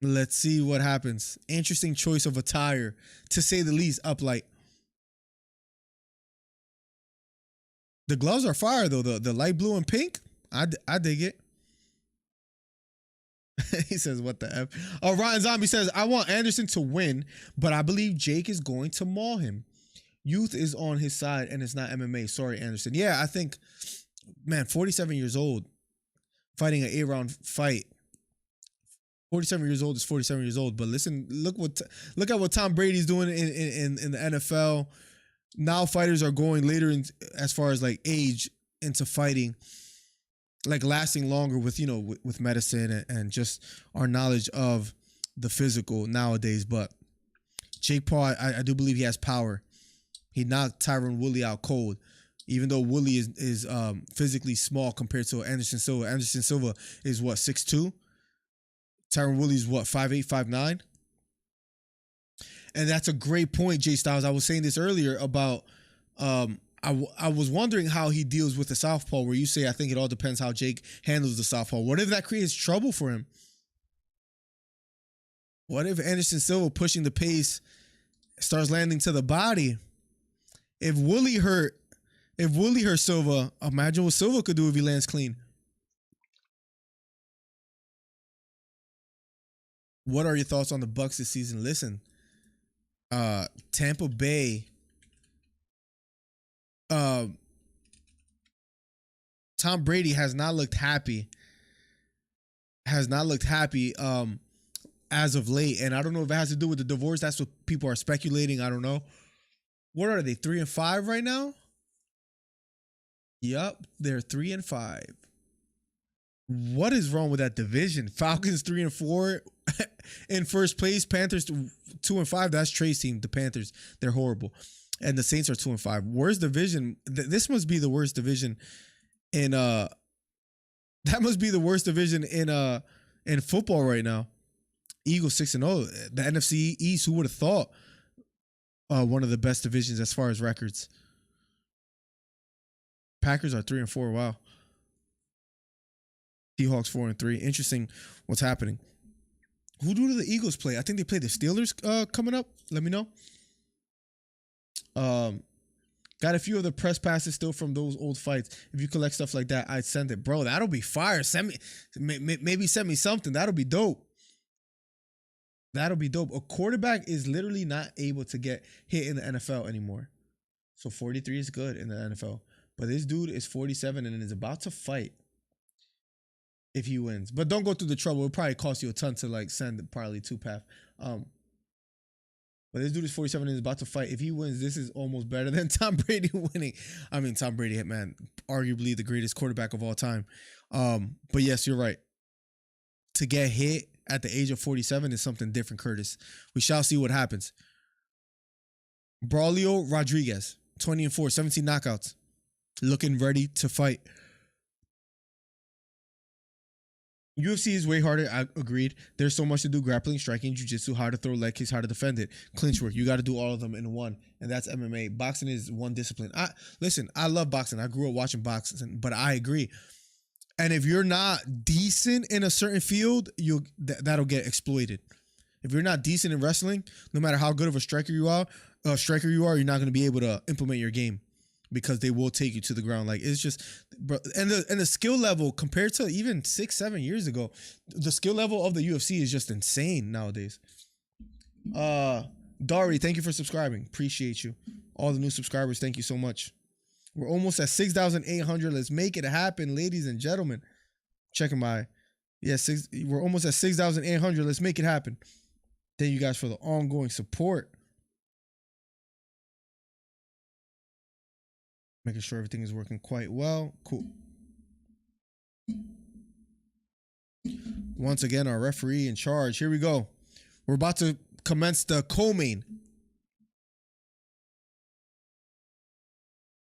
Let's see what happens. Interesting choice of attire, to say the least, Uplight. The gloves are fire, though. The light blue and pink, I dig it. He says, what the F? Ryan Zombie says, I want Anderson to win, but I believe Jake is going to maul him. Youth is on his side, and it's not MMA. Sorry, Anderson. Yeah, I think, man, 47 years old, fighting an 8-round fight. 47 years old is 47 years old. But listen, look at what Tom Brady's doing in the NFL. Now fighters are going later in, as far as like age, into fighting, like lasting longer with, you know, with medicine and just our knowledge of the physical nowadays. But Jake Paul, I do believe he has power. He knocked Tyron Woodley out cold, even though Woodley is physically small compared to Anderson Silva. Anderson Silva is what, 6'2"? Tyron Woodley's what, 5'8", 5'9"? And that's a great point, Jay Styles. I was saying this earlier about I was wondering how he deals with the southpaw, where you say, I think it all depends how Jake handles the southpaw. What if that creates trouble for him? What if Anderson Silva pushing the pace starts landing to the body? If Woodley hurt Silva, imagine what Silva could do if he lands clean. What are your thoughts on the Bucks this season? Listen, Tampa Bay, Tom Brady has not looked happy. As of late, and I don't know if it has to do with the divorce. That's what people are speculating. I don't know. What are they, 3-5 right now? Yup, they're 3-5. What is wrong with that division? Falcons 3-4 in first place. Panthers 2-5. That's Trey's team. The Panthers, they're horrible, and the Saints are 2-5. Worst division. This must be the worst division in that must be the worst division in football right now. Eagles 6-0. The NFC East. Who would have thought? One of the best divisions as far as records. Packers are 3-4. Wow. Seahawks 4-3. Interesting what's happening. Who do the Eagles play? I think they play the Steelers coming up. Let me know. Got a few of the press passes still from those old fights. If you collect stuff like that, I'd send it. Bro, that'll be fire. Maybe send me something. That'll be dope. That'll be dope. A quarterback is literally not able to get hit in the NFL anymore. So 43 is good in the NFL. But this dude is 47 and is about to fight if he wins. But don't go through the trouble. It'll probably cost you a ton to like send probably 2-path. But this dude is 47 and is about to fight. If he wins, this is almost better than Tom Brady winning. I mean, Tom Brady, man, arguably the greatest quarterback of all time. But yes, you're right. To get hit at the age of 47 is something different, Curtis. We shall see what happens. Braulio Rodriguez, 20-4, 17 knockouts. Looking ready to fight. UFC is way harder. I agreed. There's so much to do: grappling, striking, jiu-jitsu, how to throw leg kicks, how to defend it, clinch work. You got to do all of them in one, and that's MMA. Boxing is one discipline. I love boxing. I grew up watching boxing, but I agree. And if you're not decent in a certain field, that'll get exploited. If you're not decent in wrestling, no matter how good of a striker you are, you're not going to be able to implement your game, because they will take you to the ground. Like, it's just, bro, and the skill level compared to even 6-7 years ago, the skill level of the UFC is just insane nowadays. Dari, thank you for subscribing. Appreciate you. All the new subscribers, thank you so much. We're almost at 6,800. Let's make it happen, ladies and gentlemen. Checking my, we're almost at 6,800. Let's make it happen. Thank you guys for the ongoing support. Making sure everything is working quite well. Cool. Once again, our referee in charge. Here we go. We're about to commence the co-main.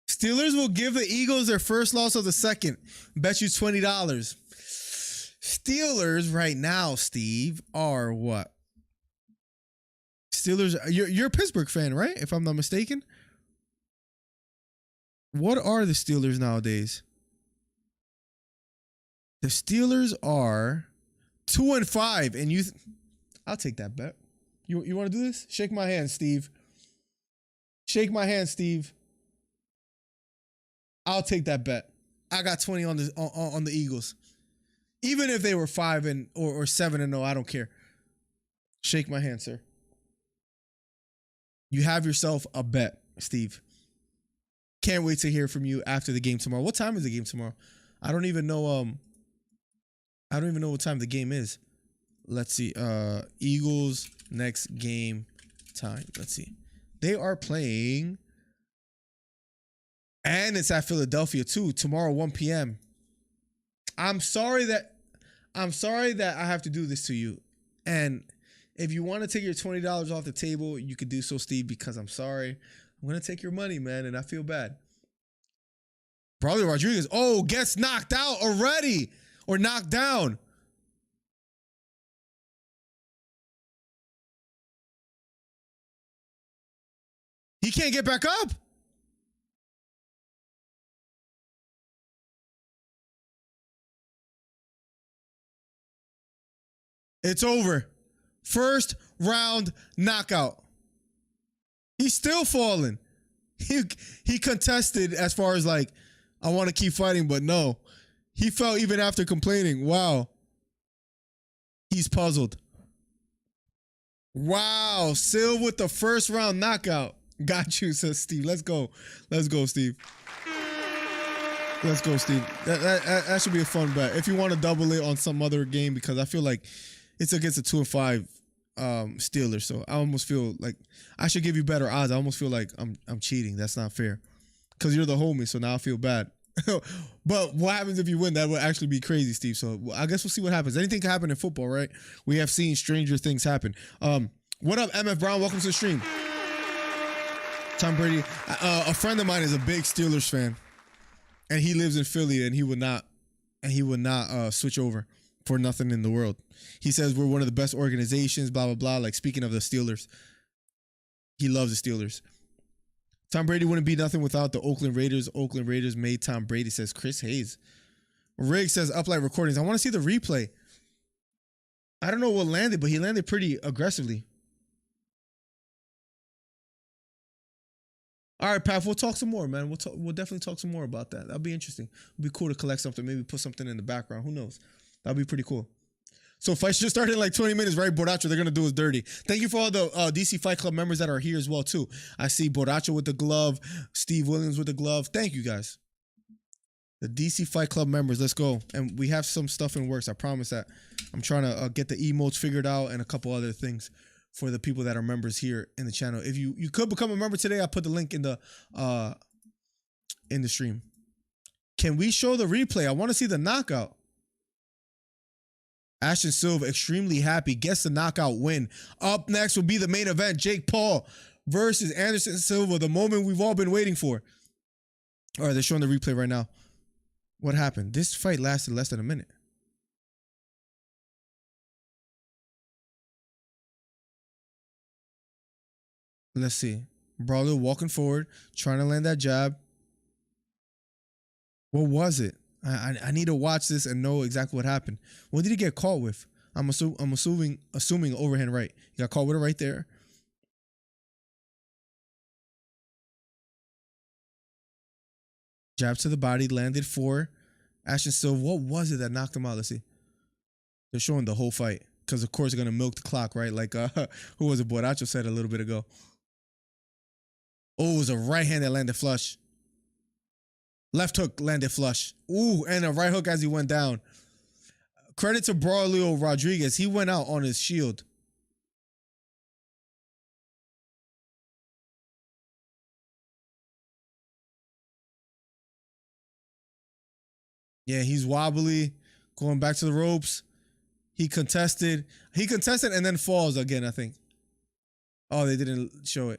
Steelers will give the Eagles their first loss of the second. Bet you $20. Steelers right now, Steve, are what? Steelers. You're a Pittsburgh fan, right? If I'm not mistaken. What are the Steelers nowadays? The Steelers are 2-5, and I'll take that bet. You want to do this? Shake my hand, Steve. Shake my hand, Steve. I'll take that bet. I got 20 on the Eagles. Even if they were 5 or 7-0, I don't care. Shake my hand, sir. You have yourself a bet, Steve. Can't wait to hear from you after the game tomorrow. What time is the game tomorrow? I don't even know what time the game is. Let's see. Eagles next game time. Let's see. They are playing, and it's at Philadelphia too. Tomorrow, 1 p.m. I'm sorry that I have to do this to you. And if you want to take your $20 off the table, you could do so, Steve, because I'm sorry. I'm going to take your money, man, and I feel bad. Brawley Rodriguez, gets knocked out already or knocked down. He can't get back up. It's over. First round knockout. He's still falling. He contested as far as like, I want to keep fighting, but no. He fell even after complaining. Wow. He's puzzled. Wow. Silva with the first round knockout. Got you, says Steve. Let's go. Let's go, Steve. Let's go, Steve. That should be a fun bet. If you want to double it on some other game, because I feel like it's against a 2-5 Steelers. So I almost feel like I should give you better odds. I almost feel like I'm cheating. That's not fair. Because you're the homie, so now I feel bad. But what happens if you win? That would actually be crazy, Steve. So I guess we'll see what happens. Anything can happen in football, right? We have seen stranger things happen. What up, MF Brown? Welcome to the stream. Tom Brady. A friend of mine is a big Steelers fan, and he lives in Philly, and he would not switch over for nothing in the world. He says we're one of the best organizations, blah, blah, blah. Like, speaking of the Steelers, he loves the Steelers. Tom Brady wouldn't be nothing without the Oakland Raiders. Oakland Raiders made Tom Brady, says Chris Hayes. Riggs says Uplight Recordings. I want to see the replay. I don't know what landed, but he landed pretty aggressively. All right, Pat, we'll talk some more, man. We'll definitely talk some more about that. That'll be interesting. It'll be cool to collect something, maybe put something in the background. Who knows? That'll be pretty cool. So fights just started in like 20 minutes, right? Borracho, they're going to do us dirty. Thank you for all the DC Fight Club members that are here as well, too. I see Borracho with the glove, Steve Williams with the glove. Thank you, guys. The DC Fight Club members, let's go. And we have some stuff in works. I promise that. I'm trying to get the emotes figured out and a couple other things for the people that are members here in the channel. If you could become a member today, I'll put the link in the stream. Can we show the replay? I want to see the knockout. Ashton Silva, extremely happy, gets the knockout win. Up next will be the main event, Jake Paul versus Anderson Silva, the moment we've all been waiting for. All right, they're showing the replay right now. What happened? This fight lasted less than a minute. Let's see. Brawler walking forward, trying to land that jab. What was it? I need to watch this and know exactly what happened. What did he get caught with? I'm assuming overhand right. He got caught with it right there. Jab to the body, landed for Ashton Silva. What was it that knocked him out? Let's see. They're showing the whole fight because, of course, they're going to milk the clock, right? Like, who was it? Borracho said a little bit ago. Oh, it was a right hand that landed flush. Left hook landed flush. Ooh, and a right hook as he went down. Credit to Braulio Rodriguez. He went out on his shield. Yeah, he's wobbly. Going back to the ropes. He contested and then falls again, I think. Oh, they didn't show it.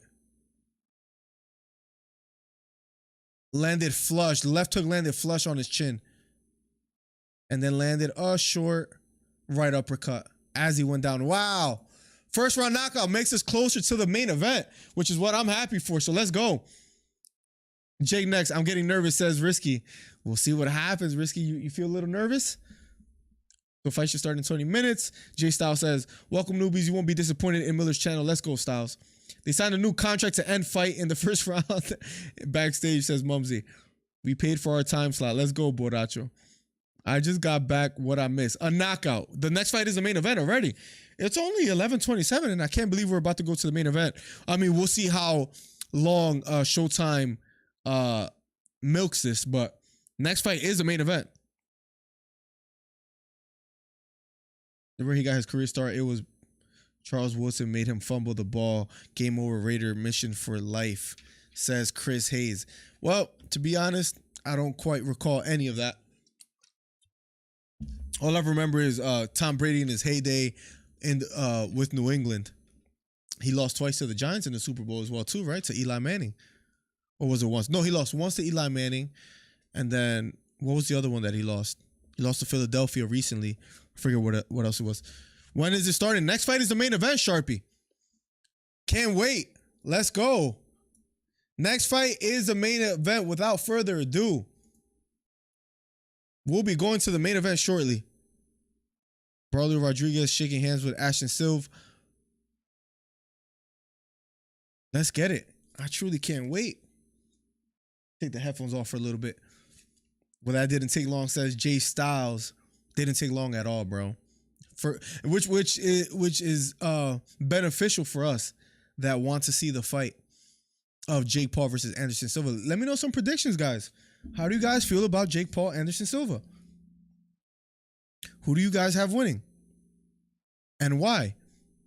Landed flush. Left hook landed flush on his chin. And then landed a short right uppercut as he went down. Wow. First round knockout makes us closer to the main event, which is what I'm happy for. So let's go. Jake next. I'm getting nervous, says Risky. We'll see what happens. Risky, you feel a little nervous? The fight should start in 20 minutes. Jay Styles says, welcome newbies. You won't be disappointed in Miller's channel. Let's go, Styles. They signed a new contract to end fight in the first round. Backstage, says Mumsy. We paid for our time slot. Let's go, Borracho. I just got back what I missed. A knockout. The next fight is the main event already. It's only 11:27, and I can't believe we're about to go to the main event. I mean, we'll see how long Showtime milks this, but next fight is the main event. Where he got his career start, it was Charles Woodson made him fumble the ball. Game over, Raider mission for life, says Chris Hayes. Well, to be honest, I don't quite recall any of that. All I remember is Tom Brady in his heyday with New England. He lost twice to the Giants in the Super Bowl as well, too, right? To Eli Manning. Or was it once? No, he lost once to Eli Manning. And then, what was the other one that he lost? He lost to Philadelphia recently. I forget what else it was. When is it starting? Next fight is the main event, Sharpie. Can't wait. Let's go. Next fight is the main event without further ado. We'll be going to the main event shortly. Braulio Rodriguez shaking hands with Ashton Silve. Let's get it. I truly can't wait. Take the headphones off for a little bit. Well, that didn't take long, says Jay Styles. Didn't take long at all, bro. For which is beneficial for us that want to see the fight of Jake Paul versus Anderson Silva. Let me know some predictions, guys. How do you guys feel about Jake Paul, Anderson Silva? Who do you guys have winning? And why?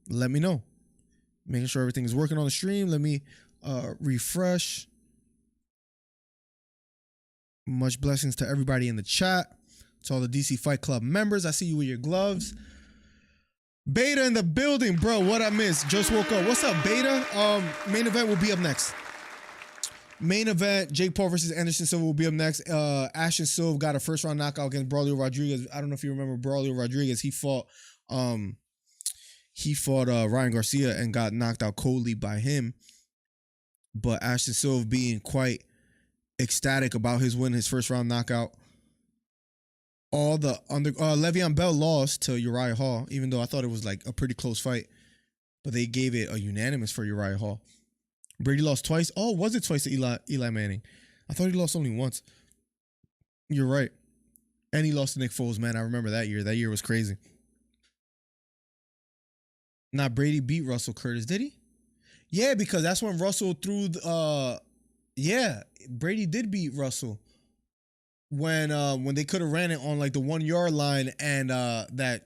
Let me know. Making sure everything is working on the stream. Let me refresh. Much blessings to everybody in the chat. To all the DC Fight Club members. I see you with your gloves. Beta in the building, bro. What I missed? Just woke up. What's up, Beta? Main event will be up next. Main event, Jake Paul versus Anderson Silva will be up next. Ashton Silva got a first round knockout against Braulio Rodriguez. I don't know if you remember Braulio Rodriguez. He fought Ryan Garcia and got knocked out coldly by him. But Ashton Silva being quite ecstatic about his win, his first round knockout. Le'Veon Bell lost to Uriah Hall, even though I thought it was like a pretty close fight. But they gave it a unanimous for Uriah Hall. Brady lost twice. Oh, was it twice to Eli Manning? I thought he lost only once. You're right. And he lost to Nick Foles, man. I remember that year. That year was crazy. Nah, Brady beat Russell Curtis, did he? Yeah, because that's when Russell threw yeah, Brady did beat Russell. When they could have ran it on like the 1 yard line and that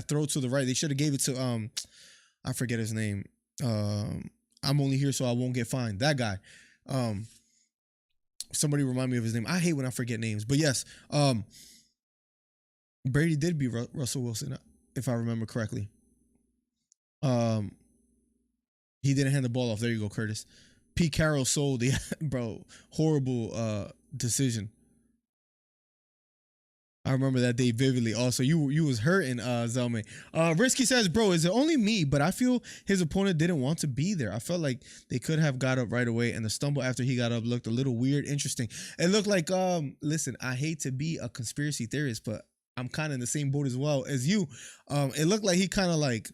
throw to the right. They should have gave it to I forget his name. I'm only here so I won't get fined. That guy. Somebody remind me of his name. I hate when I forget names. But yes, Brady did beat Russell Wilson, if I remember correctly. He didn't hand the ball off. There you go, Curtis. Pete Carroll sold the bro. Horrible decision. I remember that day vividly. Also, you was hurting, Zelme. Risky says, bro, is it only me? But I feel his opponent didn't want to be there. I felt like they could have got up right away, and the stumble after he got up looked a little weird, interesting. It looked like, listen, I hate to be a conspiracy theorist, but I'm kind of in the same boat as well as you. It looked like he kind of like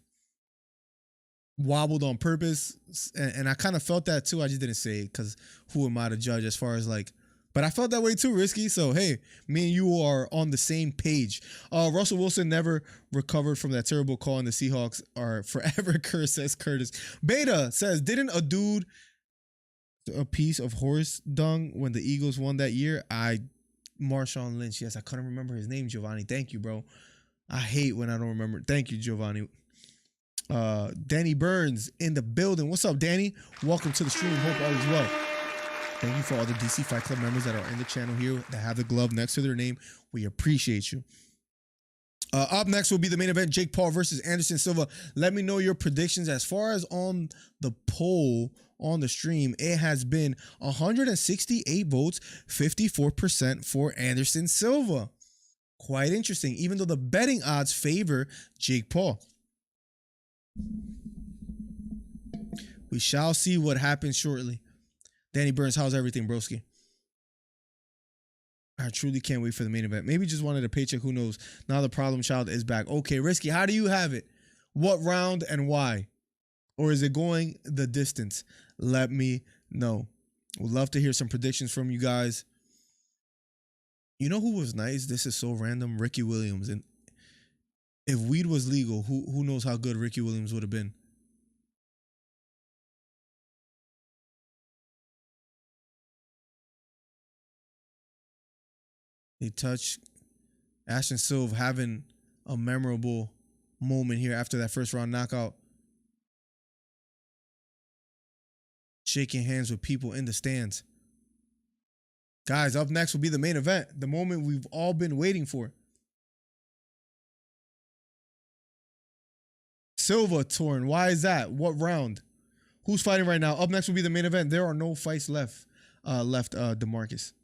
wobbled on purpose, and I kind of felt that too. I just didn't say it because who am I to judge as far as like. But I felt that way too, Risky. So, hey, me and you are on the same page. Russell Wilson never recovered from that terrible call, and the Seahawks are forever cursed, says Curtis. Beta says, didn't a dude a piece of horse dung when the Eagles won that year? Marshawn Lynch. Yes, I couldn't remember his name, Giovanni. Thank you, bro. I hate when I don't remember. Thank you, Giovanni. Danny Burns in the building. What's up, Danny? Welcome to the stream. Hope all is well. Thank you for all the DC Fight Club members that are in the channel here that have the glove next to their name. We appreciate you. Up next will be the main event, Jake Paul versus Anderson Silva. Let me know your predictions. As far as on the poll on the stream, it has been 168 votes, 54% for Anderson Silva. Quite interesting, even though the betting odds favor Jake Paul. We shall see what happens shortly. Danny Burns, how's everything, broski? I truly can't wait for the main event. Maybe just wanted a paycheck. Who knows? Now the problem child is back. Okay, Risky, how do you have it? What round and why? Or is it going the distance? Let me know. Would love to hear some predictions from you guys. You know who was nice? This is so random. Ricky Williams. And if weed was legal, who knows how good Ricky Williams would have been? He touched Ashton Silva having a memorable moment here after that first round knockout. Shaking hands with people in the stands. Guys, up next will be the main event. The moment we've all been waiting for. Silva torn. Why is that? What round? Who's fighting right now? Up next will be the main event. There are no fights left. DeMarcus.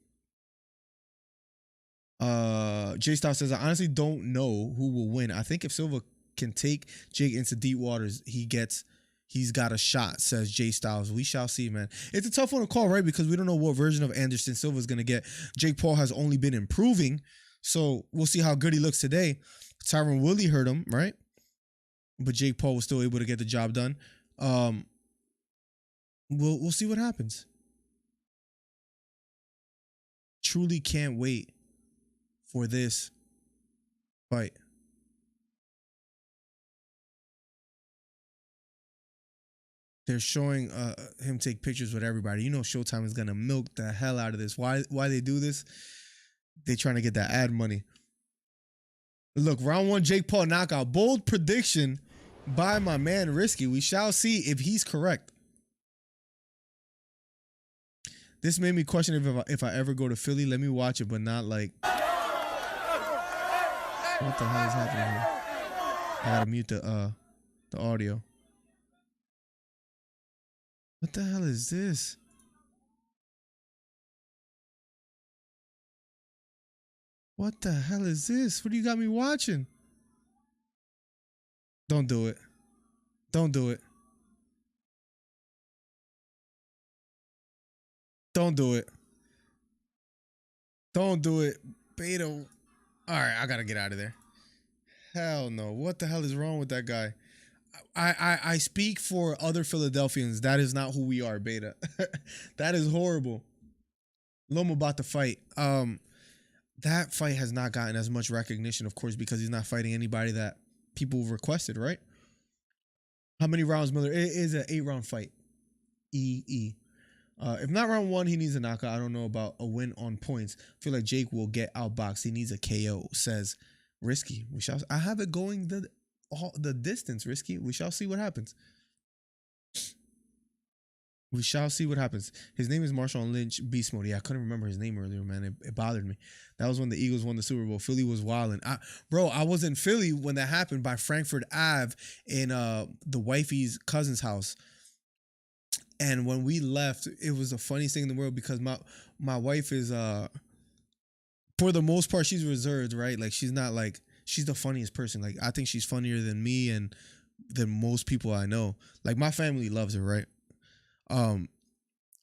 J Style says, I honestly don't know who will win. I think if Silva can take Jake into deep waters, he's got a shot, says J Styles. We shall see, man. It's a tough one to call, right? Because we don't know what version of Anderson Silva is going to get. Jake Paul has only been improving, so we'll see how good he looks today. Tyron Woodley hurt him, right? But Jake Paul was still able to get the job done. We'll see what happens. Truly can't wait for this fight. They're showing him take pictures with everybody. You know Showtime is going to milk the hell out of this. Why they do this? They trying to get that ad money. Look, round one, Jake Paul knockout. Bold prediction by my man Risky. We shall see if he's correct. This made me question if I ever go to Philly. Let me watch it, but not like... What the hell is happening here? I gotta mute the audio. What the hell is this? What the hell is this? What do you got me watching? Don't do it. Don't do it. Don't do it. Don't do it. Beta. All right, I gotta get out of there. Hell no. What the hell is wrong with that guy? I speak for other Philadelphians. That is not who we are, Beta. That is horrible. Loma about to fight. That fight has not gotten as much recognition, of course, because he's not fighting anybody that people requested, right? How many rounds, Miller? It is an 8-round fight. If not round one, he needs a knockout. I don't know about a win on points. I feel like Jake will get outboxed. He needs a KO, says Risky. I have it going the distance, Risky. We shall see what happens. We shall see what happens. His name is Marshawn Lynch, Beast Mode. Yeah, I couldn't remember his name earlier, man. It bothered me. That was when the Eagles won the Super Bowl. Philly was wilding. Bro, I was in Philly when that happened by Frankfurt Ave in the wifey's cousin's house. And when we left, it was the funniest thing in the world because my wife is, for the most part, she's reserved, right? Like, she's not like, she's the funniest person. Like, I think she's funnier than me and than most people I know. Like, my family loves her, right?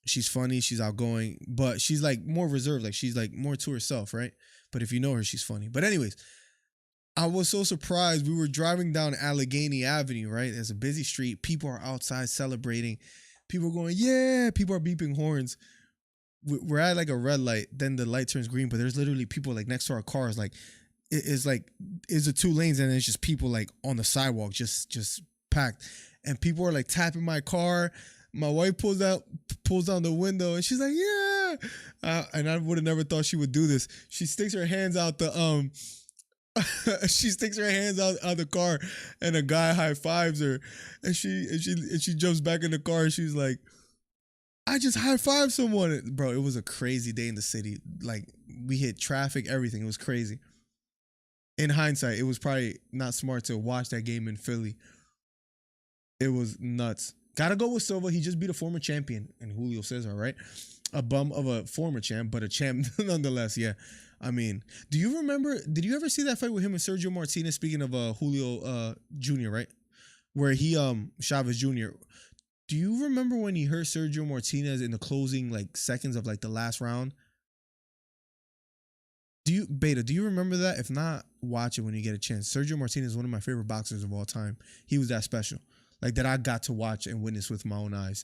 She's funny, she's outgoing, but she's like more reserved. Like, she's like more to herself, right? But if you know her, she's funny. But anyways, I was so surprised. We were driving down Allegheny Avenue, right? It's a busy street. People are outside celebrating. People are going, yeah. People are beeping horns. We're at like a red light. Then the light turns green, but there's literally people like next to our cars. Like, it's the 2 lanes and it's just people like on the sidewalk, just packed. And people are like tapping my car. My wife pulls down the window and she's like, yeah. And I would have never thought she would do this. She sticks her hands out the, she sticks her hands out the car and a guy high fives her and she jumps back in the car and she's like, I just high fived someone. Bro, it was a crazy day in the city. Like, we hit traffic, everything. It was crazy. In hindsight, it was probably not smart to watch that game in Philly. It was nuts. Gotta go with Silva. He just beat a former champion in Julio Cesar, right? A bum of a former champ, but a champ nonetheless. Yeah. I mean, did you ever see that fight with him and Sergio Martinez? Speaking of Julio Jr., right? Where he Chavez Jr. Do you remember when he hurt Sergio Martinez in the closing like seconds of like the last round? Do you remember that? If not, watch it when you get a chance. Sergio Martinez is one of my favorite boxers of all time. He was that special. Like that I got to watch and witness with my own eyes.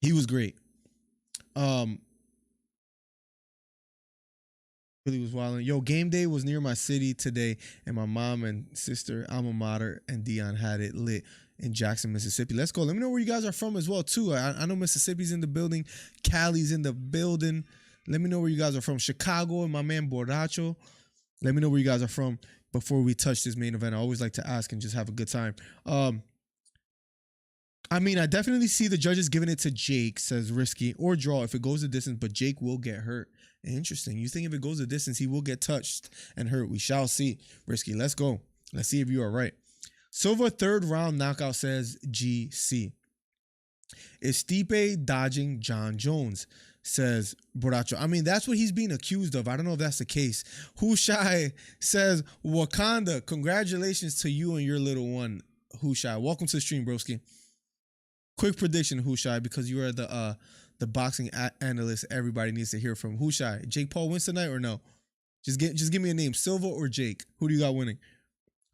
He was great. Really was wilding. Yo, game day was near my city today, and my mom and sister, alma mater, and Dion had it lit in Jackson, Mississippi. Let's go. Let me know where you guys are from as well, too. I know Mississippi's in the building. Cali's in the building. Let me know where you guys are from. Chicago and my man Borracho. Let me know where you guys are from before we touch this main event. I always like to ask and just have a good time. I mean, I definitely see the judges giving it to Jake, says Risky, or draw if it goes the distance, but Jake will get hurt. Interesting. You think if it goes the distance, he will get touched and hurt? We shall see. Risky, let's go. Let's see if you are right. Silva third round knockout, says GC. Is Stipe dodging John Jones, says Borracho. I mean, that's what he's being accused of. I don't know if that's the case. Hushai says, Wakanda, congratulations to you and your little one, Hushai. Welcome to the stream, broski. Quick prediction, Hushai, because you are the boxing analyst everybody needs to hear from. Hushai, Jake Paul wins tonight or no? Just give me a name, Silva or Jake. Who do you got winning?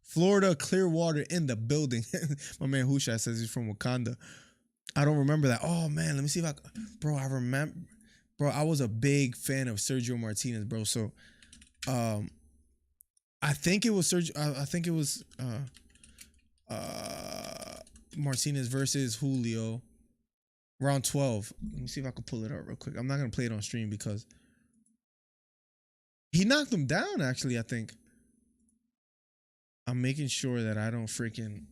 Florida Clearwater in the building. My man Hushai says he's from Wakanda. I don't remember that. Oh man, let me see if I remember. Bro, I was a big fan of Sergio Martinez, bro. So, I think it was Martinez versus Julio, round 12. Let me see if I can pull it up real quick. I'm not gonna play it on stream because he knocked him down. Actually, I think. I'm making sure that I don't freaking.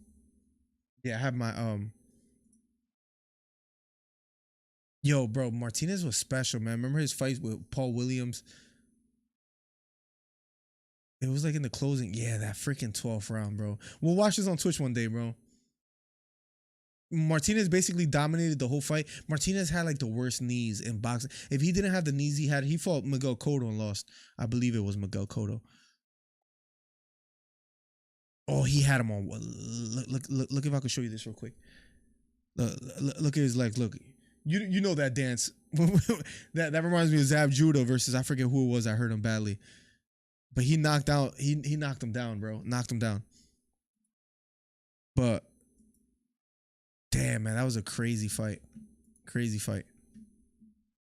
Yeah, I have my Yo, bro, Martinez was special, man. Remember his fight with Paul Williams? It was like in the closing. Yeah, that freaking 12th round, bro. We'll watch this on Twitch one day, bro. Martinez basically dominated the whole fight. Martinez had like the worst knees in boxing. If he didn't have the knees he had, he fought Miguel Cotto and lost. I believe it was Miguel Cotto. Oh, he had him on. Look if I can show you this real quick. Look at his legs. Look. You know that dance. that reminds me of Zab Judah versus I forget who it was. I hurt him badly. But he knocked him down, bro. Knocked him down. But damn, man, that was a crazy fight. Crazy fight.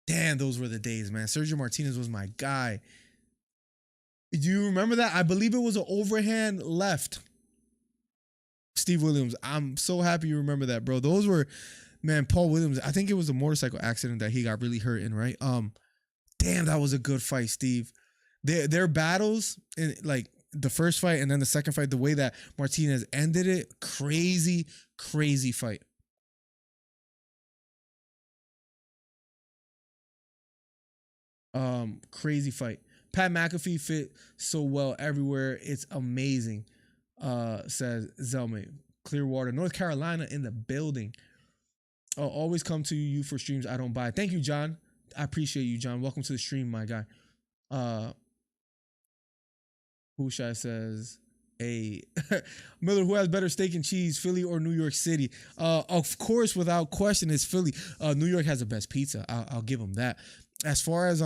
Damn, those were the days, man. Sergio Martinez was my guy. Do you remember that? I believe it was an overhand left. Steve Williams. I'm so happy you remember that, bro. Those were, man, Paul Williams. I think it was a motorcycle accident that he got really hurt in, right? Damn, that was a good fight, Steve. Their battles in like the first fight and then the second fight, the way that Martinez ended it, crazy, crazy fight. Crazy fight. Pat McAfee fit so well everywhere. It's amazing, says Zelme. Clearwater, North Carolina in the building. I'll always come to you for streams I don't buy. Thank you, John. I appreciate you, John. Welcome to the stream, my guy. Hushai says, hey, Miller, who has better steak and cheese, Philly or New York City? Of course, without question, it's Philly. New York has the best pizza. I'll give them that. As far as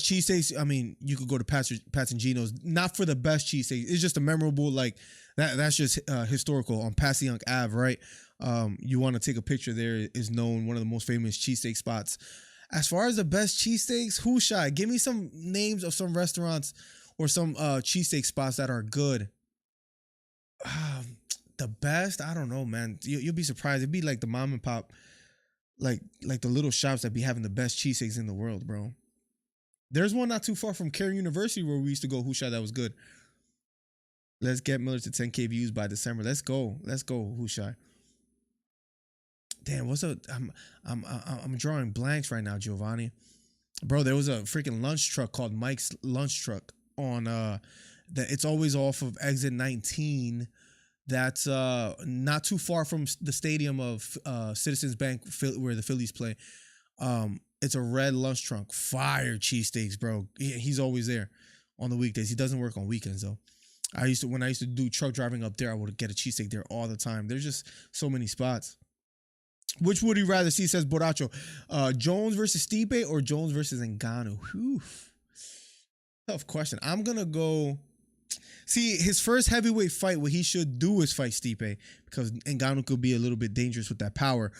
cheesesteaks, I mean, you could go to Pat's and Gino's. Not for the best cheesesteaks. It's just a memorable, like, that's just historical on Passyunk Ave, right? You want to take a picture there, is known, one of the most famous cheesesteak spots. As far as the best cheesesteaks, Hushai, give me some names of some restaurants or some cheesesteak spots that are good. The best? I don't know, man. You'll be surprised. It'd be like the mom and pop, like the little shops that be having the best cheesesteaks in the world, bro. There's one not too far from Cary University where we used to go, Hushai, that was good. Let's get Miller to 10K views by December. Let's go, Hushai. Damn, what's up? I'm drawing blanks right now, Giovanni. Bro, there was a freaking lunch truck called Mike's Lunch Truck on it's always off of exit 19. That's not too far from the stadium of Citizens Bank where the Phillies play. It's a red lunch trunk. Fire cheesesteaks, bro. He's always there on the weekdays. He doesn't work on weekends though. When I used to do truck driving up there, I would get a cheesesteak there all the time. There's just so many spots. Which would you rather see, says Boracho? Jones versus Stipe or Jones versus Ngannou? Whew. Tough question. I'm going to go... See, his first heavyweight fight, what he should do is fight Stipe, because Ngannou could be a little bit dangerous with that power.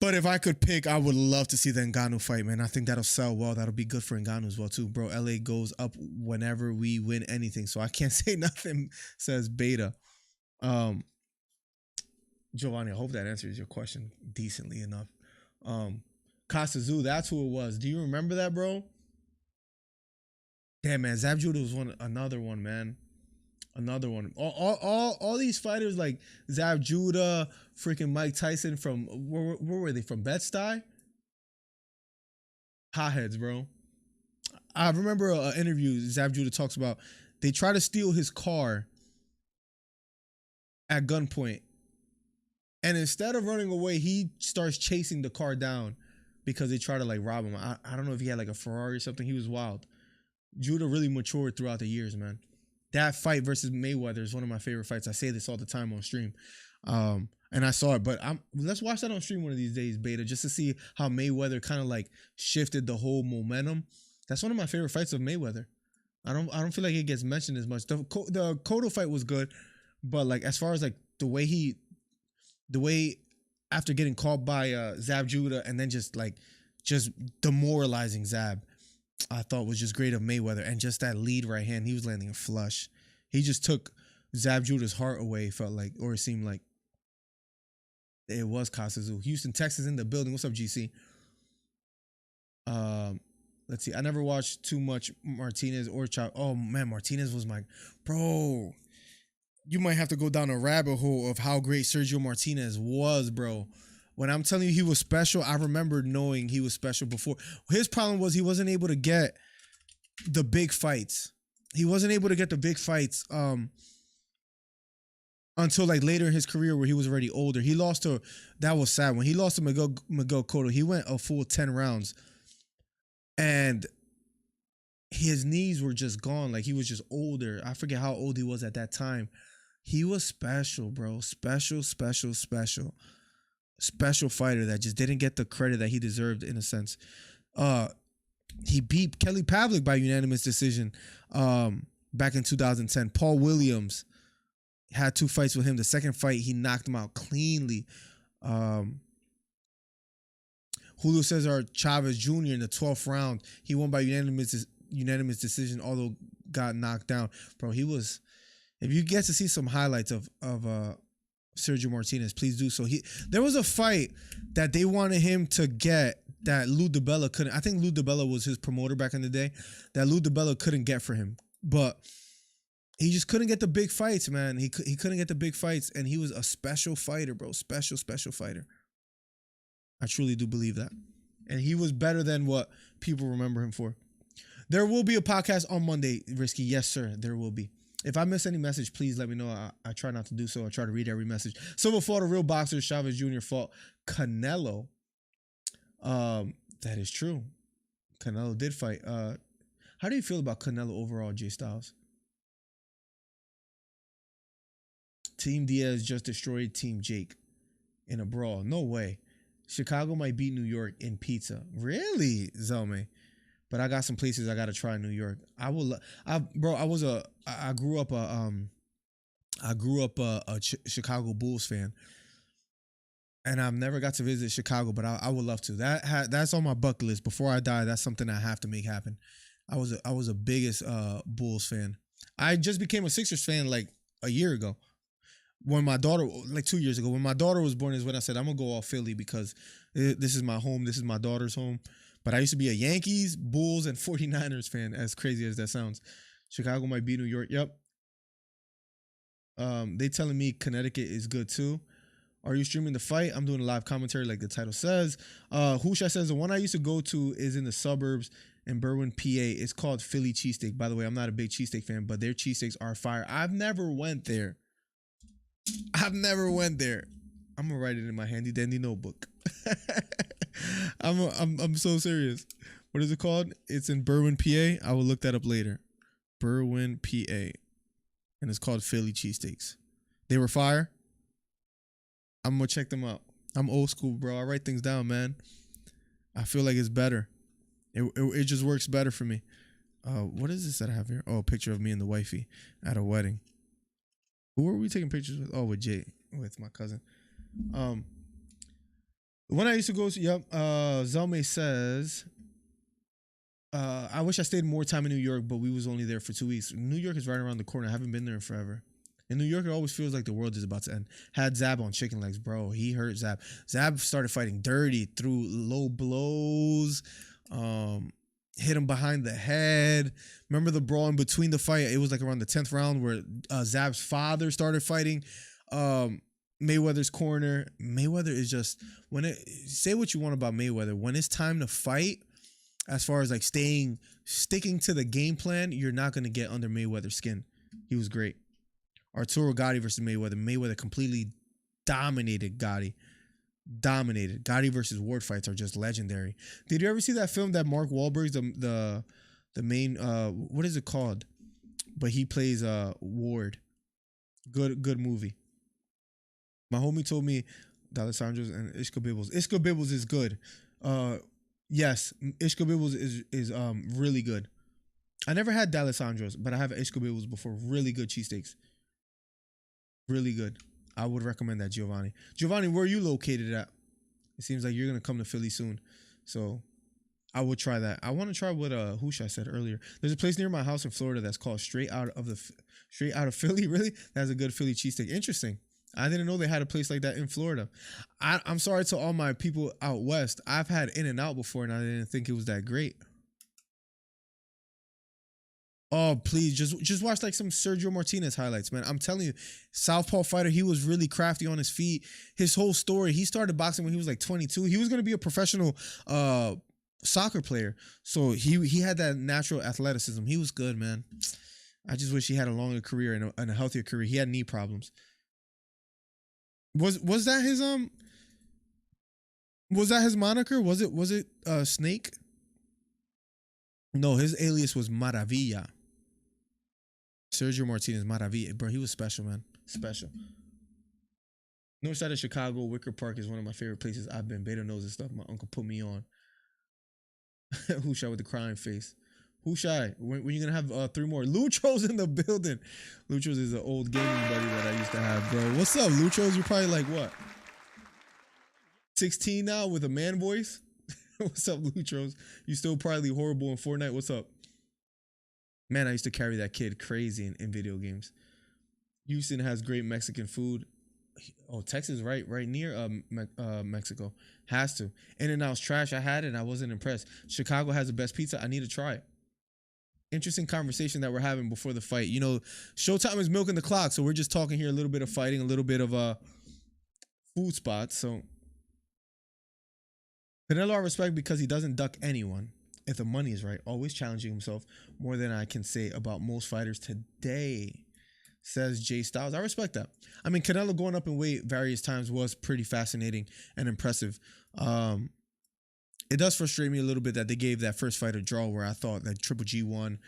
But if I could pick, I would love to see the Ngannou fight, man. I think that'll sell well. That'll be good for Ngannou as well, too. Bro, LA goes up whenever we win anything, so I can't say nothing, says Beta. Giovanni, I hope that answers your question decently enough. Kasazu, that's who it was. Do you remember that, bro? Damn, man, Zab Judah was another one, man. Another one. All these fighters like Zab Judah, freaking Mike Tyson from where were they from? Bed-Stuy? Hotheads, bro. I remember an interview Zab Judah talks about. They try to steal his car at gunpoint, and instead of running away, he starts chasing the car down because they try to like rob him. I don't know if he had like a Ferrari or something. He was wild. Judah really matured throughout the years, man. That fight versus Mayweather is one of my favorite fights. I say this all the time on stream. And I saw it, but let's watch that on stream one of these days, Beta, just to see how Mayweather kind of like shifted the whole momentum. That's one of my favorite fights of Mayweather. I don't feel like it gets mentioned as much. The Cotto fight was good, but like as far as like the way after getting caught by Zab Judah and then just demoralizing Zab, I thought was just great of Mayweather. And just that lead right hand, he was landing a flush. He just took Zab Judah's heart away, felt like, or it seemed like. It was Kasazu. Houston, Texas in the building. What's up, GC? Let's see. I never watched too much Martinez or Chop. Oh, man, Martinez was my... Bro, you might have to go down a rabbit hole of how great Sergio Martinez was, bro. When I'm telling you he was special, I remember knowing he was special before. His problem was he wasn't able to get the big fights. He wasn't able to get the big fights until like later in his career where he was already older. He lost to, that was sad. When he lost to Miguel Cotto, he went a full 10 rounds. And his knees were just gone. Like he was just older. I forget how old he was at that time. He was special, bro. Special fighter that just didn't get the credit that he deserved in a sense. He beat Kelly Pavlik by unanimous decision back in 2010. Paul Williams had 2 fights with him. The second fight, he knocked him out cleanly. Julio Cesar Chavez Jr. in the 12th round, he won by unanimous decision, although got knocked down. Bro, he was... If you get to see some highlights of Sergio Martinez, please do so. There was a fight that they wanted him to get that Lou DiBella couldn't. I think Lou DiBella was his promoter back in the day. That Lou DiBella couldn't get for him, but he just couldn't get the big fights, man. He couldn't get the big fights, and he was a special fighter, bro. Special fighter. I truly do believe that, and he was better than what people remember him for. There will be a podcast on Monday, Risky. Yes, sir. There will be. If I miss any message, please let me know. I try not to do so. I try to read every message. Silva fought a real boxer. Chavez Jr. fought Canelo. That is true. Canelo did fight. How do you feel about Canelo overall, Jay Styles? Team Diaz just destroyed Team Jake in a brawl. No way. Chicago might beat New York in pizza. Really, Zelme? But I got some places I gotta try in New York. I grew up a Chicago Bulls fan, and I've never got to visit Chicago, but I would love to. That's on my bucket list. Before I die, that's something I have to make happen. I was a biggest Bulls fan. I just became a Sixers fan like a year ago. When my daughter, like 2 years ago, when my daughter was born is when I said, I'm going to go all Philly because this is my home. This is my daughter's home. But I used to be a Yankees, Bulls, and 49ers fan, as crazy as that sounds. Chicago might beat New York. Yep. They telling me Connecticut is good too. Are you streaming the fight? I'm doing a live commentary like the title says. Husha says, the one I used to go to is in the suburbs in Berwyn, PA. It's called Philly Cheesesteak. By the way, I'm not a big cheesesteak fan, but their cheesesteaks are fire. I've never went there. I'm gonna write it in my handy dandy notebook. I'm so serious. What is it called? It's in Berwyn, PA. I will look that up later. Berwyn, PA. and it's called Philly cheesesteaks. They were fire. I'm gonna check them out. I'm old school, bro. I write things down, man. I feel like it's better. It just works better for me. What is this that I have here? Oh, a picture of me and the wifey at a wedding. Who were we taking pictures with? Oh, with Jay, with my cousin. When I used to go, Zelme says, I wish I stayed more time in New York, but we was only there for 2 weeks. New York is right around the corner. I haven't been there in forever. In New York, it always feels like the world is about to end. Had Zab on chicken legs, bro. He hurt Zab. Zab started fighting dirty, threw low blows, hit him behind the head. Remember the brawl in between the fight? It was like around the 10th round where Zab's father started fighting Mayweather's corner. Mayweather is just, say what you want about Mayweather. When it's time to fight, as far as like sticking to the game plan, you're not going to get under Mayweather's skin. He was great. Arturo Gotti versus Mayweather. Mayweather completely dominated Gotti. Dominated. Gotti versus Ward fights are just legendary. Did you ever see that film that Mark Wahlberg's the main what is it called? But he plays Ward. Good movie. My homie told me D'Alessandro's and Ishka Bibbles. Ishka Bibbles is good. Yes, Ishka Bibbles is really good. I never had D'Alessandro's, but I have Ishka Bibbles before. Really good cheesesteaks. Really good. I would recommend that, Giovanni. Giovanni, where are you located at? It seems like you're gonna come to Philly soon, so I would try that. I want to try what Husha said earlier. There's a place near my house in Florida that's called Straight Out of Philly. Really, that has a good Philly cheesesteak. Interesting. I didn't know they had a place like that in Florida. I'm sorry to all my people out west. I've had In-N-Out before, and I didn't think it was that great. Oh, please, just watch like some Sergio Martinez highlights, man. I'm telling you, southpaw fighter, he was really crafty on his feet. His whole story, he started boxing when he was like 22. He was going to be a professional soccer player. So he had that natural athleticism. He was good, man. I just wish he had a longer career and a healthier career. He had knee problems. Was that his moniker? Was it Snake? No, his alias was Maravilla. Sergio Martinez, Maravilla. Bro, he was special, man. Special. North side of Chicago, Wicker Park is one of my favorite places I've been. Beta knows this stuff. My uncle put me on. Hushai with the crying face. Hushai, when you going to have 3 more? Lucho's in the building. Lucho's is an old gaming buddy that I used to have, bro. What's up, Lucho's? You're probably like, what? 16 now with a man voice? What's up, Lucho's? You still probably horrible in Fortnite. What's up? Man, I used to carry that kid crazy in video games. Houston has great Mexican food. Oh, Texas, right near Mexico. Has to. In-N-Out's trash. I had it and I wasn't impressed. Chicago has the best pizza. I need to try it. Interesting conversation that we're having before the fight. You know, Showtime is milking the clock, so we're just talking here a little bit of fighting, a little bit of food spots. So Canelo I respect because he doesn't duck anyone. If the money is right, always challenging himself more than I can say about most fighters today, says Jay Styles. I respect that. I mean, Canelo going up in weight various times was pretty fascinating and impressive. It does frustrate me a little bit that they gave that first fight a draw where I thought that Triple G won.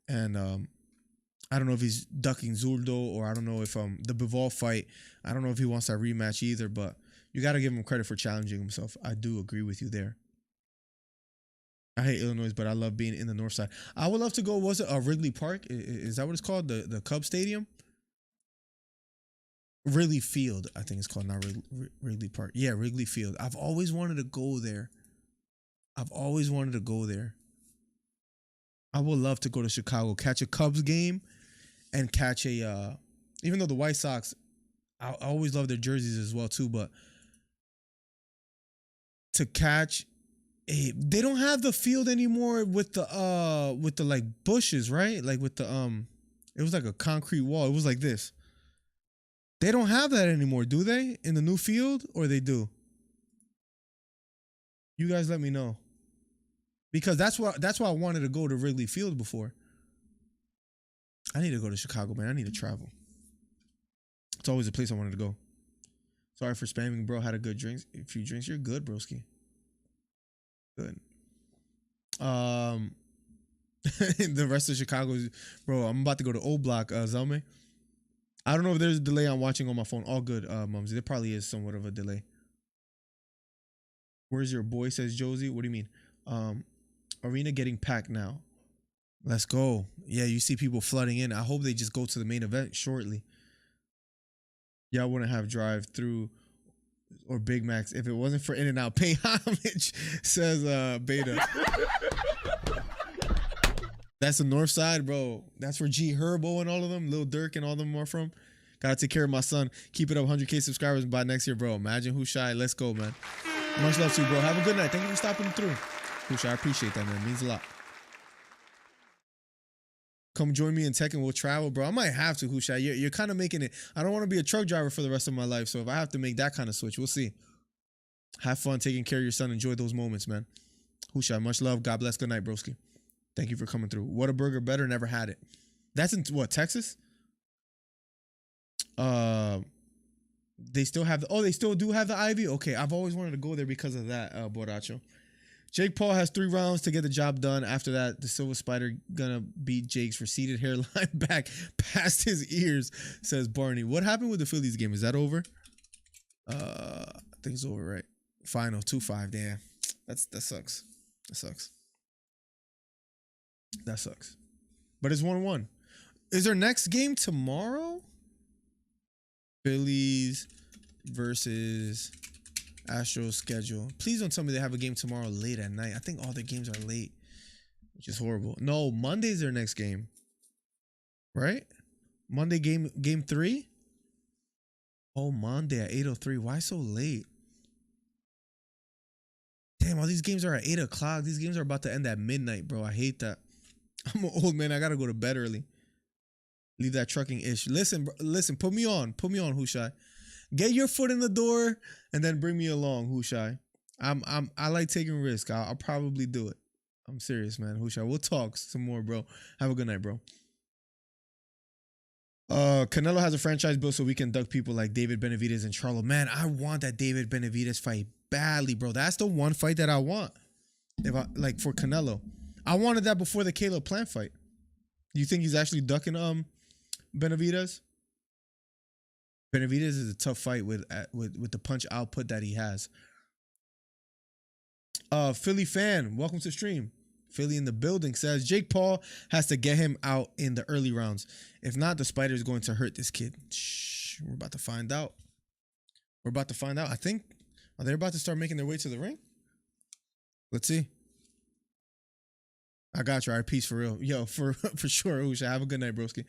And I don't know if he's ducking Zurdo or I don't know if the Bivol fight, I don't know if he wants that rematch either, but you got to give him credit for challenging himself. I do agree with you there. I hate Illinois, but I love being in the north side. I would love to go, was it Wrigley Park? Is that what it's called? The Cub Stadium? Wrigley Field, I think it's called, not Wrigley Park. Yeah, Wrigley Field. I've always wanted to go there. I would love to go to Chicago, catch a Cubs game, and catch a, even though the White Sox, I always love their jerseys as well too, but to catch they don't have the field anymore with the like bushes, right? Like with the it was like a concrete wall. It was like this. They don't have that anymore, do they? In the new field, or they do? You guys let me know. Because that's why I wanted to go to Wrigley Field before. I need to go to Chicago, man. I need to travel. It's always a place I wanted to go. Sorry for spamming, bro. Had a few drinks. You're good, broski. Good. The rest of Chicago, bro. I'm about to go to O Block, Zelme. I don't know if there's a delay on watching on my phone. All good, Mumsy. There probably is somewhat of a delay. Where's your boy? Says Josie. What do you mean? Arena getting packed now. Let's go. Yeah, you see people flooding in. I hope they just go to the main event shortly. Y'all wouldn't have drive through or Big Macs if it wasn't for In-N-Out. Pay homage, says Beta. That's the north side, bro. That's where G Herbo and all of them, Lil Durk and all of them are from. Gotta take care of my son. Keep it up, 100K subscribers by next year, bro. Imagine who's shy. Let's go, man. Much love to you, bro. Have a good night. Thank you for stopping through. Who's shy? I appreciate that, man. It means a lot. Come join me in Tekken. We'll travel, bro. I might have to, Hushai. You're kind of making it. I don't want to be a truck driver for the rest of my life. So if I have to make that kind of switch, we'll see. Have fun taking care of your son. Enjoy those moments, man. Hushai, much love. God bless. Good night, broski. Thank you for coming through. What a burger, better. Never had it. That's in what, Texas? They still have the. Oh, they still do have the Ivy. Okay, I've always wanted to go there because of that, Borracho. Jake Paul has 3 rounds to get the job done. After that, the Silva Spider gonna beat Jake's receded hairline back past his ears, says Barney. What happened with the Phillies game? Is that over? I think it's over, right? Final 2-5. Damn, that sucks. That sucks. That sucks. But it's 1-1. Is their next game tomorrow? Phillies versus Astros schedule. Please don't tell me they have a game tomorrow late at night. I think all their games are late, which is horrible. No, Monday's their next game. Right? Monday game 3? Oh, Monday at 8:03. Why so late? Damn, all these games are at 8 o'clock. These games are about to end at midnight, bro. I hate that. I'm an old man. I gotta go to bed early. Leave that trucking ish. Listen, bro, listen. Put me on, Hushai. Get your foot in the door and then bring me along, Hushai. I like taking risks. I'll probably do it. I'm serious, man. Hushai, we'll talk some more, bro. Have a good night, bro. Canelo has a franchise built so we can duck people like David Benavidez and Charlo. Man, I want that David Benavidez fight badly, bro. That's the one fight that I want. If I like for Canelo, I wanted that before the Caleb Plant fight. Do you think he's actually ducking Benavidez? Benavidez is a tough fight with the punch output that he has. Philly fan, welcome to stream. Philly in the building says Jake Paul has to get him out in the early rounds. If not, the Spider is going to hurt this kid. Shh, we're about to find out. We're about to find out. I think, are they about to start making their way to the ring? Let's see. I got you. All right, peace for real. Yo, for sure. Usha, have a good night, broski.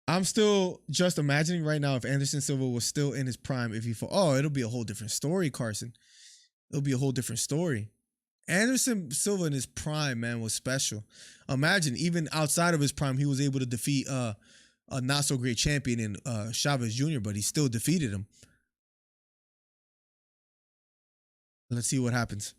I'm still just imagining right now if Anderson Silva was still in his prime, if he fought. Oh, it'll be a whole different story, Carson. It'll be a whole different story. Anderson Silva in his prime, man, was special. Imagine, even outside of his prime, he was able to defeat a not so great champion in Chavez Jr., but he still defeated him. Let's see what happens.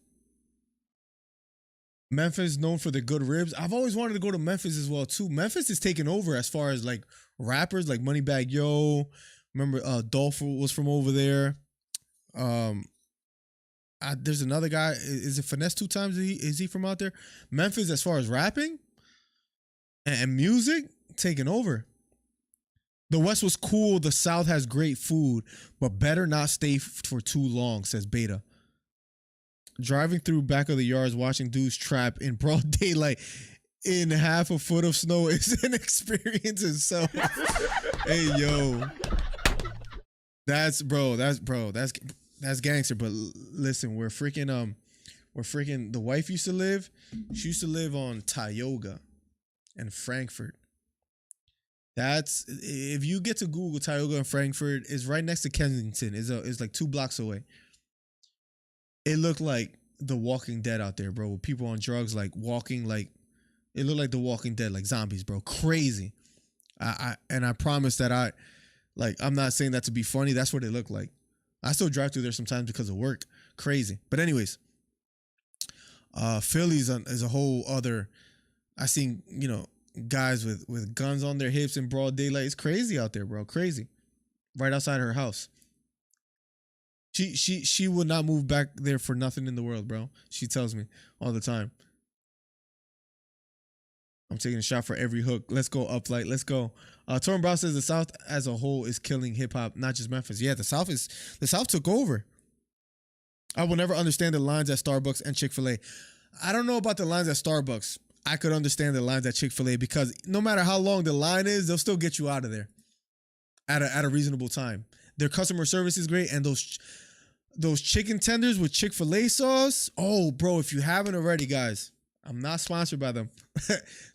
Memphis known for the good ribs. I've always wanted to go to Memphis as well too. Memphis is taking over as far as like rappers, like Moneybagg Yo. Remember, Dolph was from over there. There's another guy. Is it Finesse 2 Times? Is he from out there? Memphis, as far as rapping and music, taking over. The West was cool. The South has great food, but better not stay for too long, says Beta. Driving through back of the yards, watching dudes trap in broad daylight in half a foot of snow is an experience itself. Hey, yo. That's gangster. But listen, we're freaking, the wife used to live, she used to live on Tioga and Frankfurt. That's, if you get to Google Tioga and Frankfurt, is right next to Kensington. It's like 2 blocks away. It looked like The Walking Dead out there, bro, with people on drugs, like walking, like it looked like The Walking Dead, like zombies, bro. Crazy. I promise that I'm not saying that to be funny. That's what it looked like. I still drive through there sometimes because of work. Crazy. But anyways, Philly's is a whole other. I seen, guys with guns on their hips in broad daylight. It's crazy out there, bro. Crazy. Right outside her house. She would not move back there for nothing in the world, bro. She tells me all the time. I'm taking a shot for every hook. Let's go, Uplight. Let's go. Torrin Brown says the South as a whole is killing hip hop, not just Memphis. Yeah, the South took over. I will never understand the lines at Starbucks and Chick-fil-A. I don't know about the lines at Starbucks. I could understand the lines at Chick-fil-A because no matter how long the line is, they'll still get you out of there at a reasonable time. Their customer service is great, and those chicken tenders with Chick-fil-A sauce. Oh, bro, if you haven't already, guys, I'm not sponsored by them.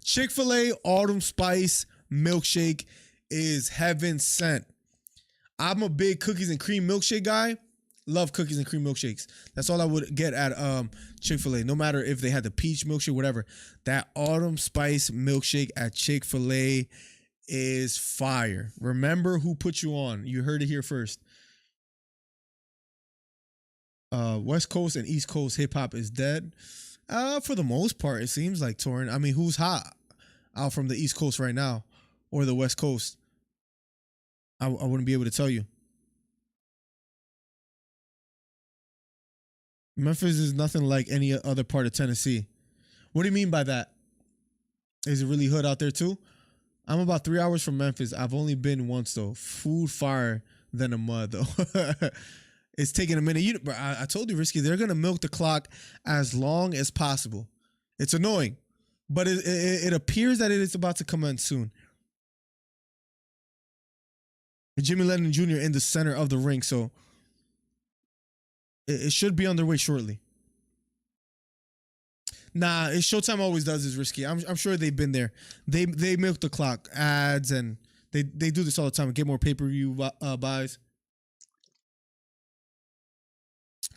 Chick-fil-A Autumn Spice milkshake is heaven sent. I'm a big cookies and cream milkshake guy. Love cookies and cream milkshakes. That's all I would get at Chick-fil-A. No matter if they had the peach milkshake, whatever. That Autumn Spice milkshake at Chick-fil-A is fire. Remember who put you on. You heard it here first. West Coast and East Coast hip hop is dead. For the most part, it seems like, Torrin. I mean, who's hot out from the East Coast right now or the West Coast? I wouldn't be able to tell you. Memphis is nothing like any other part of Tennessee. What do you mean by that? Is it really hood out there too? I'm about 3 hours from Memphis. I've only been once though. Food fire than a mud though. It's taking a minute. Bro, I told you, Risky, they're gonna milk the clock as long as possible. It's annoying, but it appears that it is about to commence soon. Jimmy Lennon Jr. in the center of the ring, so it should be on their way shortly. Nah, Showtime always does is Risky. I'm sure they've been there. They milk the clock, ads, and they do this all the time and get more pay-per-view buys.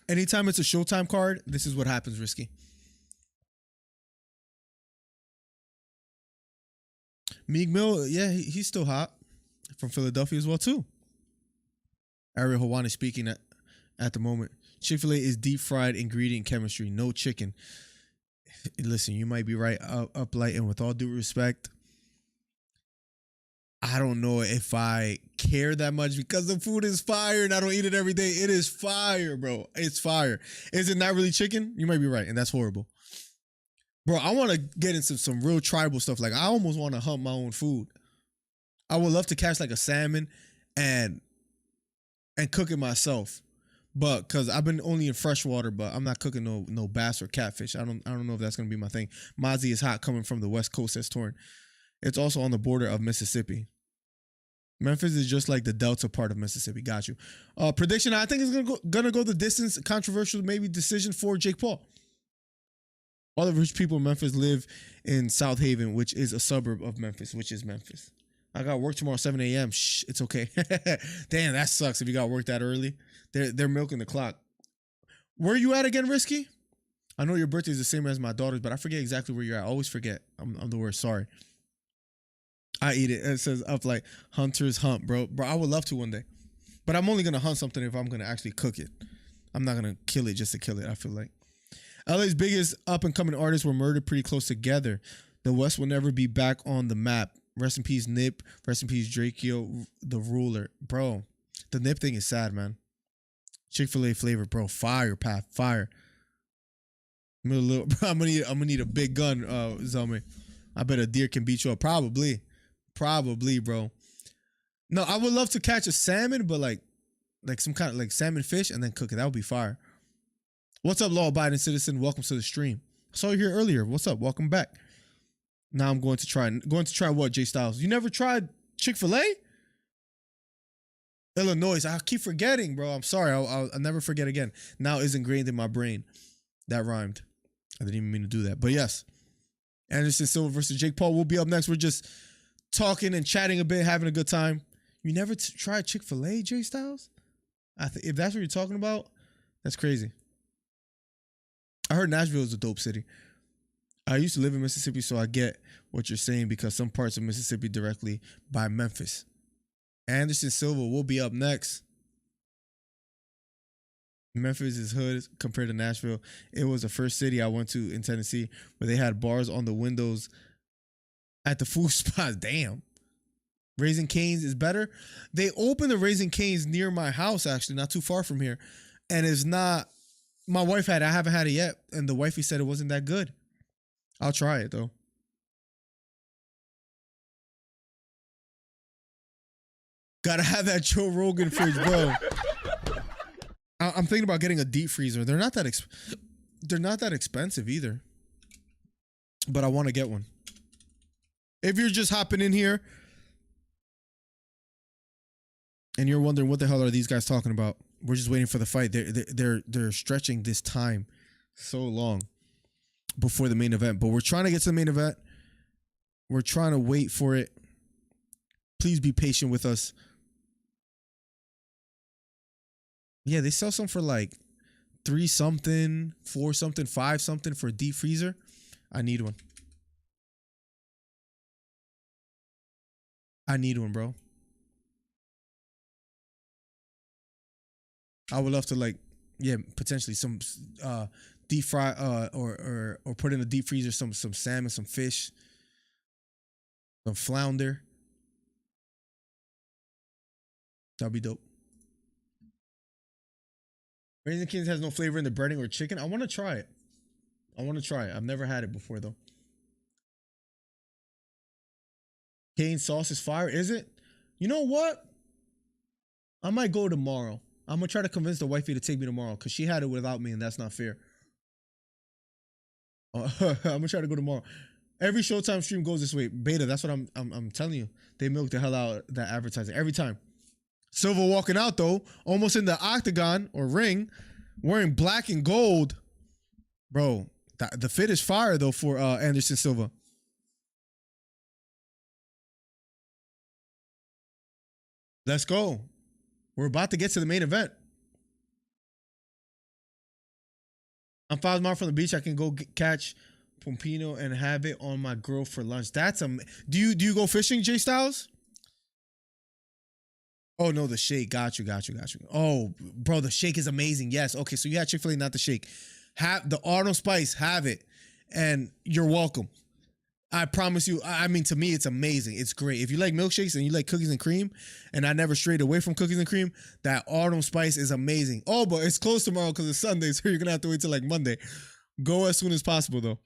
Anytime it's a Showtime card, this is what happens, Risky. Meek Mill, yeah, he's still hot. From Philadelphia as well, too. Ariel Hawani speaking at the moment. Chick-fil-A is deep-fried ingredient chemistry, no chicken. Listen, you might be right, Uplight, and with all due respect, I don't know if I care that much because the food is fire and I don't eat it every day. It is fire, bro. It's fire. Is it not really chicken? You might be right, and that's horrible. Bro, I want to get into some real tribal stuff. Like, I almost want to hunt my own food. I would love to catch like a salmon and cook it myself. But because I've been only in freshwater, but I'm not cooking no bass or catfish. I don't know if that's gonna be my thing. Mozzie is hot coming from the West Coast, says Torrin. It's also on the border of Mississippi. Memphis is just like the Delta part of Mississippi. Got you. Prediction, I think it's gonna go the distance. Controversial maybe decision for Jake Paul. All the rich people in Memphis live in South Haven, which is a suburb of Memphis, which is Memphis. I got work tomorrow 7 a.m. Shh, it's okay. Damn, that sucks if you got work that early. They're milking the clock. Where are you at again, Risky? I know your birthday is the same as my daughter's, but I forget exactly where you're at. I always forget. I'm the worst. Sorry. I eat it. It says up like Hunter's Hunt, bro. Bro, I would love to one day. But I'm only going to hunt something if I'm going to actually cook it. I'm not going to kill it just to kill it, I feel like. LA's biggest up-and-coming artists were murdered pretty close together. The West will never be back on the map. Rest in peace, Nip. Rest in peace, Drakeo, the ruler. Bro, the Nip thing is sad, man. Chick-fil-A flavor, bro. Fire, Pat. Fire. I'm gonna need a big gun, Zelme. I bet a deer can beat you up. Probably, bro. No, I would love to catch a salmon, but like some kind of like salmon fish and then cook it. That would be fire. What's up, law-abiding citizen? Welcome to the stream. I saw you here earlier. What's up? Welcome back. Now I'm going to try what, Jay Styles? You never tried Chick-fil-A? Illinois. I keep forgetting, bro. I'm sorry. I'll never forget again. Now is ingrained in my brain. That rhymed. I didn't even mean to do that. But yes, Anderson Silva versus Jake Paul will be up next. We're just talking and chatting a bit, having a good time. You never tried Chick-fil-A, Jay Styles? If that's what you're talking about, that's crazy. I heard Nashville is a dope city. I used to live in Mississippi, so I get what you're saying because some parts of Mississippi directly by Memphis. Anderson Silva will be up next. Memphis is hood compared to Nashville. It was the first city I went to in Tennessee where they had bars on the windows at the food spots. Damn. Raising Cane's is better. They opened the Raising Cane's near my house, actually, not too far from here. And it's not, my wife had it. I haven't had it yet. And the wifey said it wasn't that good. I'll try it, though. Gotta have that Joe Rogan fridge, bro. I'm thinking about getting a deep freezer. They're not that expensive either. But I want to get one. If you're just hopping in here and you're wondering what the hell are these guys talking about, we're just waiting for the fight. They're stretching this time so long before the main event. But we're trying to get to the main event. We're trying to wait for it. Please be patient with us. Yeah, they sell some for like 3 something, 4 something, 5 something for a deep freezer. I need one. I need one, bro. I would love to, like, yeah, potentially some deep fry or put in a deep freezer some salmon, some fish, some flounder. That'd be dope. Raising Kings has no flavor in the breading or chicken. I want to try it. I've never had it before, though. Cane sauce is fire, is it? You know what? I might go tomorrow. I'm going to try to convince the wifey to take me tomorrow because she had it without me, and that's not fair. I'm going to try to go tomorrow. Every Showtime stream goes this way. Beta, that's what I'm telling you. They milk the hell out of that advertising every time. Silva walking out, though, almost in the octagon or ring, wearing black and gold. Bro, the fit is fire, though, for Anderson Silva. Let's go. We're about to get to the main event. I'm 5 miles from the beach. I can go catch Pompino and have it on my grill for lunch. That's do you go fishing, Jay Styles? Oh, no, the shake. Got you. Oh, bro, the shake is amazing. Yes. Okay, so you had Chick-fil-A, not the shake. Have the Arnold Spice. Have it. And you're welcome. I promise you. I mean, to me, it's amazing. It's great. If you like milkshakes and you like cookies and cream, and I never strayed away from cookies and cream, that Arnold Spice is amazing. Oh, but it's closed tomorrow because it's Sunday, so you're going to have to wait till like Monday. Go as soon as possible, though.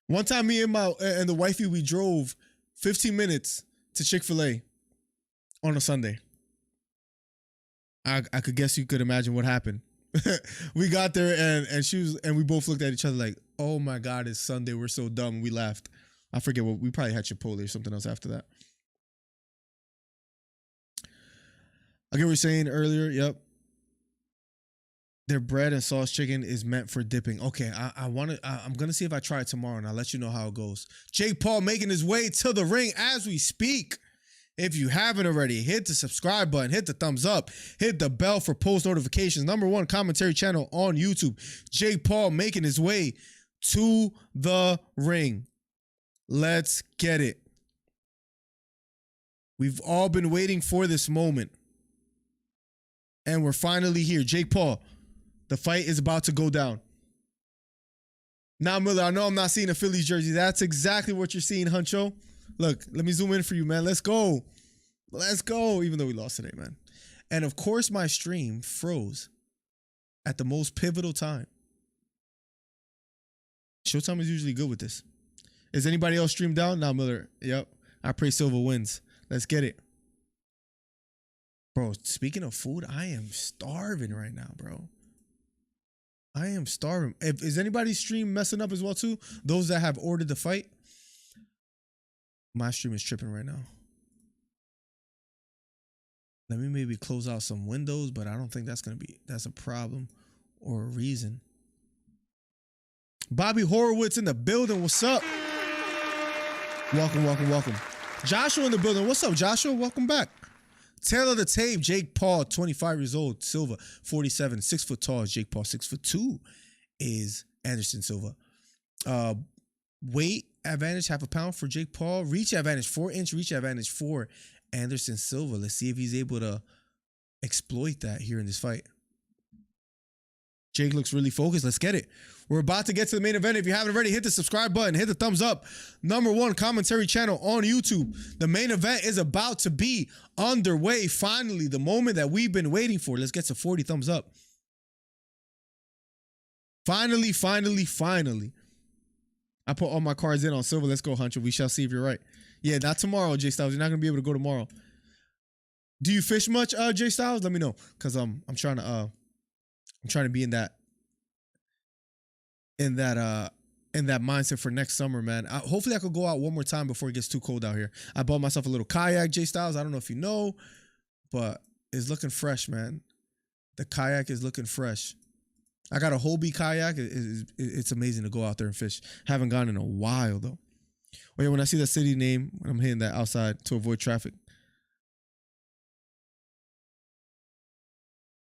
One time, me and the wifey, we drove 15 minutes to Chick-fil-A. On a Sunday. I could guess you could imagine what happened. We got there and we both looked at each other like, oh my God, it's Sunday. We're so dumb. We laughed. I forget we probably had Chipotle or something else after that. I get what you're saying earlier. Yep. Their bread and sauce chicken is meant for dipping. Okay, I'm gonna see if I try it tomorrow and I'll let you know how it goes. Jake Paul making his way to the ring as we speak. If you haven't already, hit the subscribe button, hit the thumbs up, hit the bell for post notifications. #1 commentary channel on YouTube. Jake Paul making his way to the ring. Let's get it. We've all been waiting for this moment. And we're finally here. Jake Paul, the fight is about to go down. Now, Miller, I know I'm not seeing a Phillies jersey. That's exactly what you're seeing, Huncho. Look, let me zoom in for you, man. Let's go. Let's go. Even though we lost today, man. And of course, my stream froze at the most pivotal time. Showtime is usually good with this. Is anybody else streamed down? Nah, Miller. Yep. I pray Silva wins. Let's get it. Bro, speaking of food, I am starving right now, bro. I am starving. Is anybody's stream messing up as well, too? Those that have ordered the fight? My stream is tripping right now. Let me maybe close out some windows, but I don't think that's a problem or a reason. Bobby Horowitz in the building. What's up? Welcome. Joshua in the building. What's up, Joshua? Welcome back. Tail of the tape, Jake Paul, 25 years old. Silva, 47, 6 foot tall. Jake Paul, 6'2" is Anderson Silva. Weight advantage, half a pound for Jake Paul. Reach advantage, 4-inch reach advantage for Anderson Silva. Let's see if he's able to exploit that here in this fight. Jake looks really focused. Let's get it. We're about to get to the main event. If you haven't already, hit the subscribe button. Hit the thumbs up. #1 commentary channel on YouTube. The main event is about to be underway. Finally, the moment that we've been waiting for. Let's get to 40 thumbs up. Finally. I put all my cards in on Silva. Let's go, Hunter. We shall see if you're right. Yeah, not tomorrow, Jay Styles. You're not going to be able to go tomorrow. Do you fish much, J Styles? Let me know, cause I'm trying to be in that mindset for next summer, man. Hopefully I could go out one more time before it gets too cold out here. I bought myself a little kayak, J Styles. I don't know if you know, but it's looking fresh, man. The kayak is looking fresh. I got a Hobie kayak. It's amazing to go out there and fish. Haven't gone in a while though. Oh yeah, when I see that city name, I'm hitting that outside to avoid traffic.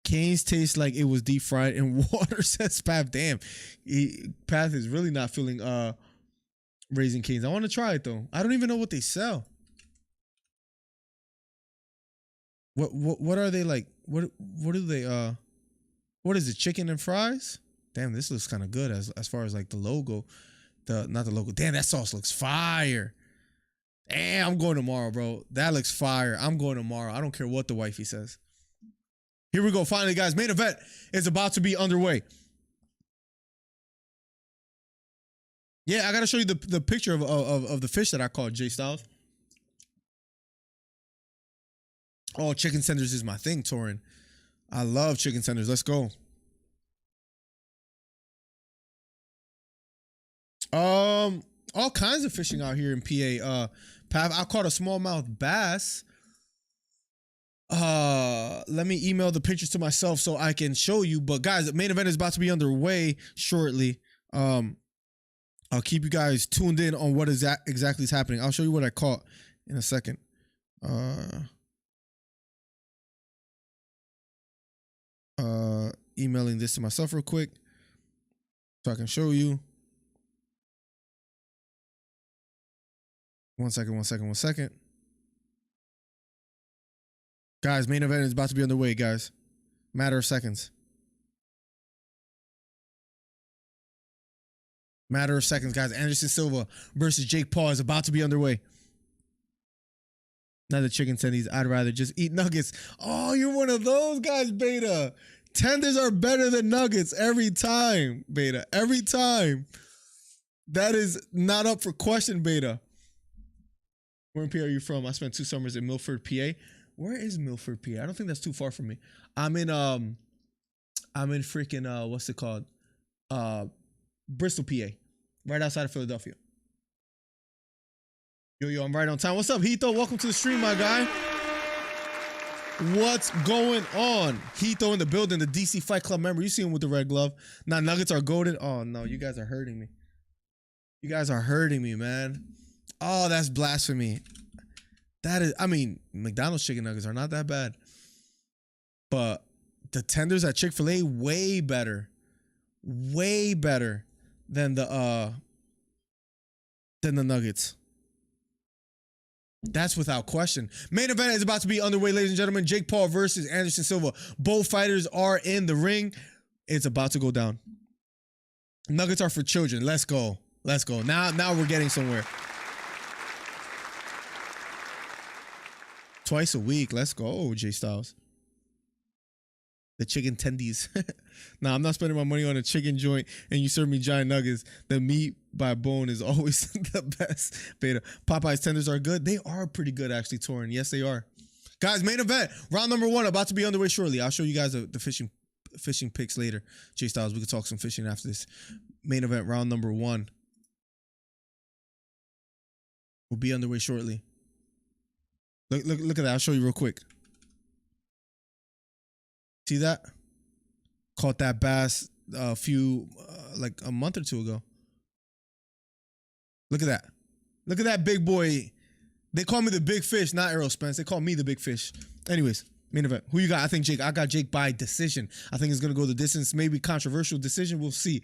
Canes taste like it was deep fried in water, says Path. Damn, Path is really not feeling Raising Canes. I want to try it though. I don't even know what they sell. What are they like? What do they what is it? Chicken and fries? Damn, this looks kind of good as far as like the logo. Not the logo. Damn, that sauce looks fire. Damn, I'm going tomorrow, bro. That looks fire. I'm going tomorrow. I don't care what the wifey says. Here we go. Finally, guys, main event is about to be underway. Yeah, I gotta show you the picture of the fish that I caught, J Styles. Oh, chicken tenders is my thing, Torin. I love chicken tenders. Let's go. All kinds of fishing out here in PA. I caught a smallmouth bass. Let me email the pictures to myself so I can show you. But guys, the main event is about to be underway shortly. I'll keep you guys tuned in on what exactly is happening. I'll show you what I caught in a second. Emailing this to myself real quick so I can show you. One second. Guys, main event is about to be underway, guys. Matter of seconds. Matter of seconds, guys. Anderson Silva versus Jake Paul is about to be underway. Not the chicken tendies. I'd rather just eat nuggets. Oh, you're one of those guys, Beta. Tenders are better than nuggets every time, Beta. Every time. That is not up for question, Beta. Where in PA are you from? I spent 2 summers in Milford, PA. Where is Milford, PA? I don't think that's too far from me. I'm in freaking what's it called? Bristol, PA. Right outside of Philadelphia. Yo, I'm right on time. What's up, Hito? Welcome to the stream, my guy. What's going on? Hito in the building, the DC Fight Club member. You see him with the red glove. Now, nuggets are golden. Oh, no, you guys are hurting me. You guys are hurting me, man. Oh, that's blasphemy. That is, I mean, McDonald's chicken nuggets are not that bad. But the tenders at Chick-fil-A, way better. Way better than the nuggets. That's without question. Main event is about to be underway, ladies and gentlemen. Jake Paul versus Anderson Silva. Both fighters are in the ring. It's about to go down. Nuggets are for children. Let's go. Let's go. Now we're getting somewhere. Twice a week. Let's go, J Styles. The chicken tendies. Nah, I'm not spending my money on a chicken joint and you serve me giant nuggets. The meat by bone is always the best. Beta. Popeye's tenders are good. They are pretty good, actually, Torin. Yes, they are. Guys, main event. Round number 1 about to be underway shortly. I'll show you guys the fishing picks later. J Styles, we can talk some fishing after this. Main event, round number 1. Will be underway shortly. Look at that. I'll show you real quick. See that? Caught that bass like a month or 2 ago. Look at that. Look at that big boy. They call me the big fish, not Errol Spence. They call me the big fish. Anyways, main event. Who you got? I think Jake. I got Jake by decision. I think it's going to go the distance. Maybe controversial decision. We'll see.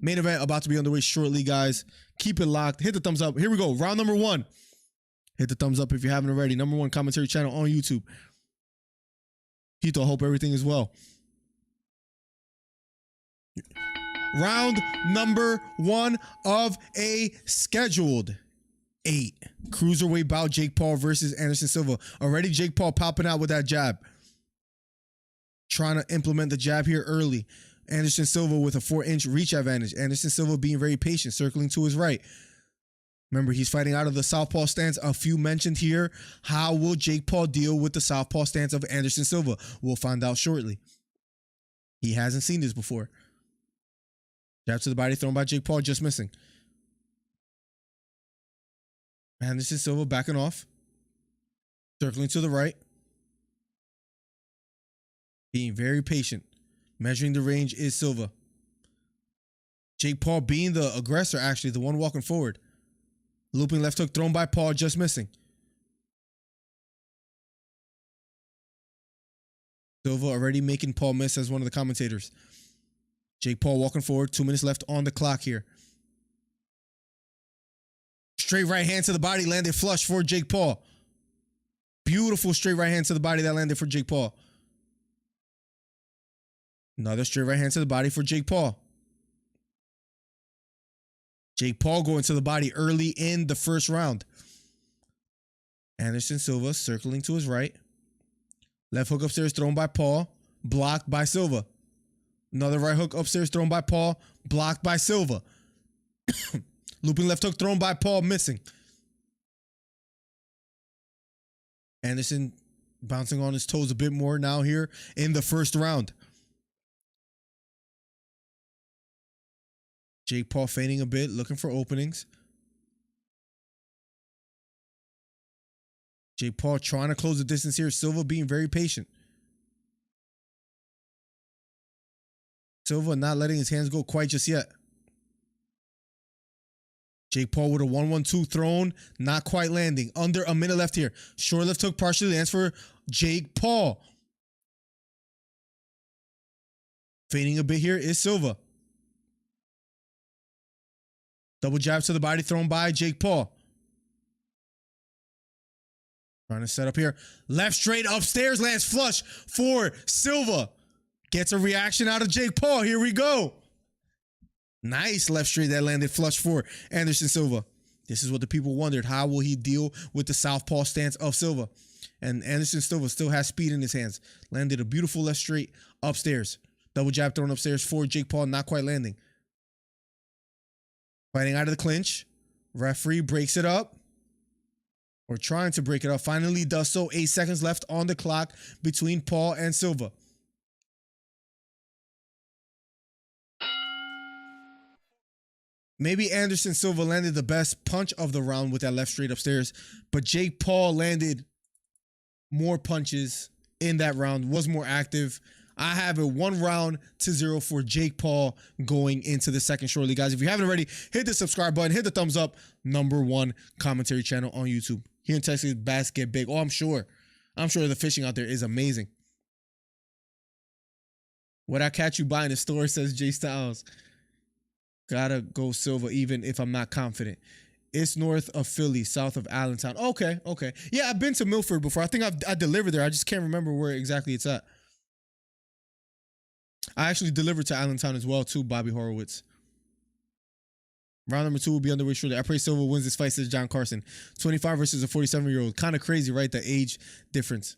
Main event about to be underway shortly, guys. Keep it locked. Hit the thumbs up. Here we go. Round number 1. Hit the thumbs up if you haven't already. Number 1 commentary channel on YouTube. Hito, I hope everything is well. Round number 1 of a scheduled 8 cruiserweight bout. Jake Paul versus Anderson Silva. Already Jake Paul popping out with that jab. Trying to implement the jab here early. Anderson Silva with a 4-inch reach advantage. Anderson Silva being very patient, circling to his right. Remember, he's fighting out of the southpaw stance. A few mentioned here. How will Jake Paul deal with the southpaw stance of Anderson Silva? We'll find out shortly. He hasn't seen this before. Jab to the body thrown by Jake Paul, just missing. Anderson Silva backing off. Circling to the right. Being very patient. Measuring the range is Silva. Jake Paul being the aggressor, actually, the one walking forward. Looping left hook thrown by Paul, just missing. Silva already making Paul miss as one of the commentators. Jake Paul walking forward. 2 minutes left on the clock here. Straight right hand to the body landed flush for Jake Paul. Beautiful straight right hand to the body that landed for Jake Paul. Another straight right hand to the body for Jake Paul. Jake Paul going to the body early in the first round. Anderson Silva circling to his right. Left hook upstairs thrown by Paul. Blocked by Silva. Another right hook upstairs thrown by Paul. Blocked by Silva. Looping left hook thrown by Paul, missing. Anderson bouncing on his toes a bit more now here in the first round. Jake Paul feigning a bit, looking for openings. Jake Paul trying to close the distance here. Silva being very patient. Silva not letting his hands go quite just yet. Jake Paul with a 1-1-2 thrown, not quite landing. Under a minute left here. Short left hook partially lands for Jake Paul. Feigning a bit here is Silva. Double jab to the body thrown by Jake Paul. Trying to set up here. Left straight upstairs lands flush for Silva. Gets a reaction out of Jake Paul. Here we go. Nice left straight that landed flush for Anderson Silva. This is what the people wondered. How will he deal with the southpaw stance of Silva? And Anderson Silva still has speed in his hands. Landed a beautiful left straight upstairs. Double jab thrown upstairs for Jake Paul, not quite landing. Fighting out of the clinch. Referee breaks it up. Or trying to break it up. Finally does so. 8 seconds left on the clock between Paul and Silva. Maybe Anderson Silva landed the best punch of the round with that left straight upstairs. But Jake Paul landed more punches in that round. Was more active. I have it 1-0 for Jake Paul going into the second shortly. Guys, if you haven't already, hit the subscribe button, hit the thumbs up. #1 commentary channel on YouTube. Here in Texas, bass get big. Oh, I'm sure. I'm sure the fishing out there is amazing. What I catch you buying the store, says Jay Styles. Gotta go Silva even if I'm not confident. It's north of Philly, south of Allentown. Okay, okay. Yeah, I've been to Milford before. I think I delivered there. I just can't remember where exactly it's at. I actually delivered to Allentown as well, too, Bobby Horowitz. Round number 2 will be underway shortly. I pray Silva wins this fight, says John Carson. 25 versus a 47-year-old. Kind of crazy, right? The age difference.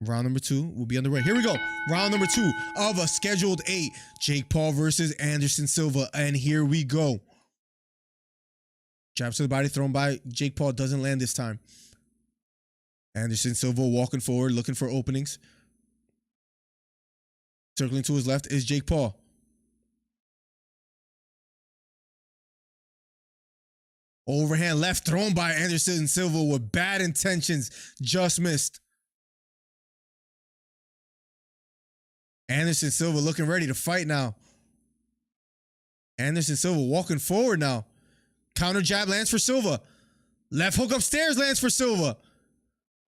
Round number 2 will be underway. Here we go. Round number 2 of a scheduled 8. Jake Paul versus Anderson Silva. And here we go. Jab to the body thrown by Jake Paul. Doesn't land this time. Anderson Silva walking forward, looking for openings. Circling to his left is Jake Paul. Overhand left thrown by Anderson Silva with bad intentions. Just missed. Anderson Silva looking ready to fight now. Anderson Silva walking forward now. Counter jab lands for Silva. Left hook upstairs lands for Silva.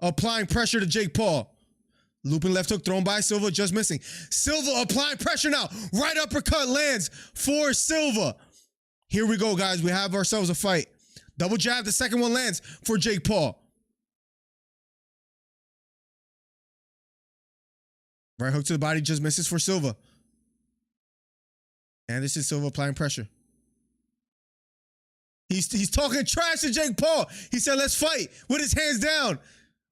Applying pressure to Jake Paul. Looping left hook thrown by Silva, just missing. Silva applying pressure now. Right uppercut lands for Silva. Here we go, guys. We have ourselves a fight. Double jab. The second one lands for Jake Paul. Right hook to the body, just misses for Silva. Anderson Silva applying pressure. He's talking trash to Jake Paul. He said, let's fight with his hands down.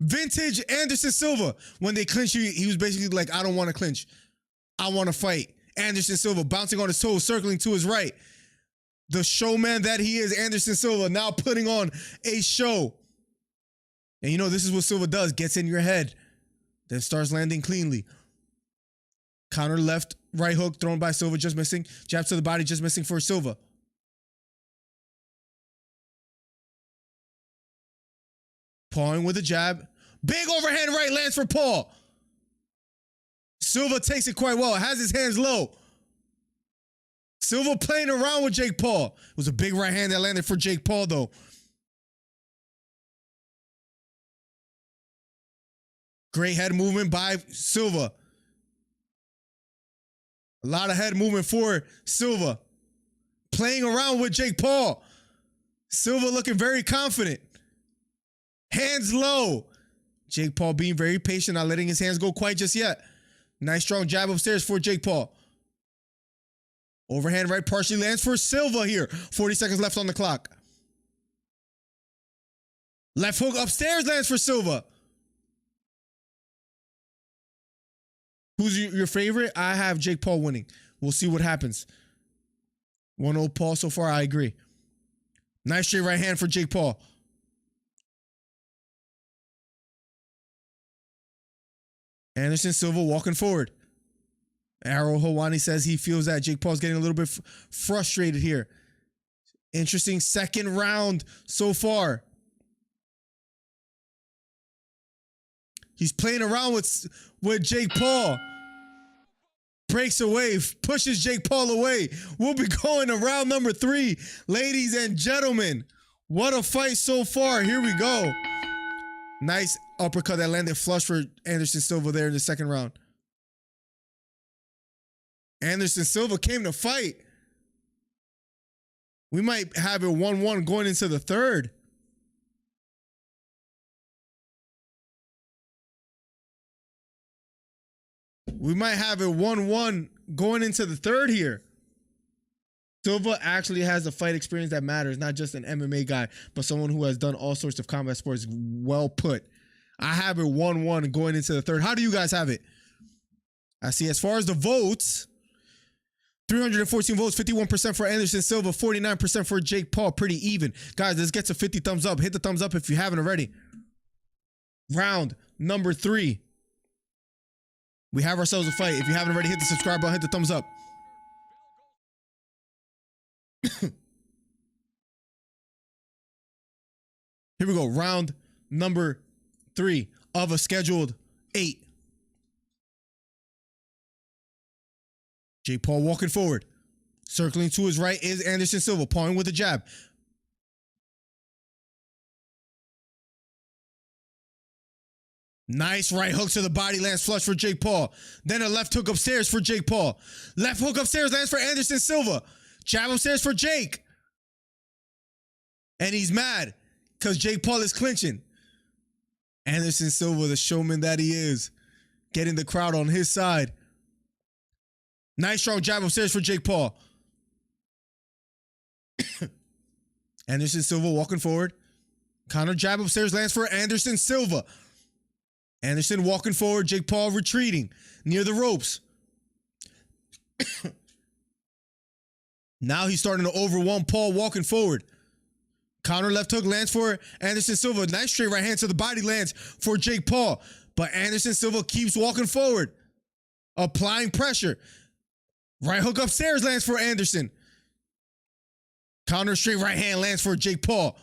Vintage Anderson Silva. When they clinched, he was basically like, I don't want to clinch. I want to fight. Anderson Silva bouncing on his toes, circling to his right. The showman that he is, Anderson Silva, now putting on a show. And you know, this is what Silva does. Gets in your head, then starts landing cleanly. Counter left, right hook thrown by Silva, just missing. Jab to the body, just missing for Silva. Pawing with a jab. Big overhand right lands for Paul. Silva takes it quite well. Has his hands low. Silva playing around with Jake Paul. It was a big right hand that landed for Jake Paul, though. Great head movement by Silva. A lot of head movement for Silva. Playing around with Jake Paul. Silva looking very confident. Hands low. Jake Paul being very patient, not letting his hands go quite just yet. Nice strong jab upstairs for Jake Paul. Overhand right partially lands for Silva here. 40 seconds left on the clock. Left hook upstairs lands for Silva. Who's your favorite? I have Jake Paul winning. We'll see what happens. 1-0 Paul so far, I agree. Nice straight right hand for Jake Paul. Anderson Silva walking forward. Arrow Hawani says he feels that Jake Paul's getting a little bit frustrated here. Interesting second round so far. He's playing around with Jake Paul. Breaks away, pushes Jake Paul away. We'll be going to round number 3. Ladies and gentlemen, what a fight so far. Here we go. Nice uppercut that landed flush for Anderson Silva there in the second round. Anderson Silva came to fight. We might have it 1-1 going into the third. We might have it 1-1 going into the third here. Silva actually has a fight experience that matters, not just an MMA guy, but someone who has done all sorts of combat sports. Well put. I have it 1-1 going into the third. How do you guys have it? I see as far as the votes, 314 votes, 51% for Anderson Silva, 49% for Jake Paul. Pretty even. Guys, let's get to 50 thumbs up. Hit the thumbs up if you haven't already. Round number 3. We have ourselves a fight. If you haven't already, hit the subscribe button, hit the thumbs up. Here we go. Round number 3 of a scheduled 8. Jake Paul walking forward. Circling to his right is Anderson Silva, pawing with a jab. Nice right hook to the body, lands flush for Jake Paul. Then a left hook upstairs for Jake Paul. Left hook upstairs lands for Anderson Silva. Jab upstairs for Jake. And he's mad because Jake Paul is clinching. Anderson Silva, the showman that he is, getting the crowd on his side. Nice strong jab upstairs for Jake Paul. Anderson Silva walking forward. Counter jab upstairs lands for Anderson Silva. Anderson walking forward, Jake Paul retreating near the ropes. Now he's starting to overwhelm Paul walking forward. Counter left hook lands for Anderson Silva. Nice straight right hand to the body lands for Jake Paul. But Anderson Silva keeps walking forward, applying pressure. Right hook upstairs lands for Anderson. Counter straight right hand lands for Jake Paul.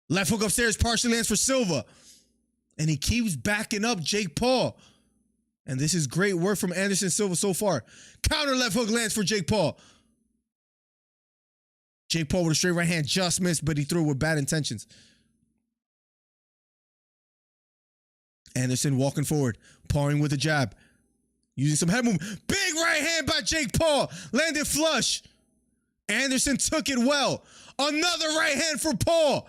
Left hook upstairs partially lands for Silva. And he keeps backing up Jake Paul. And this is great work from Anderson Silva so far. Counter left hook lands for Jake Paul. Jake Paul with a straight right hand just missed, but he threw it with bad intentions. Anderson walking forward, pawing with a jab. Using some head movement. Big right hand by Jake Paul. Landed flush. Anderson took it well. Another right hand for Paul.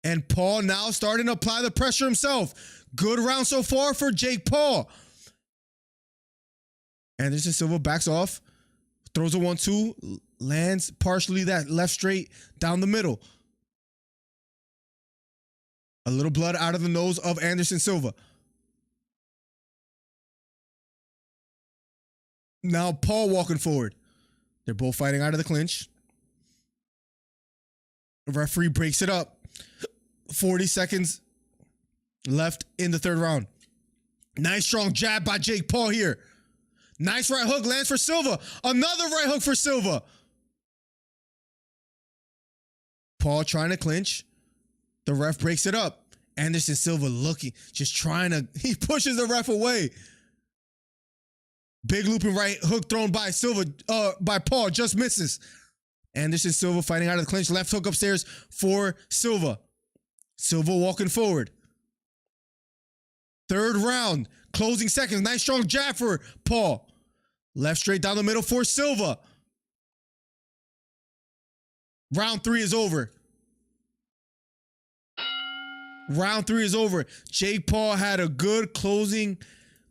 And Paul now starting to apply the pressure himself. Good round so far for Jake Paul. Anderson Silva backs off. Throws a 1-2. Lands partially that left straight down the middle. A little blood out of the nose of Anderson Silva. Now Paul walking forward. They're both fighting out of the clinch. The referee breaks it up. 40 seconds left in the third round. Nice strong jab by Jake Paul here. Nice right hook lands for Silva. Another right hook for Silva. Paul trying to clinch. The ref breaks it up. Anderson Silva looking, just trying to, he pushes the ref away. Big looping right hook thrown by Silva, by Paul, just misses. Anderson Silva fighting out of the clinch. Left hook upstairs for Silva. Silva walking forward. Third round, closing seconds. Nice strong jab for Paul. Left straight down the middle for Silva. Round 3 is over. Round 3 is over. Jake Paul had a good closing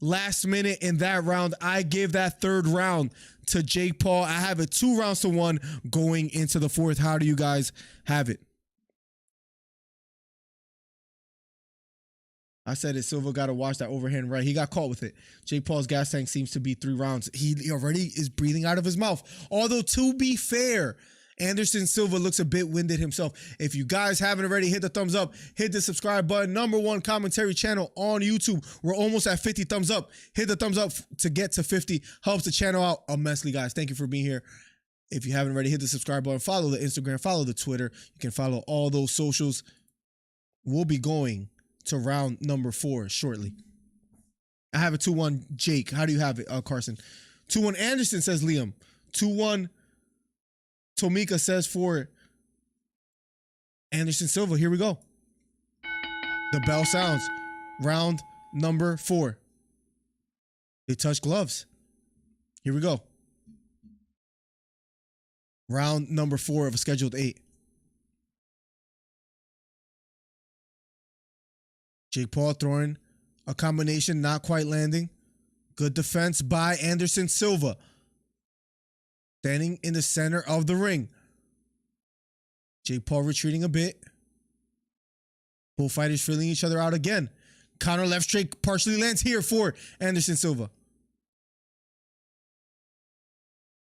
last minute in that round. I give that third round to Jake Paul. I have it 2-1 going into the fourth. How do you guys have it? I said it. Silva got to watch that overhand right. He got caught with it. Jake Paul's gas tank seems to be 3 rounds. He already is breathing out of his mouth. Although, to be fair, Anderson Silva looks a bit winded himself. If you guys haven't already, hit the thumbs up. Hit the subscribe button. #1 commentary channel on YouTube. We're almost at 50 thumbs up. Hit the thumbs up to get to 50. Helps the channel out immensely, guys. Thank you for being here. If you haven't already, hit the subscribe button. Follow the Instagram. Follow the Twitter. You can follow all those socials. We'll be going to round number 4 shortly. I have a 2-1 Jake. How do you have it, Carson? 2-1 Anderson, says Liam. 2-1 Tomika says for Anderson Silva. Here we go. The bell sounds. Round number 4. They touch gloves. Here we go. Round number 4 of a scheduled 8. Jake Paul throwing a combination, not quite landing. Good defense by Anderson Silva. Standing in the center of the ring. Jake Paul retreating a bit. Both fighters feeling each other out again. Counter left straight partially lands here for Anderson Silva.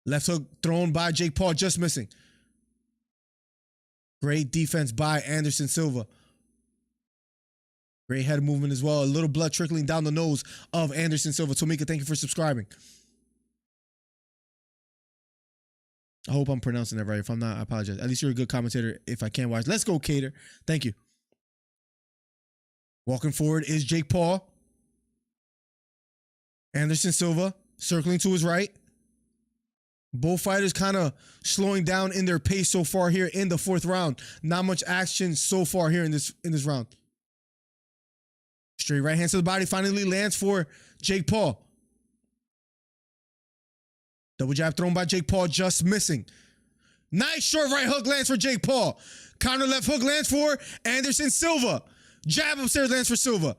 Left hook thrown by Jake Paul, just missing. Great defense by Anderson Silva. Great head movement as well. A little blood trickling down the nose of Anderson Silva. Tomika, thank you for subscribing. I hope I'm pronouncing that right. If I'm not, I apologize. At least you're a good commentator if I can't watch. Let's go, Cater. Thank you. Walking forward is Jake Paul. Anderson Silva circling to his right. Both fighters kind of slowing down in their pace so far here in the 4th round. Not much action so far here in this round. Straight right hand to the body finally lands for Jake Paul. Double jab thrown by Jake Paul, just missing. Nice short right hook lands for Jake Paul. Counter left hook lands for Anderson Silva. Jab upstairs lands for Silva.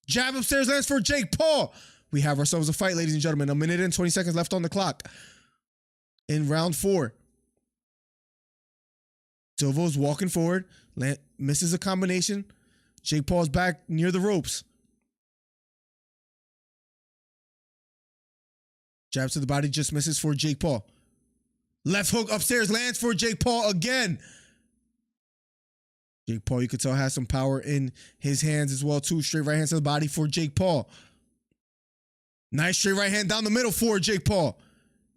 Jab upstairs lands for Jake Paul. We have ourselves a fight, ladies and gentlemen. 1 minute and 20 seconds left on the clock. In round 4. Silva's walking forward. Misses a combination. Jake Paul's back near the ropes. Jab to the body, just misses for Jake Paul. Left hook upstairs lands for Jake Paul again. Jake Paul, you could tell, has some power in his hands as well, too. Straight right hand to the body for Jake Paul. Nice straight right hand down the middle for Jake Paul.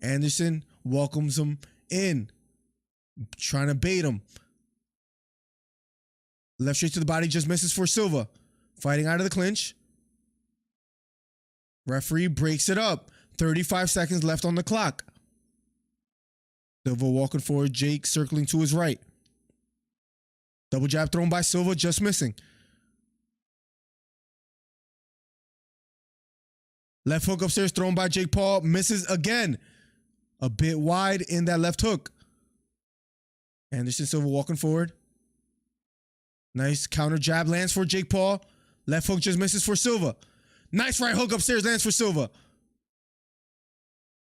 Anderson welcomes him in. Trying to bait him. Left straight to the body, just misses for Silva. Fighting out of the clinch. Referee breaks it up. 35 seconds left on the clock. Silva walking forward. Jake circling to his right. Double jab thrown by Silva, just missing. Left hook upstairs thrown by Jake Paul. Misses again. A bit wide in that left hook. Anderson Silva walking forward. Nice counter jab lands for Jake Paul. Left hook just misses for Silva. Nice right hook upstairs lands for Silva.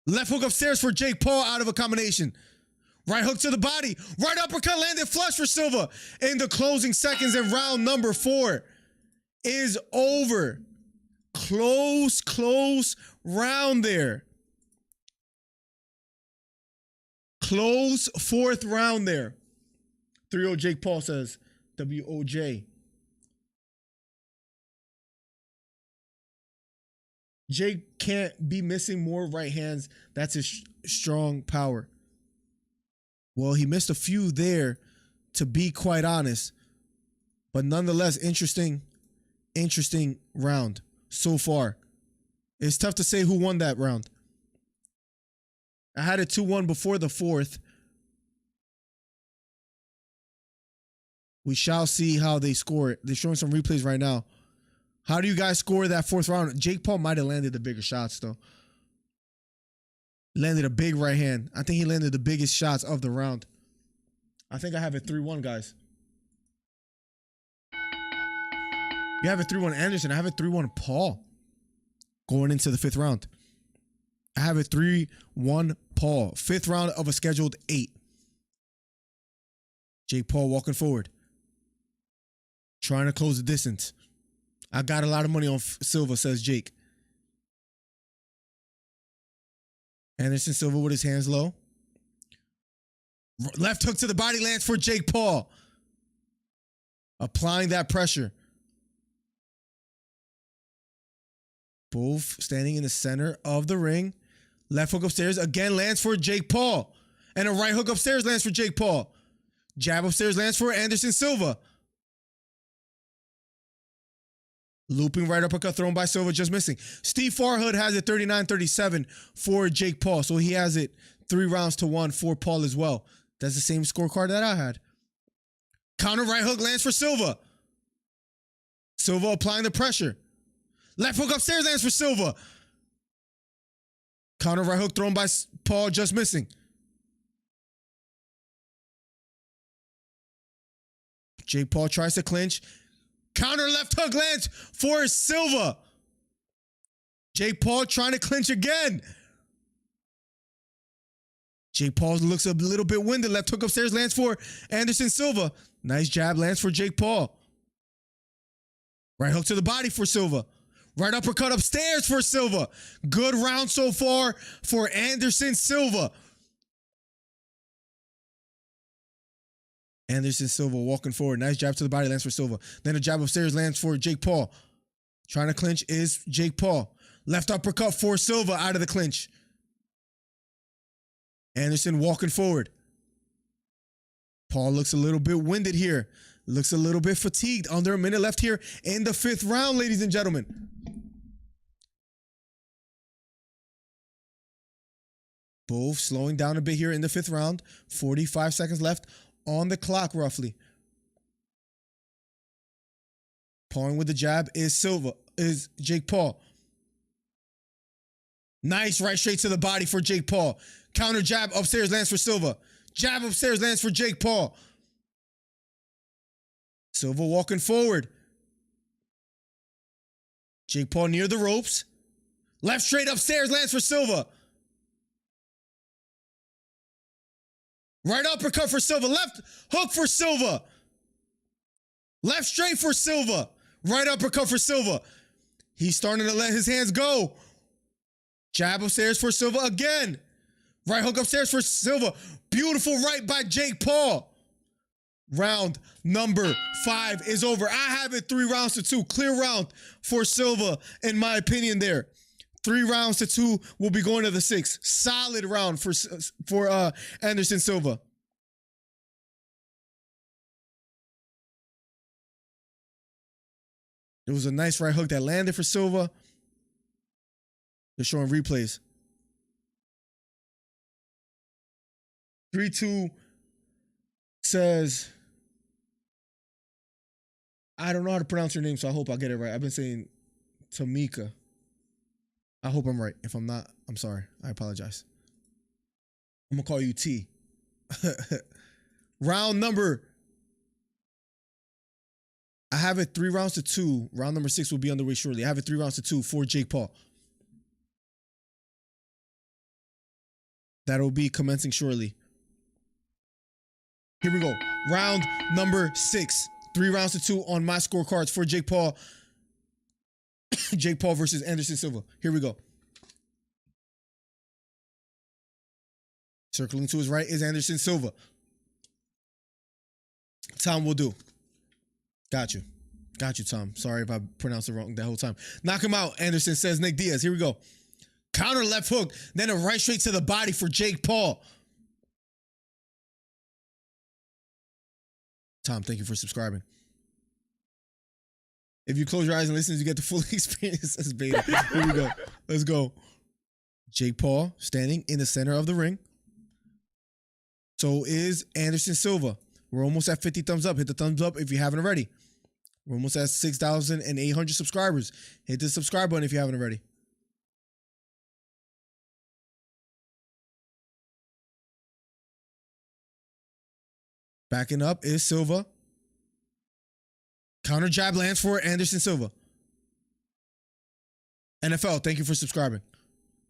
Left hook upstairs for Jake Paul out of a combination. Right hook to the body. Right uppercut landed flush for Silva. In the closing seconds in round number 4 is over. Close round there. Close fourth round there. 3-0 Jake Paul says. WOJ. Jake can't be missing more right hands. That's his strong power. Well, he missed a few there, to be quite honest. But nonetheless, interesting round so far. It's tough to say who won that round. I had it 2-1 before the fourth. We shall see how they score it. They're showing some replays right now. How do you guys score that fourth round? Jake Paul might have landed the bigger shots, though. Landed a big right hand. I think he landed the biggest shots of the round. I think I have it 3-1, guys. You have it 3-1 Anderson. I have it 3-1 Paul. Going into the fifth round. I have it 3-1 Paul. Fifth round of a scheduled 8. Jake Paul walking forward. Trying to close the distance. I got a lot of money on Silva, says Jake. Anderson Silva with his hands low. Left hook to the body lands for Jake Paul. Applying that pressure. Both standing in the center of the ring. Left hook upstairs again lands for Jake Paul. And a right hook upstairs lands for Jake Paul. Jab upstairs lands for Anderson Silva. Looping right uppercut thrown by Silva, just missing. Steve Farhood has it 39-37 for Jake Paul. So he has it 3-1 for Paul as well. That's the same scorecard that I had. Counter right hook lands for Silva. Silva applying the pressure. Left hook upstairs lands for Silva. Counter right hook thrown by Paul, just missing. Jake Paul tries to clinch. Counter left hook lands for Silva. Jake Paul trying to clinch again. Jake Paul looks a little bit winded. Left hook upstairs lands for Anderson Silva. Nice jab lands for Jake Paul. Right hook to the body for Silva. Right uppercut upstairs for Silva. Good round so far for Anderson Silva. Anderson Silva walking forward. Nice jab to the body lands for Silva. Then a jab upstairs lands for Jake Paul. Trying to clinch is Jake Paul. Left uppercut for Silva out of the clinch. Anderson walking forward. Paul looks a little bit winded here. Looks a little bit fatigued. Under a minute left here in the fifth round, ladies and gentlemen. Both slowing down a bit here in the fifth round. 45 seconds left on the clock, roughly. Pawing with the jab is Jake Paul. Nice right straight to the body for Jake Paul. Counter jab upstairs lands for Silva. Jab upstairs lands for Jake Paul. Silva walking forward. Jake Paul near the ropes. Left straight upstairs lands for Silva. Right uppercut for Silva. Left hook for Silva. Left straight for Silva. Right uppercut for Silva. He's starting to let his hands go. Jab upstairs for Silva again. Right hook upstairs for Silva. Beautiful right by Jake Paul. Round number 5 is over. I have it 3-2. Clear round for Silva, in my opinion there. 3-2 will be going to the 6th. Solid round for Anderson Silva. It was a nice right hook that landed for Silva. They're showing replays. 3-2 says, I don't know how to pronounce your name, so I hope I get it right. I've been saying Tamika. I hope I'm right. If I'm not, I'm sorry. I apologize. I'm going to call you T. Round number, I have it 3-2. Round number 6 will be underway shortly. I have it 3-2 for Jake Paul. That'll be commencing shortly. Here we go. Round number 6. 3-2 on my scorecards for Jake Paul. Jake Paul versus Anderson Silva. Here we go. Circling to his right is Anderson Silva. Tom will do. Got you. Got you, Tom. Sorry if I pronounced it wrong that whole time. Knock him out, Anderson says Nick Diaz. Here we go. Counter left hook, then a right straight to the body for Jake Paul. Tom, thank you for subscribing. If you close your eyes and listen, you get the full experience as beta. Here we go. Let's go. Jake Paul standing in the center of the ring. So is Anderson Silva. We're almost at 50 thumbs up. Hit the thumbs up if you haven't already. We're almost at 6,800 subscribers. Hit the subscribe button if you haven't already. Backing up is Silva. Counter jab lands for Anderson Silva. NFL, thank you for subscribing.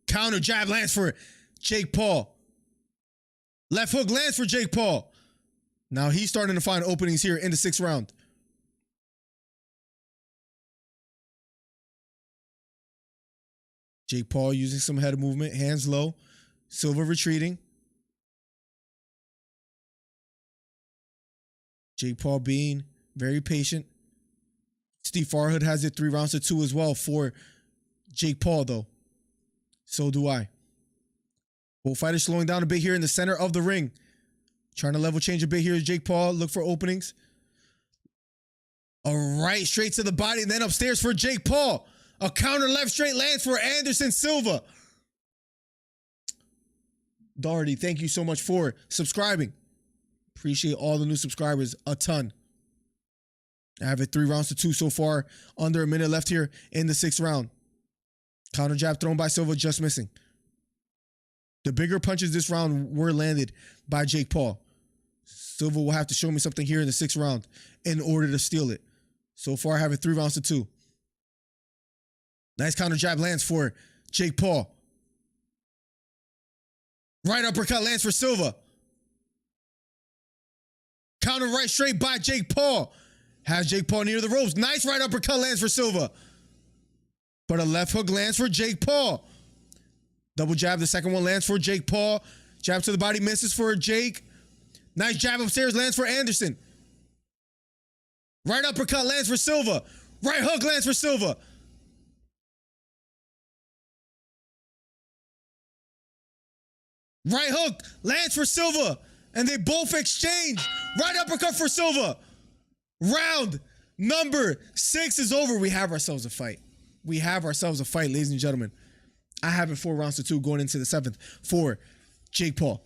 Counter jab lands for Jake Paul. Left hook lands for Jake Paul. Now he's starting to find openings here in the 6th round. Jake Paul using some head movement, hands low. Silva retreating. Jake Paul being very patient. Steve Farhood has it 3 rounds to 2 as well for Jake Paul, though. So do I. Both fighters slowing down a bit here in the center of the ring. Trying to level change a bit here is Jake Paul. Look for openings. A right straight to the body and then upstairs for Jake Paul. A counter left straight lands for Anderson Silva. Doherty, thank you so much for subscribing. Appreciate all the new subscribers a ton. I have it 3 rounds to 2 so far. Under a minute left here in the 6th round. Counter jab thrown by Silva, just missing. The bigger punches this round were landed by Jake Paul. Silva will have to show me something here in the 6th round in order to steal it. So far, I have it 3 rounds to 2. Nice counter jab lands for Jake Paul. Right uppercut lands for Silva. Counter right straight by Jake Paul. Has Jake Paul near the ropes. Nice right uppercut lands for Silva. But a left hook lands for Jake Paul. Double jab. The second one lands for Jake Paul. Jab to the body misses for Jake. Nice jab upstairs lands for Anderson. Right uppercut lands for Silva. Right hook lands for Silva. Right hook lands for Silva. And they both exchange. Right uppercut for Silva. Round number 6 is over. We have ourselves a fight. We have ourselves a fight, ladies and gentlemen. I have it 4 rounds to 2 going into the 7th for Jake Paul.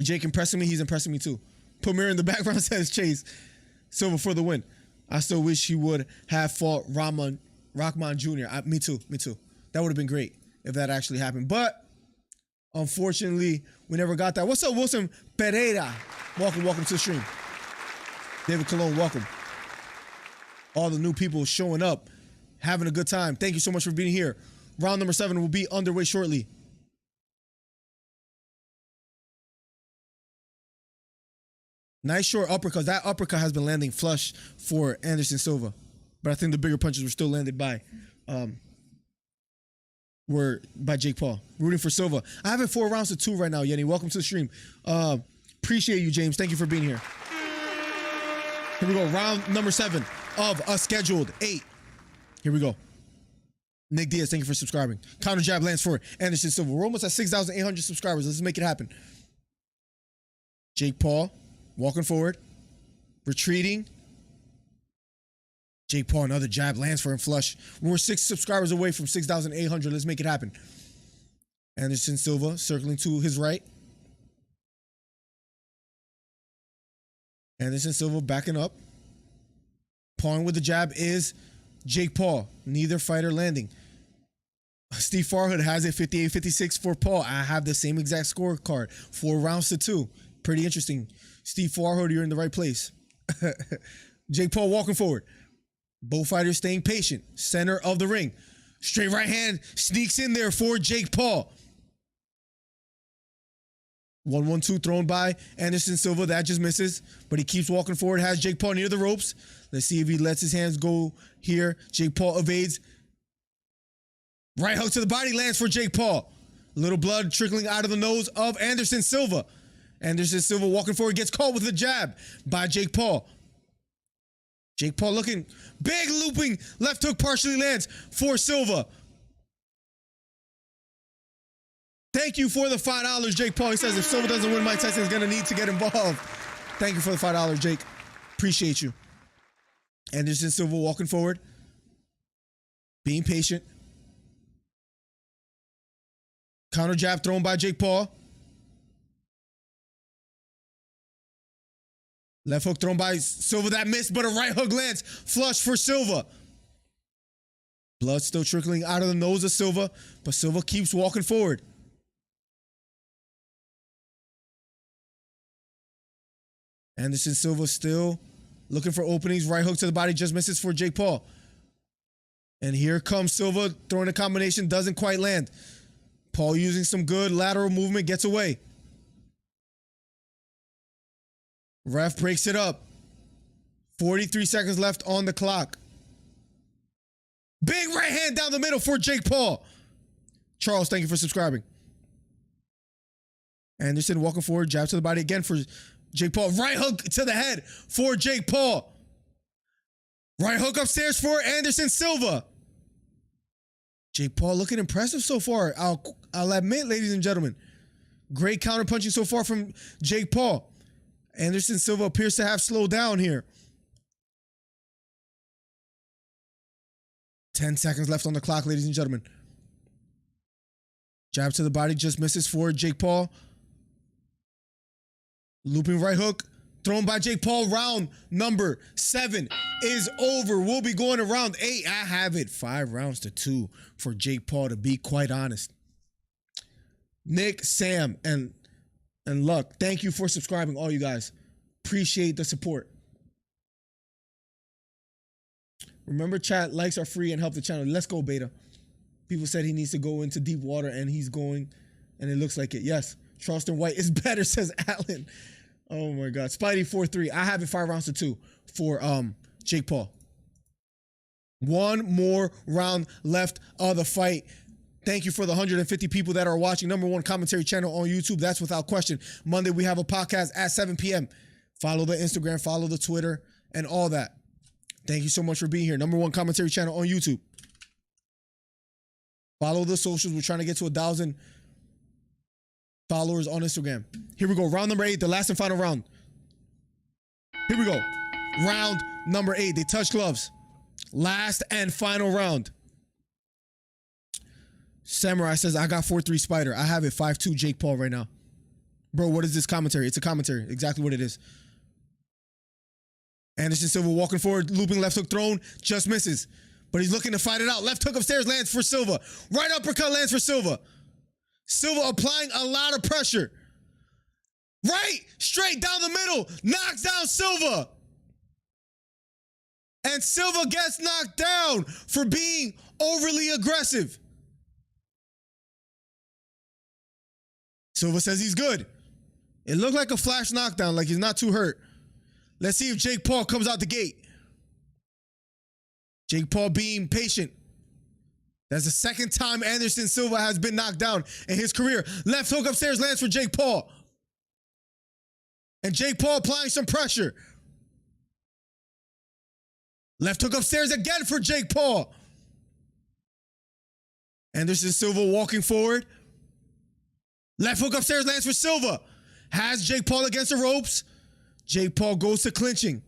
Jake impressing me. He's impressing me too. Premier in the background says Chase. Silva for the win. I still wish he would have fought Rahman Jr. Me too. That would have been great if that actually happened. But unfortunately, we never got that. What's up, Wilson Pereira? Welcome to the stream. David Colon, welcome. All the new people showing up, having a good time. Thank you so much for being here. Round number 7 will be underway shortly. Nice short uppercut. That uppercut has been landing flush for Anderson Silva. But I think the bigger punches were still landed by Jake Paul. Rooting for Silva. I have it 4 rounds to 2 right now, Yenny. Welcome to the stream. Appreciate you, James. Thank you for being here. Here we go. Round number 7 of a scheduled 8. Here we go. Nick Diaz, thank you for subscribing. Counter jab lands for Anderson Silva. We're almost at 6,800 subscribers. Let's make it happen. Jake Paul walking forward. Retreating. Jake Paul, another jab lands for him flush. We're 6 subscribers away from 6,800. Let's make it happen. Anderson Silva circling to his right. Anderson Silva backing up. Pawing with the jab is Jake Paul. Neither fighter landing. Steve Farhood has it 58-56 for Paul. I have the same exact scorecard. 4 rounds to 2. Pretty interesting. Steve Farhood, you're in the right place. Jake Paul walking forward. Both fighters staying patient. Center of the ring. Straight right hand sneaks in there for Jake Paul. 1-1-2 thrown by Anderson Silva. That just misses. But he keeps walking forward. Has Jake Paul near the ropes. Let's see if he lets his hands go here. Jake Paul evades. Right hook to the body lands for Jake Paul. Little blood trickling out of the nose of Anderson Silva. Anderson Silva walking forward, gets caught with a jab by Jake Paul. Jake Paul looking big, looping left hook partially lands for Silva. Thank you for the $5, Jake Paul. He says if Silva doesn't win, Mike Tyson is going to need to get involved. Thank you for the $5, Jake. Appreciate you. Anderson Silva walking forward, being patient. Counter jab thrown by Jake Paul. Left hook thrown by Silva that missed, but a right hook lands. Flush for Silva. Blood still trickling out of the nose of Silva, but Silva keeps walking forward. Anderson Silva still looking for openings. Right hook to the body just misses for Jake Paul. And here comes Silva throwing a combination, doesn't quite land. Paul using some good lateral movement, gets away. Ref breaks it up. 43 seconds left on the clock. Big right hand down the middle for Jake Paul. Charles, thank you for subscribing. Anderson walking forward, jab to the body again for Jake Paul. Right hook to the head for Jake Paul. Right hook upstairs for Anderson Silva. Jake Paul looking impressive so far. I'll admit, ladies and gentlemen. Great counter punching so far from Jake Paul. Anderson Silva appears to have slowed down here. 10 seconds left on the clock, ladies and gentlemen. Jab to the body just misses for Jake Paul. Looping right hook thrown by Jake Paul. Round number 7 is over. We'll be going to round 8. I have it 5 rounds to 2 for Jake Paul, to be quite honest. Nick, Sam, and Luck, thank you for subscribing, all you guys. Appreciate the support. Remember, chat, likes are free and help the channel. Let's go, Beta. People said he needs to go into deep water, and he's going, and it looks like it. Yes, Charleston White is better, says Allen. Oh my God. Spidey 4-3. I have it 5 rounds to 2 for Jake Paul. One more round left of the fight. Thank you for the 150 people that are watching. #1 commentary channel on YouTube. That's without question. Monday, we have a podcast at 7 p.m. Follow the Instagram, follow the Twitter, and all that. Thank you so much for being here. #1 commentary channel on YouTube. Follow the socials. We're trying to get to 1,000 followers on Instagram. Here we go. Round number 8, the last and final round. Here we go. Round number 8. They touch gloves. Last and final round. Samurai says, I got 4-3 Spider. I have it 5-2 Jake Paul right now. Bro, what is this commentary? It's a commentary. Exactly what it is. Anderson Silva walking forward, looping left hook thrown, just misses. But he's looking to fight it out. Left hook upstairs lands for Silva. Right uppercut lands for Silva. Silva applying a lot of pressure. Right, straight down the middle, knocks down Silva. And Silva gets knocked down for being overly aggressive. Silva says he's good. It looked like a flash knockdown, like he's not too hurt. Let's see if Jake Paul comes out the gate. Jake Paul being patient. That's the second time Anderson Silva has been knocked down in his career. Left hook upstairs lands for Jake Paul. And Jake Paul applying some pressure. Left hook upstairs again for Jake Paul. Anderson Silva walking forward. Left hook upstairs lands for Silva. Has Jake Paul against the ropes. Jake Paul goes to clinching.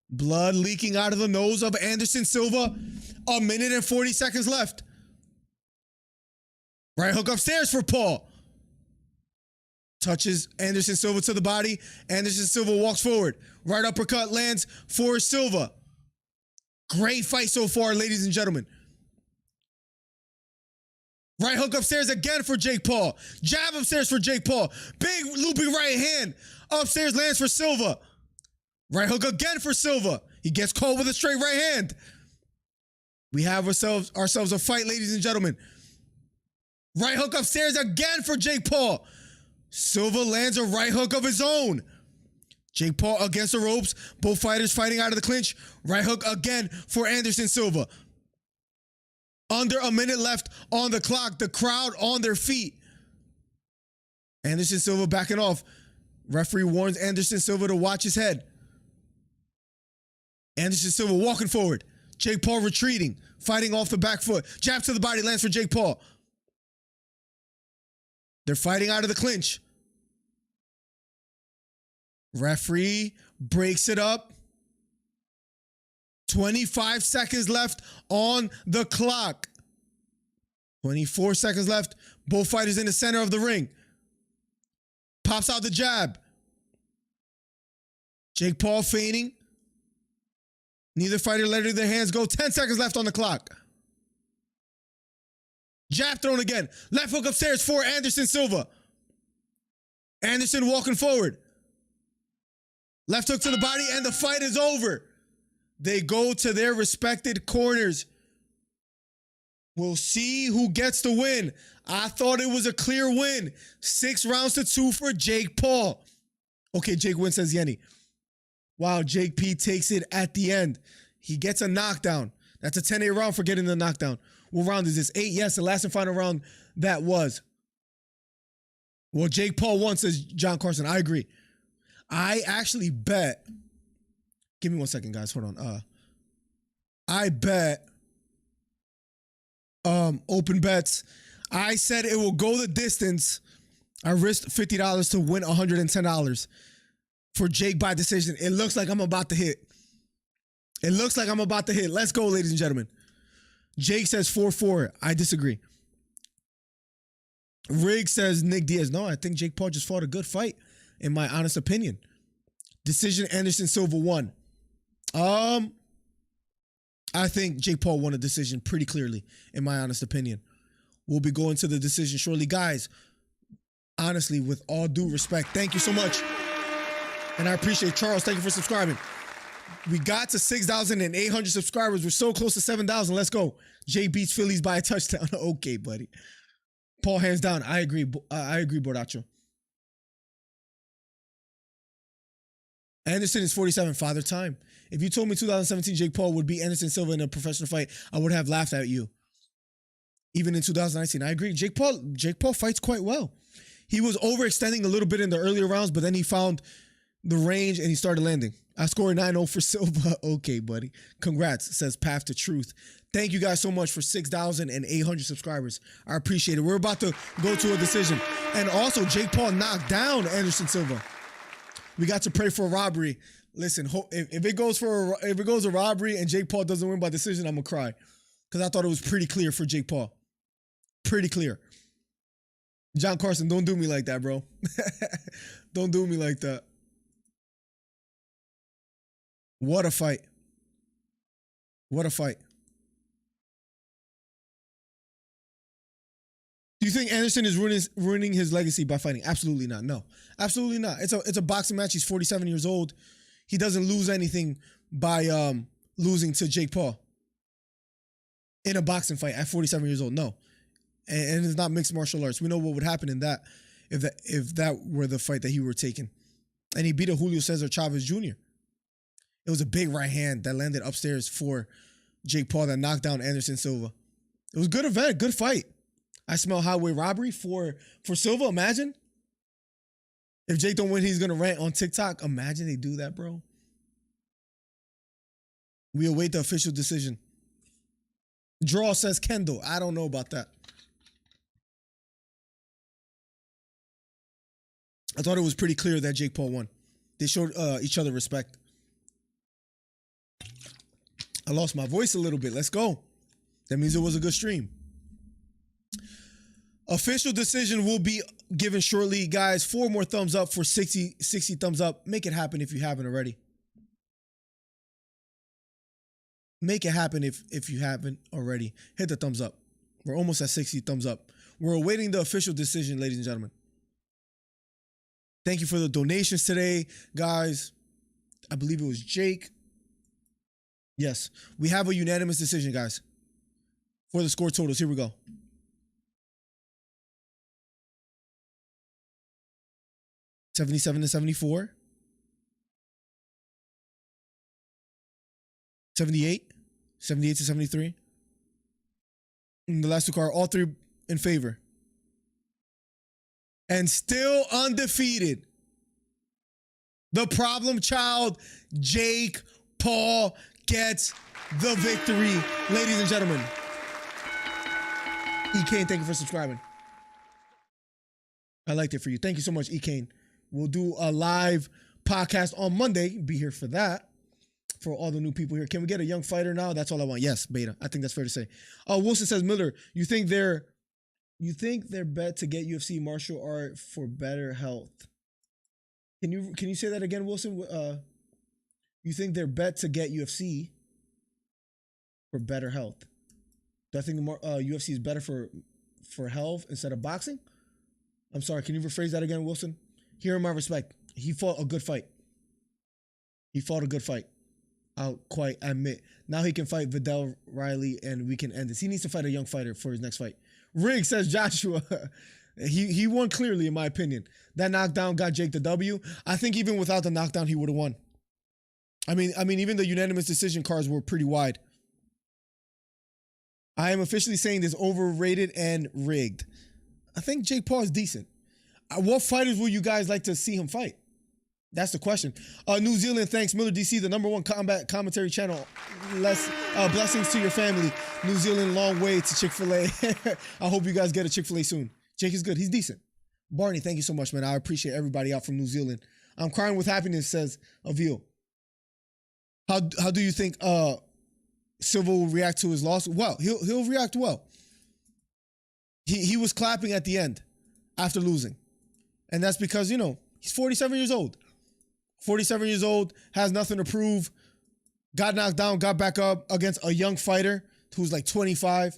Blood leaking out of the nose of Anderson Silva. 1 minute and 40 seconds left. Right hook upstairs for Paul. Touches Anderson Silva to the body. Anderson Silva walks forward. Right uppercut lands for Silva. Great fight so far, ladies and gentlemen. Right hook upstairs again for Jake Paul. Jab upstairs for Jake Paul. Big looping right hand. Upstairs lands for Silva. Right hook again for Silva. He gets caught with a straight right hand. We have ourselves a fight, ladies and gentlemen. Right hook upstairs again for Jake Paul. Silva lands a right hook of his own. Jake Paul against the ropes. Both fighters fighting out of the clinch. Right hook again for Anderson Silva. Under a minute left on the clock. The crowd on their feet. Anderson Silva backing off. Referee warns Anderson Silva to watch his head. Anderson Silva walking forward. Jake Paul retreating, fighting off the back foot. Jab to the body, lands for Jake Paul. They're fighting out of the clinch. Referee breaks it up. 25 seconds left on the clock. 24 seconds left. Both fighters in the center of the ring. Pops out the jab. Jake Paul feigning. Neither fighter letting their hands go. 10 seconds left on the clock. Jab thrown again. Left hook upstairs for Anderson Silva. Anderson walking forward. Left hook to the body, and the fight is over. They go to their respected corners. We'll see who gets the win. I thought it was a clear win. 6 rounds to 2 for Jake Paul. Okay, Jake wins, says Yenny. Wow, Jake P takes it at the end. He gets a knockdown. That's a 10-8 round for getting the knockdown. What round is this? 8? Yes, the last and final round that was. Well, Jake Paul won, says John Carson. I agree. I actually bet. Give me 1 second, guys. Hold on. I bet open bets. I said it will go the distance. I risked $50 to win $110 for Jake by decision. It looks like I'm about to hit. It looks like I'm about to hit. Let's go, ladies and gentlemen. Jake says 4-4. I disagree. Riggs says Nick Diaz. No, I think Jake Paul just fought a good fight, in my honest opinion. Decision, Anderson Silva won. I think Jake Paul won a decision pretty clearly, in my honest opinion. We'll be going to the decision shortly. Guys, honestly, with all due respect, thank you so much. And I appreciate Charles. Thank you for subscribing. We got to 6,800 subscribers. We're so close to 7,000. Let's go. Jay beats Phillies by a touchdown. Okay, buddy. Paul, hands down. I agree. I agree, Bordacho. Anderson is 47. Father time. If you told me 2017 Jake Paul would beat Anderson Silva in a professional fight, I would have laughed at you. Even in 2019. I agree. Jake Paul fights quite well. He was overextending a little bit in the earlier rounds, but then he found the range and he started landing. I scored 9-0 for Silva. Okay, buddy. Congrats, says Path to Truth. Thank you guys so much for 6,800 subscribers. I appreciate it. We're about to go to a decision. And also, Jake Paul knocked down Anderson Silva. We got to pray for a robbery. Listen, if it goes a robbery and Jake Paul doesn't win by decision, I'm gonna cry, because I thought it was pretty clear for Jake Paul. Pretty clear. John Carson, don't do me like that, bro. Don't do me like that. What a fight. What a fight. Do you think Anderson is ruining his legacy by fighting? Absolutely not. No, absolutely not. It's a boxing match. He's 47 years old. He doesn't lose anything by losing to Jake Paul in a boxing fight at 47 years old. No, and it's not mixed martial arts. We know what would happen in that if that were the fight that he were taking. And he beat a Julio Cesar Chavez Jr. It was a big right hand that landed upstairs for Jake Paul that knocked down Anderson Silva. It was a good event, good fight. I smell highway robbery for Silva. Imagine if Jake don't win, he's gonna rant on TikTok. Imagine they do that, bro. We await the official decision. Draw, says Kendall. I don't know about that. I thought it was pretty clear that Jake Paul won. They showed each other respect. I lost my voice a little bit. Let's go. That means it was a good stream. Official decision will be given shortly, guys. 4 more thumbs up for 60 thumbs up. Make it happen if you haven't already. Make it happen if you haven't already. Hit the thumbs up. We're almost at 60 thumbs up. We're awaiting the official decision, ladies and gentlemen. Thank you for the donations today, guys. I believe it was Jake. Yes, we have a unanimous decision, guys. For the score totals, here we go. $77-74. 78. 78-73. And the last 2 cards, all 3 in favor. and still undefeated. The problem child, Jake Paul, gets the victory, ladies and gentlemen. E-Kane, thank you for subscribing. I liked it for you. Thank you so much, E-Kane. We'll do a live podcast on Monday. Be here for that. For all the new people here. Can we get a young fighter now? That's all I want. Yes, Beta. I think that's fair to say. Wilson says, Miller, you think they're bet to get UFC martial art for better health? Can you say that again, Wilson? You think they're bet to get UFC for better health? Do I think UFC is better for health instead of boxing? I'm sorry, can you rephrase that again, Wilson? Here in my respect, he fought a good fight. I'll quite admit. Now he can fight Vidal Riley and we can end this. He needs to fight a young fighter for his next fight. Rig says Joshua. he won clearly, in my opinion. That knockdown got Jake the W. I think even without the knockdown, he would have won. I mean, even the unanimous decision cards were pretty wide. I am officially saying this overrated and rigged. I think Jake Paul is decent. What fighters will you guys like to see him fight? That's the question. New Zealand, thanks. Miller DC, the #1 combat commentary channel. Blessings to your family. New Zealand, long way to Chick-fil-A. I hope you guys get a Chick-fil-A soon. Jake is good. He's decent. Barney, thank you so much, man. I appreciate everybody out from New Zealand. I'm crying with happiness, says Avila. How do you think Silva will react to his loss? Well, he'll react well. He was clapping at the end after losing. And that's because, he's 47 years old. 47 years old, has nothing to prove, got knocked down, got back up against a young fighter who's like 25.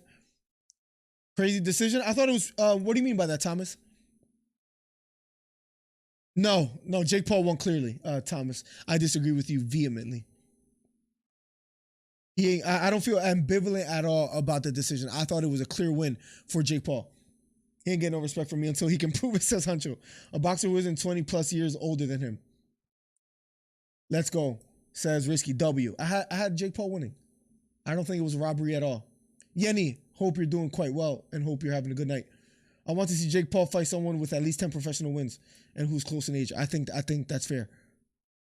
Crazy decision. I thought it was, what do you mean by that, Thomas? No, Jake Paul won clearly, Thomas. I disagree with you vehemently. I don't feel ambivalent at all about the decision. I thought it was a clear win for Jake Paul. He ain't getting no respect from me until he can prove it, says Huncho. A boxer who isn't 20 plus years older than him. Let's go, says Risky W. I had Jake Paul winning. I don't think it was a robbery at all. Yenny, hope you're doing quite well and hope you're having a good night. I want to see Jake Paul fight someone with at least 10 professional wins and who's close in age. I think that's fair.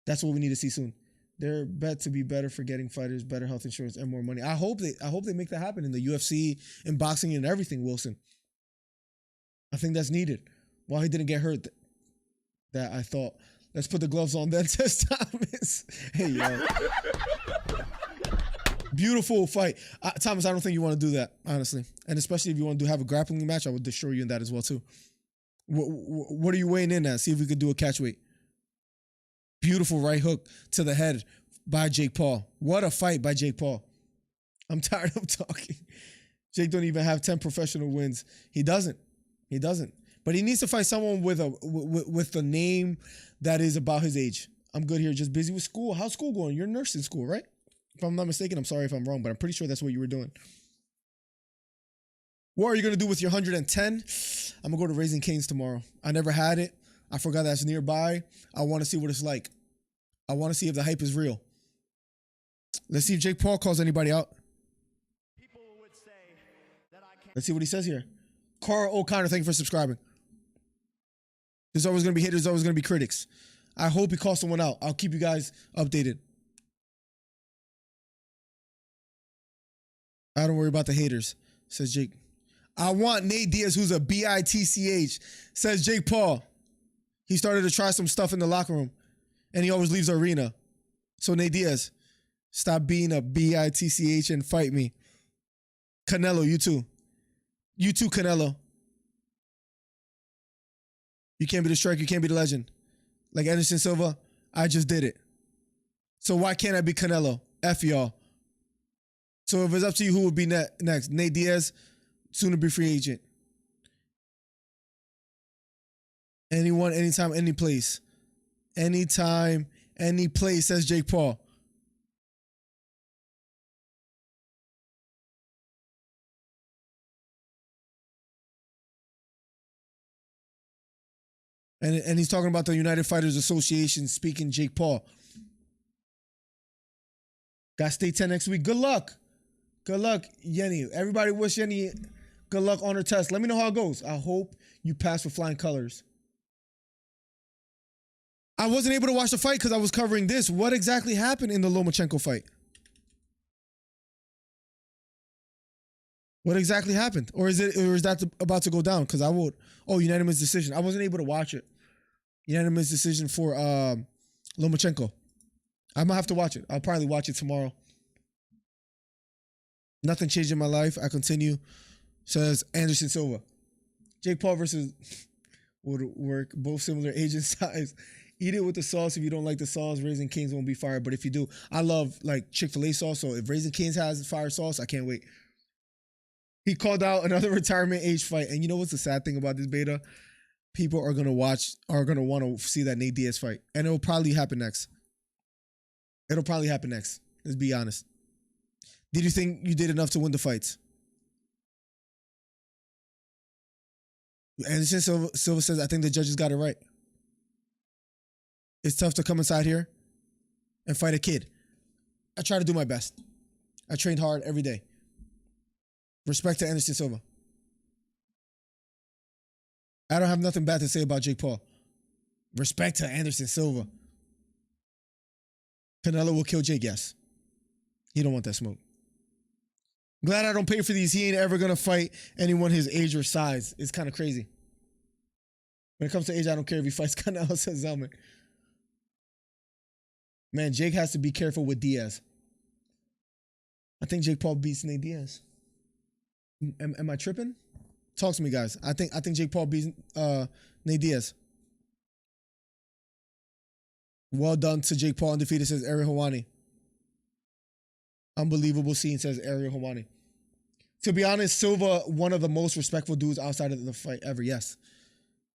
That's what we need to see soon. They're bet to be better for getting fighters, better health insurance, and more money. I hope they make that happen in the UFC, in boxing, and everything, Wilson. I think that's needed. While he didn't get hurt, that I thought. Let's put the gloves on then, says Thomas. Hey, yo. Beautiful fight. Thomas, I don't think you want to do that, honestly. And especially if you want to have a grappling match, I would destroy you in that as well, too. What are you weighing in at? See if we could do a catch weight. Beautiful right hook to the head by Jake Paul. What a fight by Jake Paul. I'm tired of talking. Jake don't even have 10 professional wins. He doesn't. But he needs to fight someone with a name that is about his age. I'm good here, just busy with school. How's school going? You're in nursing school, right? If I'm not mistaken, I'm sorry if I'm wrong, but I'm pretty sure that's what you were doing. What are you going to do with your 110? I'm going to go to Raising Cane's tomorrow. I never had it. I forgot that's nearby. I want to see what it's like. I want to see if the hype is real. Let's see if Jake Paul calls anybody out. Let's see what he says here. Carl O'Connor, thank you for subscribing. There's always going to be haters. There's always going to be critics. I hope he calls someone out. I'll keep you guys updated. I don't worry about the haters, says Jake. I want Nate Diaz, who's a bitch, says Jake Paul. He started to try some stuff in the locker room, and he always leaves the arena. So Nate Diaz, stop being a bitch and fight me. Canelo, you too. You too, Canelo. You can't be the striker. You can't be the legend. Like Anderson Silva, I just did it. So why can't I be Canelo? F y'all. So if it's up to you, who would be next? Nate Diaz, soon to be free agent. Anyone, anytime, any place. Anytime, any place, says Jake Paul. And he's talking about the United Fighters Association speaking Jake Paul. Got State 10 next week. Good luck. Good luck, Yenny. Everybody wish Yenny good luck on her test. Let me know how it goes. I hope you pass with flying colors. I wasn't able to watch the fight because I was covering this. What exactly happened in the Lomachenko fight? What exactly happened? Or is that about to go down? Because I would. Oh, unanimous decision. I wasn't able to watch it. Unanimous decision for Lomachenko. I'm gonna have to watch it. I'll probably watch it tomorrow. Nothing changed in my life. I continue. Says Anderson Silva. Jake Paul versus would work. Both similar age and size. Eat it with the sauce. If you don't like the sauce, Raising Cane's won't be fire. But if you do, I love like Chick-fil-A sauce. So if Raising Cane's has fire sauce, I can't wait. He called out another retirement age fight. And you know what's the sad thing about this beta? People are gonna want to see that Nate Diaz fight. And it'll probably happen next. Let's be honest. Did you think you did enough to win the fights? Anderson Silva says, I think the judges got it right. It's tough to come inside here and fight a kid. I try to do my best. I trained hard every day. Respect to Anderson Silva. I don't have nothing bad to say about Jake Paul. Respect to Anderson Silva. Canelo will kill Jake, yes. He don't want that smoke. Glad I don't pay for these. He ain't ever gonna fight anyone his age or size. It's kind of crazy. When it comes to age, I don't care if he fights Canelo, says Zelman. Man, Jake has to be careful with Diaz. I think Jake Paul beats Nate Diaz. Am I tripping? Talk to me, guys. I think Jake Paul beats Nate Diaz. Well done to Jake Paul undefeated, says Ariel Hawani. Unbelievable scene, says Ariel Hawani. To be honest, Silva, one of the most respectful dudes outside of the fight ever. Yes.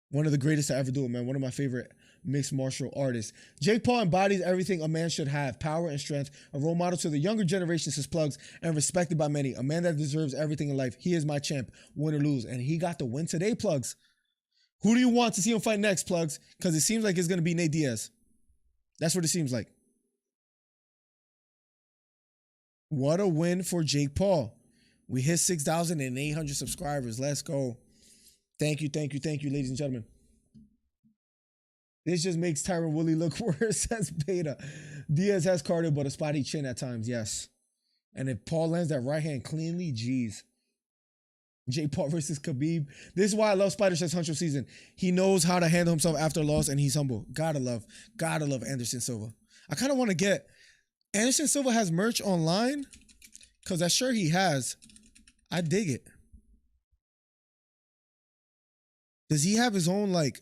One of the greatest to ever do it, man. One of my favorite mixed martial artists. Jake Paul embodies everything a man should have. Power and strength. A role model to the younger generation, says Plugs, and respected by many. A man that deserves everything in life. He is my champ, win or lose. And he got the win today, Plugs. Who do you want to see him fight next, Plugs? Because it seems like it's going to be Nate Diaz. That's what it seems like. What a win for Jake Paul. We hit 6,800 subscribers. Let's go. Thank you, ladies and gentlemen. This just makes Tyron Woodley look worse, says Beta. Diaz has cardio, but a spotty chin at times, yes. And if Paul lands that right hand cleanly, geez. Jake Paul versus Khabib. This is why I love Spider, says Huncho Season. He knows how to handle himself after a loss, and he's humble. Gotta love Anderson Silva. I kind of want to get... Anderson Silva has merch online? Because I'm sure he has. I dig it. Does he have his own, like,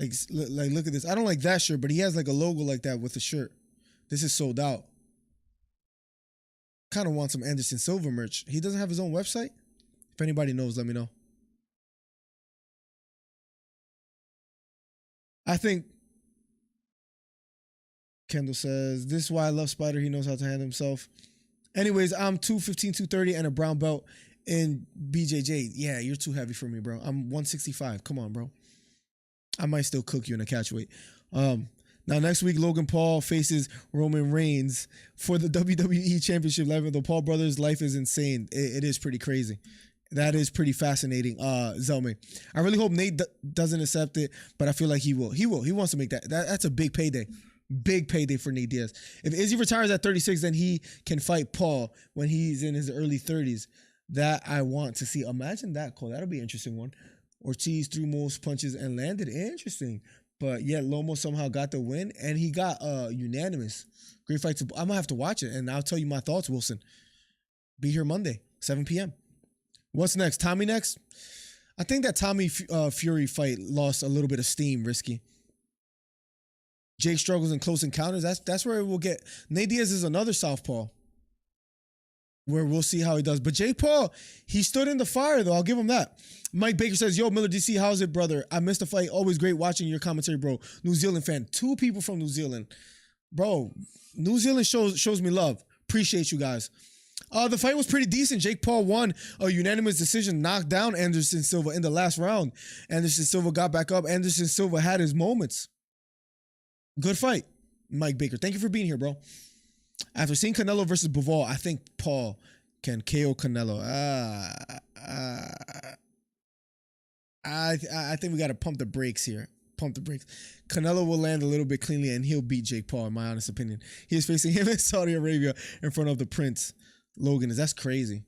look at this. I don't like that shirt, but he has like a logo like that with the shirt. This is sold out. Kind of want some Anderson Silva merch. He doesn't have his own website? If anybody knows, let me know. I think Kendall says, this is why I love Spider. He knows how to handle himself. Anyways, I'm 215, 230 and a brown belt in BJJ. Yeah, you're too heavy for me, bro. I'm 165. Come on, bro. I might still cook you in a catch weight. Now, next week, Logan Paul faces Roman Reigns for the WWE Championship level. The Paul brothers' life is insane. It is pretty crazy. That is pretty fascinating, Zelman. I really hope Nate doesn't accept it, but I feel like he will. He will. He wants to make that. That's a big payday. Big payday for Nate Diaz. If Izzy retires at 36, then he can fight Paul when he's in his early 30s. That I want to see. Imagine that, Cole. That'll be an interesting one. Ortiz threw most punches and landed. Interesting. But yet Lomo somehow got the win, and he got unanimous. Great fight. I'm going to have to watch it, and I'll tell you my thoughts, Wilson. Be here Monday, 7 p.m. What's next? Tommy next? I think that Tommy Fury fight lost a little bit of steam, Risky. Jake struggles in close encounters. That's where we'll get. Nate Diaz is another southpaw, where we'll see how he does. But Jake Paul, he stood in the fire, though. I'll give him that. Mike Baker says, yo, Miller DC, how's it, brother? I missed the fight. Always great watching your commentary, bro. New Zealand fan. 2 people from New Zealand. Bro, New Zealand shows me love. Appreciate you guys. The fight was pretty decent. Jake Paul won a unanimous decision, knocked down Anderson Silva in the last round. Anderson Silva got back up. Anderson Silva had his moments. Good fight, Mike Baker. Thank you for being here, bro. After seeing Canelo versus Bivol, I think Paul can KO Canelo. I think we got to pump the brakes here. Pump the brakes. Canelo will land a little bit cleanly, and he'll beat Jake Paul, in my honest opinion. He is facing him in Saudi Arabia in front of the Prince. Logan, that's crazy.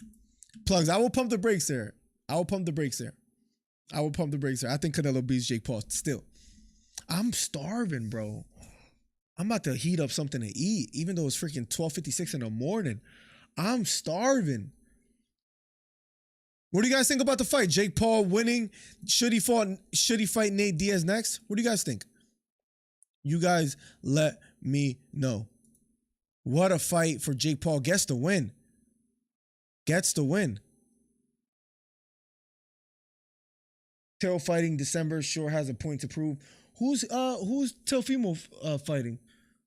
Plugs, I will pump the brakes there. I will pump the brakes there. I think Canelo beats Jake Paul still. I'm starving, bro. I'm about to heat up something to eat, even though it's freaking 12:56 in the morning. I'm starving. What do you guys think about the fight? Jake Paul winning? Should he fight Nate Diaz next? What do you guys think? You guys let me know. What a fight for Jake Paul. Gets the win. Terrell fighting December sure has a point to prove. Who's Teofimo fighting?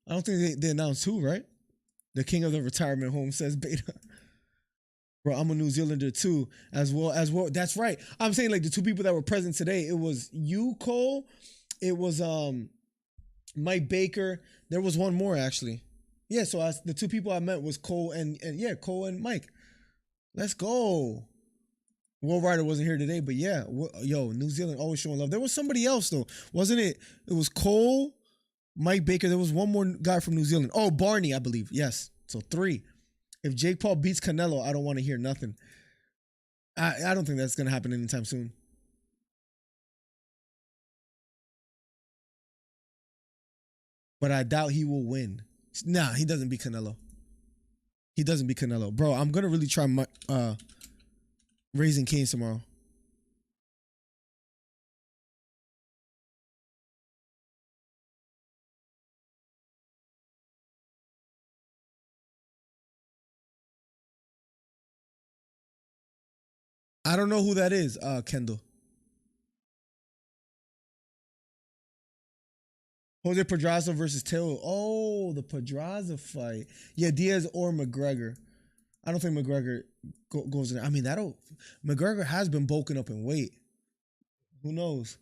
I don't think they announced who, right? The king of the retirement home, says Beta. Bro, I'm a New Zealander too, as well. That's right. I'm saying like the two people that were present today. It was you, Cole. It was Mike Baker. There was one more actually. Yeah, so the two people I met was Cole and Cole and Mike. Let's go. Will Ryder wasn't here today, but yeah, New Zealand always showing love. There was somebody else though, wasn't it? It was Cole, Mike Baker. There was one more guy from New Zealand. Oh, Barney, I believe. Yes, so 3. If Jake Paul beats Canelo, I don't want to hear nothing. I don't think that's gonna happen anytime soon. But I doubt he will win. Nah, he doesn't beat Canelo. Bro, I'm gonna really try my Raising Cane's tomorrow. I don't know who that is, Kendall. Jose Pedraza versus Taylor. Oh, the Pedraza fight. Yeah, Diaz or McGregor. I don't think McGregor goes in there. I mean, McGregor has been bulking up in weight. Who knows?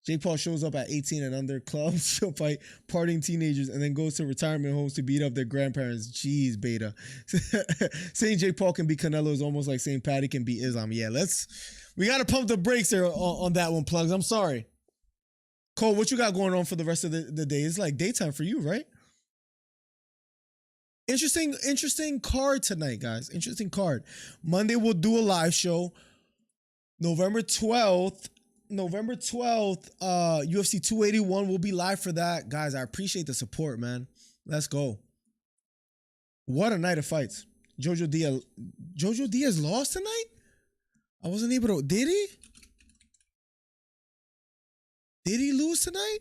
Jake Paul shows up at 18 and under clubs to fight partying teenagers and then goes to retirement homes to beat up their grandparents. Jeez, Beta. Saying Jake Paul can beat Canelo is almost like saying Patty can beat Islam. Yeah, we got to pump the brakes there on that one, Plugs. I'm sorry. Cole, what you got going on for the rest of the day? It's like daytime for you, right? Interesting card tonight, guys. Interesting card. Monday we'll do a live show. November 12th, UFC 281 will be live for that. Guys, I appreciate the support, man. Let's go. What a night of fights. Jojo Diaz lost tonight? I wasn't able to. Did he? Did he lose tonight?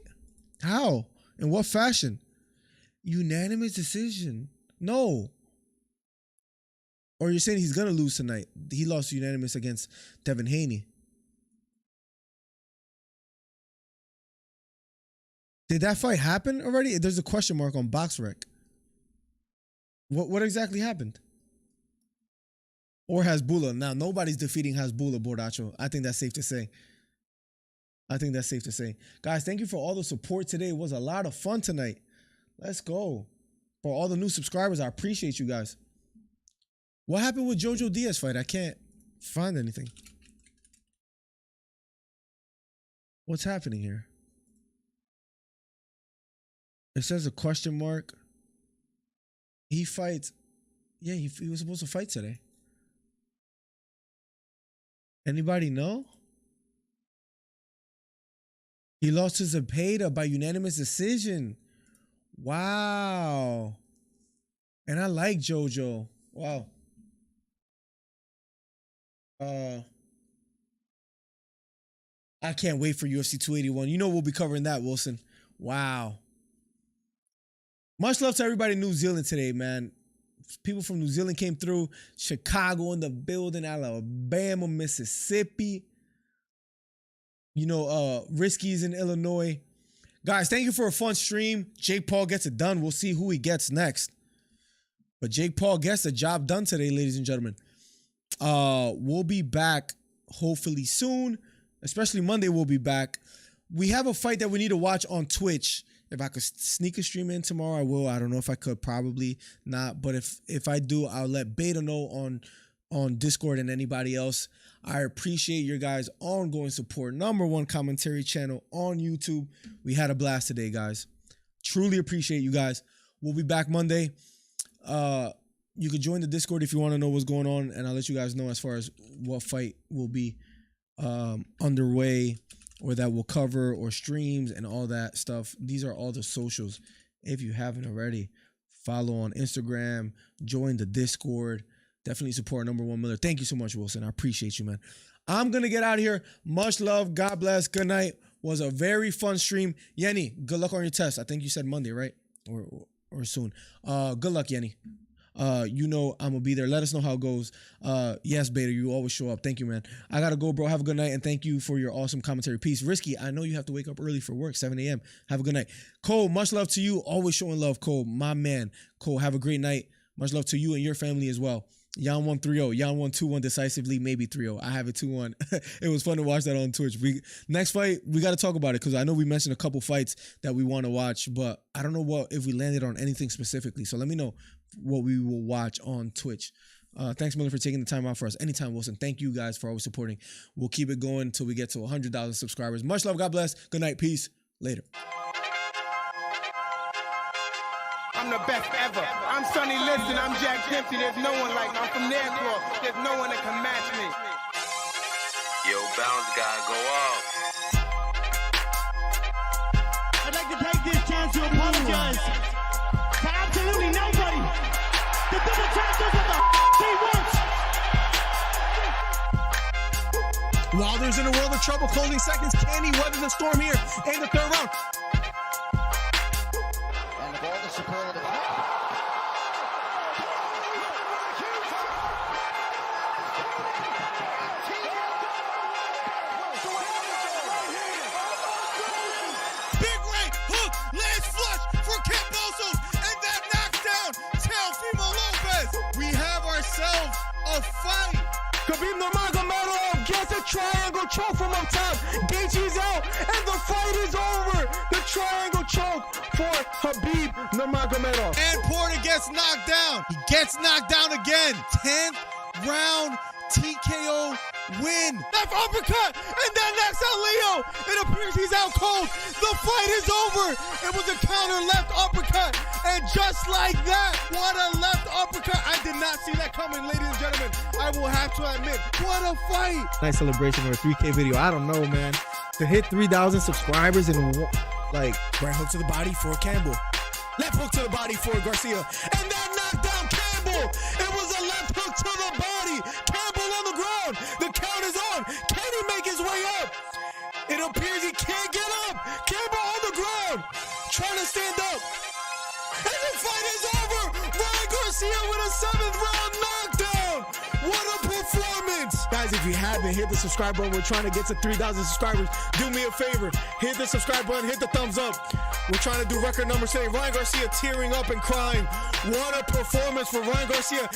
How? In what fashion? Unanimous decision. No. Or you're saying he's going to lose tonight. He lost unanimous against Devin Haney. Did that fight happen already? There's a question mark on BoxRec. What exactly happened? Or Hasbulla. Now, nobody's defeating Hasbulla, Bordacho. I think that's safe to say. Guys, thank you for all the support today. It was a lot of fun tonight. Let's go. For all the new subscribers, I appreciate you guys. What happened with Jojo Diaz fight? I can't find anything. What's happening here? It says a question mark. He fights. Yeah, he was supposed to fight today. Anybody know? He lost to Zepeda by unanimous decision. Wow. And I like JoJo. Wow. I can't wait for UFC 281. You know we'll be covering that, Wilson. Wow. Much love to everybody in New Zealand today, man. People from New Zealand came through. Chicago in the building. Alabama, Mississippi. You know, Risky's in Illinois. Guys, thank you for a fun stream. Jake Paul gets it done. We'll see who he gets next. But Jake Paul gets the job done today, ladies and gentlemen. We'll be back hopefully soon. Especially Monday, we'll be back. We have a fight that we need to watch on Twitch. If I could sneak a stream in tomorrow, I will. I don't know if I could. Probably not. But if I do, I'll let Beta know on on Discord and anybody else. I appreciate your guys' ongoing support. #1 commentary channel on YouTube. We had a blast today, guys. Truly appreciate you guys. We'll be back Monday. You can join the Discord if you want to know what's going on, and I'll let you guys know as far as what fight will be underway or that we'll cover or streams and all that stuff. These are all the socials. If you haven't already, follow on Instagram, join the Discord. Definitely support #1 Miller. Thank you so much, Wilson. I appreciate you, man. I'm going to get out of here. Much love. God bless. Good night. Was a very fun stream. Yenny, good luck on your test. I think you said Monday, right? Or soon. Good luck, Yenny. You know I'm gonna be there. Let us know how it goes. Yes, Beta, you always show up. Thank you, man. I gotta go, bro. Have a good night, and thank you for your awesome commentary. Peace. Risky, I know you have to wake up early for work, 7 a.m. Have a good night. Cole, much love to you. Always showing love, Cole. My man. Cole, have a great night. Much love to you and your family as well. Yan 1-3-0. Yan 1-2-1 decisively, maybe 3-0. I have it 2-1. It was fun to watch that on Twitch. Next fight, we got to talk about it because I know we mentioned a couple fights that we want to watch, but I don't know if we landed on anything specifically. So let me know what we will watch on Twitch. Thanks, Miller, for taking the time out for us. Anytime, Wilson. Thank you guys for always supporting. We'll keep it going until we get to 100,000 subscribers. Much love. God bless. Good night. Peace. Later. I'm the best ever. I'm Sonny Liston. I'm Jack Dempsey. There's no one like me. I'm from Nairclaw. There's no one that can match me. Yo, bounce guy, go off. I'd like to take this chance to apologize for absolutely nobody. The double champ does what the he wants. Wilder's in a world of trouble, closing seconds. Can he weather the storm here in the third round? And of all the superlative. Big right hook, lands flush for Cambosos, and that knocks down Teofimo Lopez. We have ourselves a fight. Khabib Nurmagomedov gets a triangle choke from up top. Gaethje's out, and the fight is over. The triangle choke for Khabib Nurmagomedov. And Porter gets knocked down. He gets knocked down again. 10th round TKO win. Left uppercut, and then knocks out Leo. It appears he's out cold. The fight is over. It was a counter left uppercut, and just like that, what a left uppercut. I did not see that coming, ladies and gentlemen. I will have to admit, what a fight. Nice celebration or a 3K video. I don't know, man. To hit 3,000 subscribers in like Right hook to the body for Campbell. Left hook to the body for Garcia. And that knocked down Campbell. It was a left hook to the body. Campbell on the ground. The count is on. Can he make his way up? It appears he can't get up. Campbell on the ground. Trying to stand up. And the fight is over. Ryan Garcia with a 7th round knockdown. What a performance. Guys, if you haven't, hit the subscribe button. We're trying to get to 3,000 subscribers. Do me a favor. Hit the subscribe button. Hit the thumbs up. We're trying to do record numbers today. Ryan Garcia tearing up and crying. What a performance for Ryan Garcia.